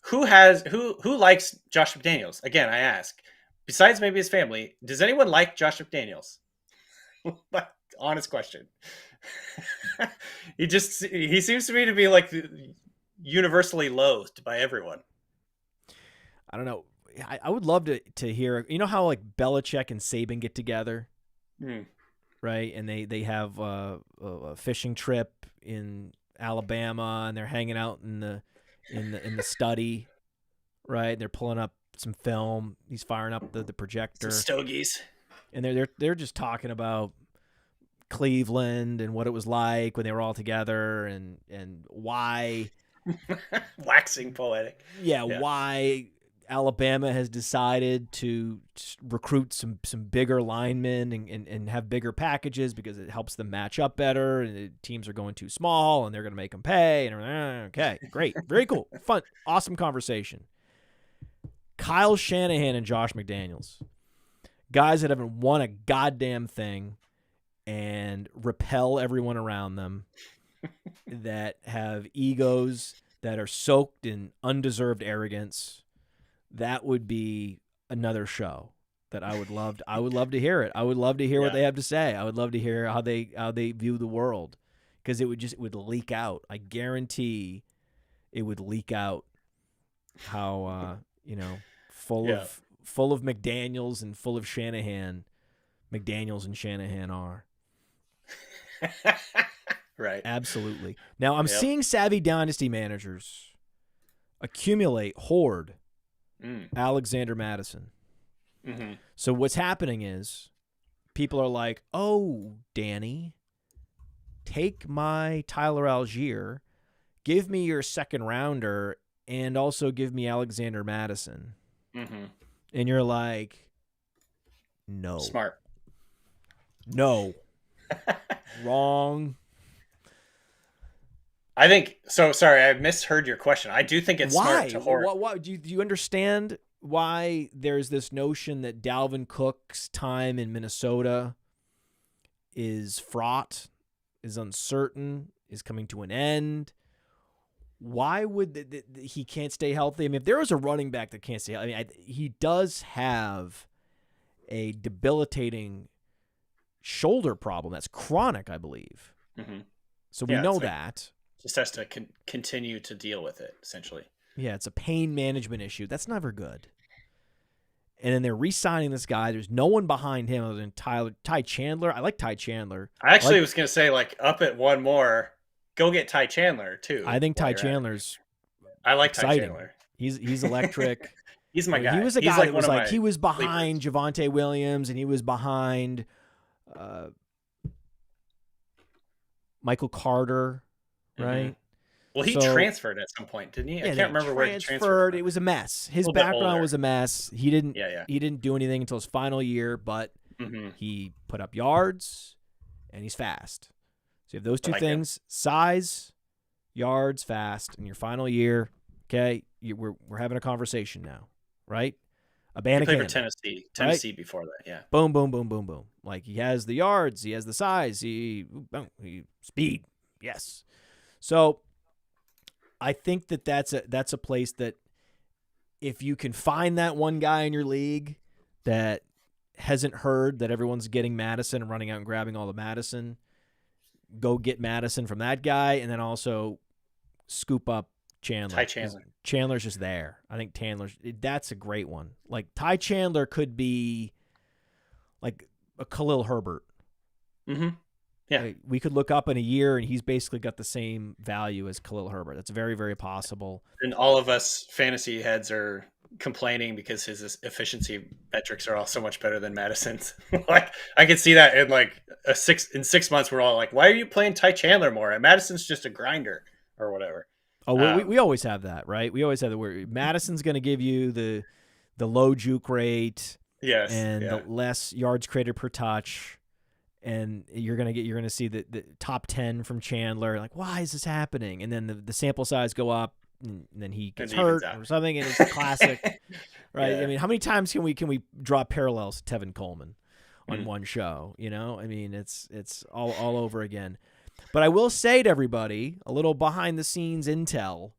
who likes Josh McDaniels? Again, I ask. Besides maybe his family, does anyone like Josh McDaniels? Honest question. He seems to me to be like universally loathed by everyone. I don't know. I would love to hear. You know how like Belichick and Saban get together, right? And they have a fishing trip in Alabama, and they're hanging out in the study, right? And they're pulling up some film. He's firing up the projector. Some stogies. And they're just talking about Cleveland and what it was like when they were all together, and why waxing poetic. Yeah, why Alabama has decided to recruit some bigger linemen and have bigger packages because it helps them match up better, and the teams are going too small and they're going to make them pay. And okay, great, very cool, fun, awesome conversation. Kyle Shanahan and Josh McDaniels, guys that haven't won a goddamn thing and repel everyone around them, that have egos that are soaked in undeserved arrogance. That would be another show that I would love to hear it. I would love to hear what they have to say. I would love to hear how they view the world, because it would leak out. I guarantee it would leak out how full of McDaniels and full of Shanahan, McDaniels and Shanahan are. Right. Absolutely. Now I'm seeing savvy dynasty managers hoard Alexander Mattison. Mm-hmm. So what's happening is people are like, oh, Danny, take my Tyler Allgeier, give me your second rounder, and also give me Alexander Mattison. Mm-hmm. And you're like, no. Smart. No. Wrong. I think so. Sorry, I misheard your question. I do think it's smart to hoard. Why do you understand why there's this notion that Dalvin Cook's time in Minnesota is fraught, is uncertain, is coming to an end? Why would he can't stay healthy? I mean, if there was a running back that can't stay healthy, he does have a debilitating shoulder problem that's chronic, I believe. Mm-hmm. So we know that. Just has to continue to deal with it, essentially. Yeah, it's a pain management issue. That's never good. And then they're re-signing this guy. There's no one behind him other than Ty Chandler. I like Ty Chandler. I actually was going to say, up at one more, go get Ty Chandler, too. I think Ty Chandler's I like exciting. Ty Chandler. He's electric. He's my guy. He was a guy that was like, he was behind Javonte Williams, and he was behind Michael Carter, right? Mm-hmm. Well, he transferred at some point, didn't he? Yeah, I can't remember where he transferred. It was a mess. His background was a mess. He didn't do anything until his final year, but he put up yards, and he's fast. So you have those two things: size, yards, fast. In your final year, okay, we're having a conversation now, right? He played for Tennessee right? Before that, yeah. Boom, boom, boom, boom, boom. Like, he has the yards, he has the size, he speed, yes. So I think that's a place that if you can find that one guy in your league that hasn't heard that everyone's getting Mattison and running out and grabbing all the Mattison, go get Mattison from that guy, and then also scoop up Chandler. Ty Chandler. Chandler's just there. I think that's a great one. Like, Ty Chandler could be like a Khalil Herbert. Mm-hmm. Yeah. We could look up in a year and he's basically got the same value as Khalil Herbert. That's very, very possible. And all of us fantasy heads are complaining because his efficiency metrics are all so much better than Madison's. Like I could see that in like in 6 months, we're all like, why are you playing Ty Chandler more? And Madison's just a grinder or whatever. Oh, we always have that, right? We always have that where Madison's going to give you the low juke rate, yes, and the less yards created per touch. And you're gonna see the top 10 from Chandler. Like, why is this happening? And then the sample size go up, and then he gets hurt or something, and it's a classic, right? Yeah. I mean, how many times can we draw parallels to Tevin Coleman on one show? You know, I mean, it's all over again. But I will say to everybody, a little behind the scenes intel.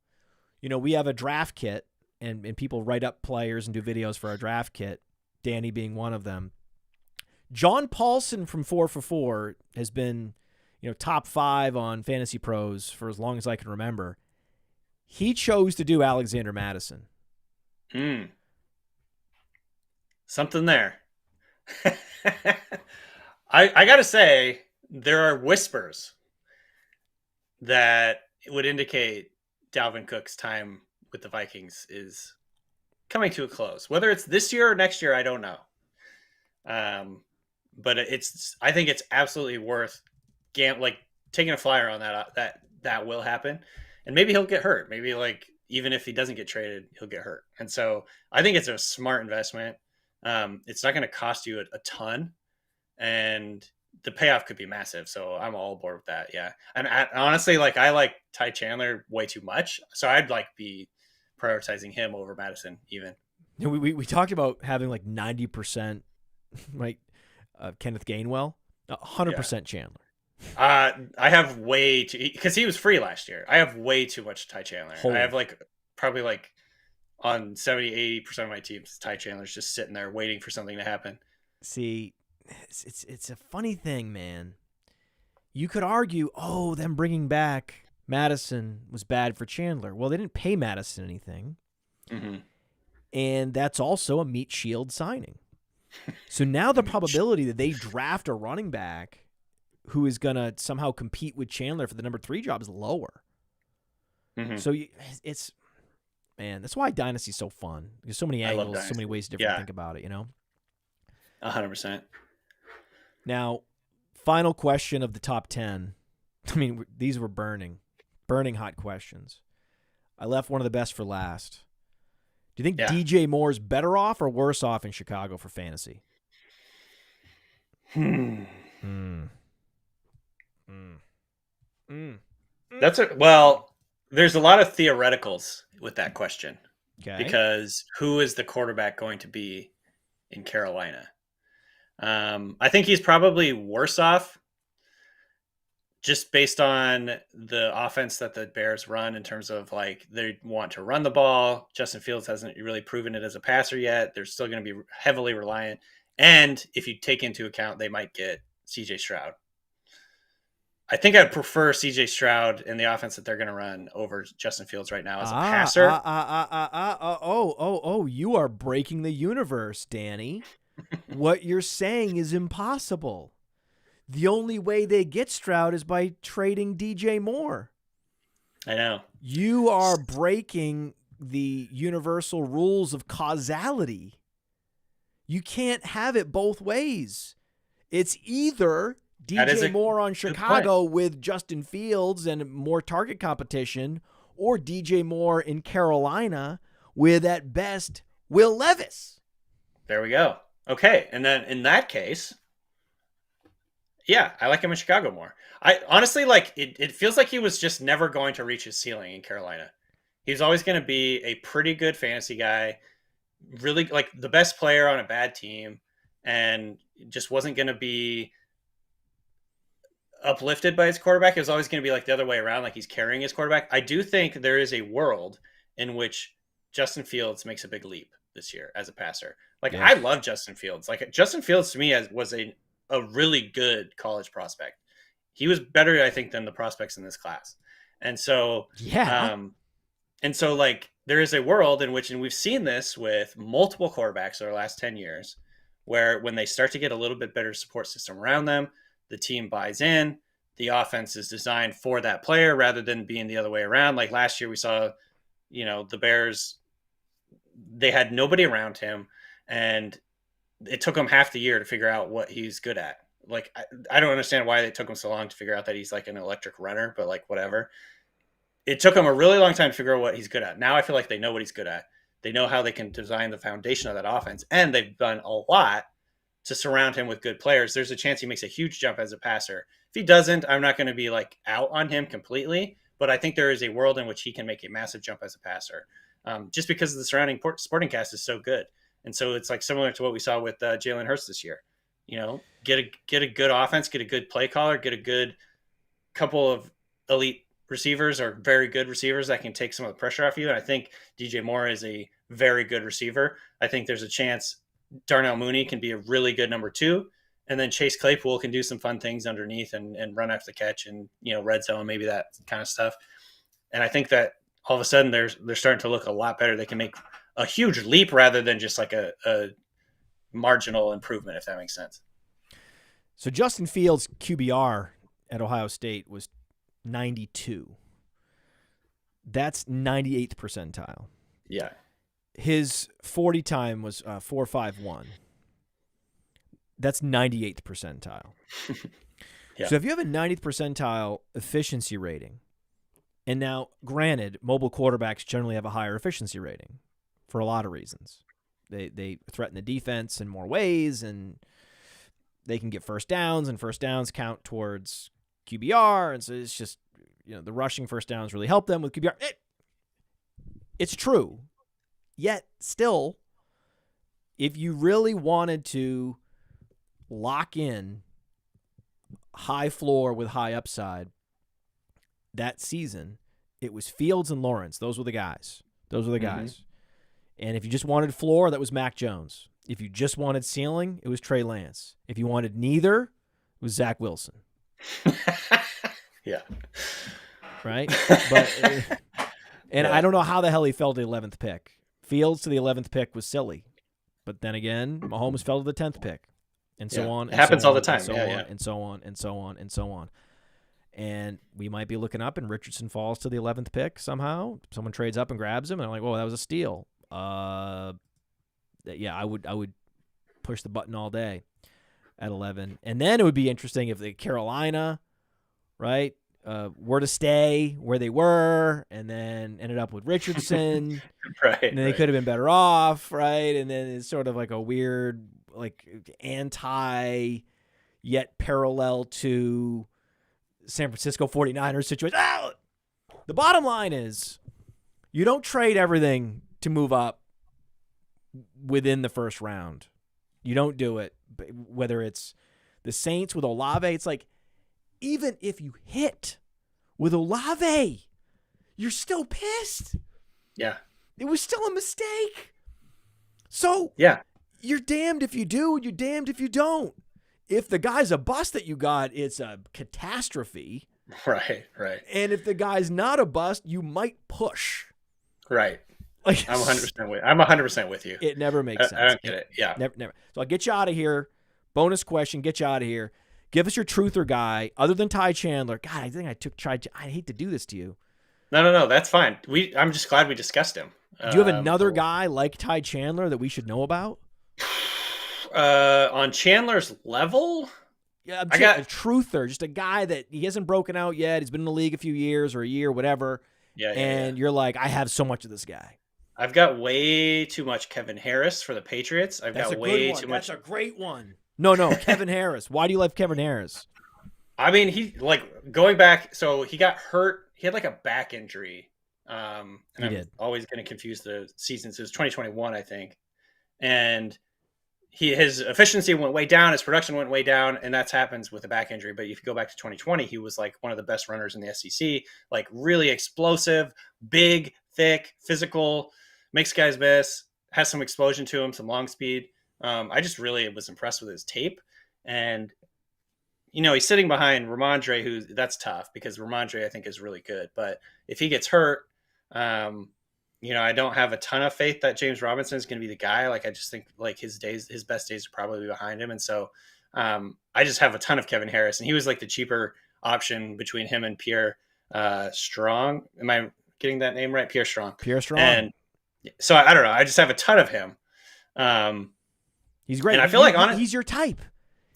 You know, we have a draft kit, and people write up players and do videos for our draft kit. Danny being one of them. John Paulson from 4 for 4 has been, top 5 on Fantasy Pros for as long as I can remember. He chose to do Alexander Mattison. Something there. I got to say, there are whispers that would indicate Dalvin Cook's time with the Vikings is coming to a close. Whether it's this year or next year, I don't know. But I think it's absolutely worth taking a flyer on that will happen. And maybe he'll get hurt. Maybe even if he doesn't get traded, he'll get hurt. And so I think it's a smart investment. It's not going to cost you a ton, and the payoff could be massive. So I'm all aboard with that. Yeah. And honestly, I like Ty Chandler way too much. So I'd be prioritizing him over Mattison even. We talked about having 90% Kenneth Gainwell, 100% Chandler. I have way too, because he was free last year. I have way too much Ty Chandler. I have probably on 70-80% of my teams, Ty Chandler's just sitting there waiting for something to happen. See, it's a funny thing, man. You could argue, them bringing back Mattison was bad for Chandler. Well, they didn't pay Mattison anything. Mm-hmm. And that's also a meat shield signing. So now the probability that they draft a running back who is going to somehow compete with Chandler for the number 3 job is lower. Mm-hmm. So that's why Dynasty's so fun. There's so many angles, so many ways to think about it, 100%. Now, final question of the top 10. I mean, these were burning hot questions. I left one of the best for last. Do you think DJ Moore's better off or worse off in Chicago for fantasy? There's a lot of theoreticals with that question. Okay. Because who is the quarterback going to be in Carolina? I think he's probably worse off just based on the offense that the Bears run in terms of they want to run the ball. Justin Fields hasn't really proven it as a passer yet. They're still going to be heavily reliant. And if you take into account, they might get CJ Stroud. I think I'd prefer CJ Stroud in the offense that they're going to run over Justin Fields right now as a passer. You are breaking the universe, Danny. What you're saying is impossible. The only way they get Stroud is by trading DJ Moore. I know. You are breaking the universal rules of causality. You can't have it both ways. It's either DJ Moore on Chicago with Justin Fields and more target competition, or DJ Moore in Carolina with, at best, Will Levis. There we go. Okay, and then in that case, I like him in Chicago more. I honestly it feels like he was just never going to reach his ceiling in Carolina. He was always going to be a pretty good fantasy guy, really the best player on a bad team, and just wasn't going to be uplifted by his quarterback. It was always going to be the other way around, he's carrying his quarterback. I do think there is a world in which Justin Fields makes a big leap this year as a passer. I love Justin Fields. Justin Fields to me was a really good college prospect. He was better, I think, than the prospects in this class. And so, there is a world in which, and we've seen this with multiple quarterbacks over the last 10 years, where when they start to get a little bit better support system around them, the team buys in, the offense is designed for that player rather than being the other way around. Like last year we saw, the Bears, they had nobody around him, and it took him half the year to figure out what he's good at. Like, I don't understand why it took him so long to figure out that he's like an electric runner, but like whatever. It took him a really long time to figure out what he's good at. Now I feel like they know what he's good at. They know how they can design the foundation of that offense, and they've done a lot to surround him with good players. There's a chance he makes a huge jump as a passer. If he doesn't, I'm not going to be like out on him completely, but I think there is a world in which he can make a massive jump as a passer, just because the surrounding sporting cast is so good. And so it's like similar to what we saw with Jalen Hurts this year. Get a good offense, get a good play caller, get a good couple of elite receivers or very good receivers that can take some of the pressure off you. And I think DJ Moore is a very good receiver. I think there's a chance Darnell Mooney can be a really good number 2. And then Chase Claypool can do some fun things underneath and run after the catch and, red zone, maybe that kind of stuff. And I think that all of a sudden they're starting to look a lot better. They can make a huge leap rather than just like a marginal improvement, if that makes sense. So Justin Fields' QBR at Ohio State was 92. That's 98th percentile. Yeah. His 40 time was 4.51. That's 98th percentile. Yeah. So if you have a 90th percentile efficiency rating, and now granted, mobile quarterbacks generally have a higher efficiency rating for a lot of reasons. They threaten the defense in more ways, and they can get first downs, and first downs count towards QBR, and so it's just, the rushing first downs really help them with QBR. It's true. Yet, still, if you really wanted to lock in high floor with high upside that season, it was Fields and Lawrence. Those were the guys. And if you just wanted floor, that was Mac Jones. If you just wanted ceiling, it was Trey Lance. If you wanted neither, it was Zach Wilson. Yeah. Right? I don't know how the hell he fell to the 11th pick. Fields to the 11th pick was silly. But then again, Mahomes fell to the 10th pick. And so on. It happens all the time. And so on. And we might be looking up and Richardson falls to the 11th pick somehow. Someone trades up and grabs him, and I'm like, whoa, that was a steal. I would push the button all day at 11. And then it would be interesting if the Carolina, right, were to stay where they were and then ended up with Richardson. Right. And then they could have been better off, right? And then it's sort of like a weird, like, anti yet parallel to San Francisco 49ers situation. The bottom line is you don't trade everything to move up within the first round. You don't do it. Whether it's the Saints with Olave, it's like, even if you hit with Olave, you're still pissed. Yeah. It was still a mistake. So yeah, you're damned if you do, you're damned if you don't. If the guy's a bust that you got, it's a catastrophe. Right. And if the guy's not a bust, you might push. Right. Like, I'm 100% with you. It never makes sense. I don't get it. Yeah. Never. So I'll get you out of here. Bonus question, get you out of here. Give us your truther guy, other than Ty Chandler. God, I think I hate to do this to you. No, that's fine. I'm just glad we discussed him. Do you have another guy like Ty Chandler that we should know about? On Chandler's level? Yeah, I got a truther, just a guy that he hasn't broken out yet. He's been in the league a few years or a year, whatever. Yeah. You're like, I have so much of this guy. I've got way too much Kevin Harris for the Patriots. That's That's a great one. No, Kevin Harris. Why do you like Kevin Harris? I mean, he going back. So he got hurt. He had like a back injury. And I'm always going to confuse the seasons. It was 2021, I think. And his efficiency went way down. His production went way down. And that happens with a back injury. But if you go back to 2020, he was like one of the best runners in the SEC, like really explosive, big, thick, physical, makes guys miss, has some explosion to him, some long speed. I just really was impressed with his tape. And, he's sitting behind Ramondre, that's tough because Ramondre, I think, is really good. But if he gets hurt, I don't have a ton of faith that James Robinson is going to be the guy. Like, I just think like his best days are probably behind him. And so I just have a ton of Kevin Harris, and he was like the cheaper option between him and Pierre Strong. Am I getting that name right? Pierre Strong. Pierre Strong. And so I don't know. I just have a ton of him. He's great. And I feel like he's your type.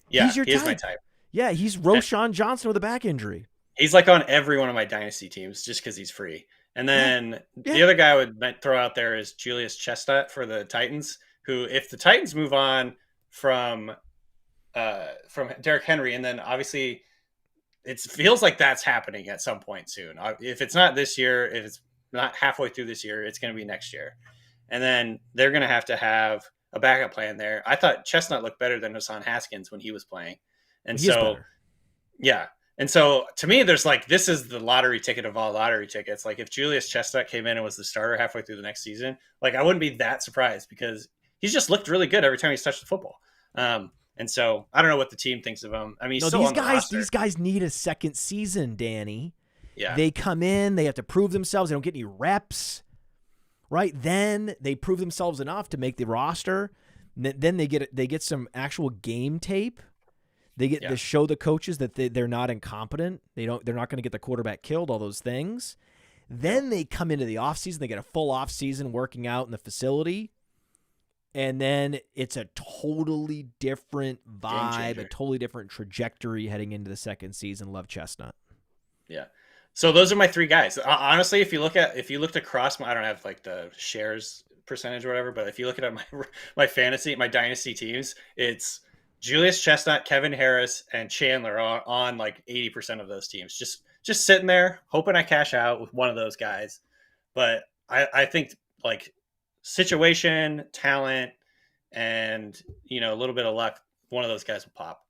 Yeah, he's your he type. is my type. Yeah, he's Roshan Johnson with a back injury. He's like on every one of my dynasty teams just because he's free. And then the other guy I would throw out there is Julius Chestnut for the Titans, who, if the Titans move on from Derrick Henry, and then obviously it feels like that's happening at some point soon. If it's not this year, if it's not halfway through this year, it's going to be next year. And then they're going to have a backup plan there. I thought Chestnut looked better than Hassan Haskins when he was playing. And And so to me, there's like, this is the lottery ticket of all lottery tickets. Like if Julius Chestnut came in and was the starter halfway through the next season, like I wouldn't be that surprised because he's just looked really good every time he's touched the football. And so I don't know what the team thinks of him. I mean, these guys need a second season, Danny. Yeah. They come in, they have to prove themselves. They don't get any reps, right? Then they prove themselves enough to make the roster. Then they get some actual game tape. They get to show the coaches that they're not incompetent. They're not going to get the quarterback killed, all those things. Then they come into the offseason. They get a full offseason working out in the facility. And then it's a totally different vibe, a totally different trajectory heading into the second season. Love Chestnut. Yeah. So those are my three guys. Honestly, if you looked across I don't have like the shares percentage or whatever, but if you look at my fantasy, my dynasty teams, it's Julius Chestnut, Kevin Harris, and Chandler are on like 80% of those teams. Just sitting there, hoping I cash out with one of those guys. But I think like situation, talent, and a little bit of luck, one of those guys will pop.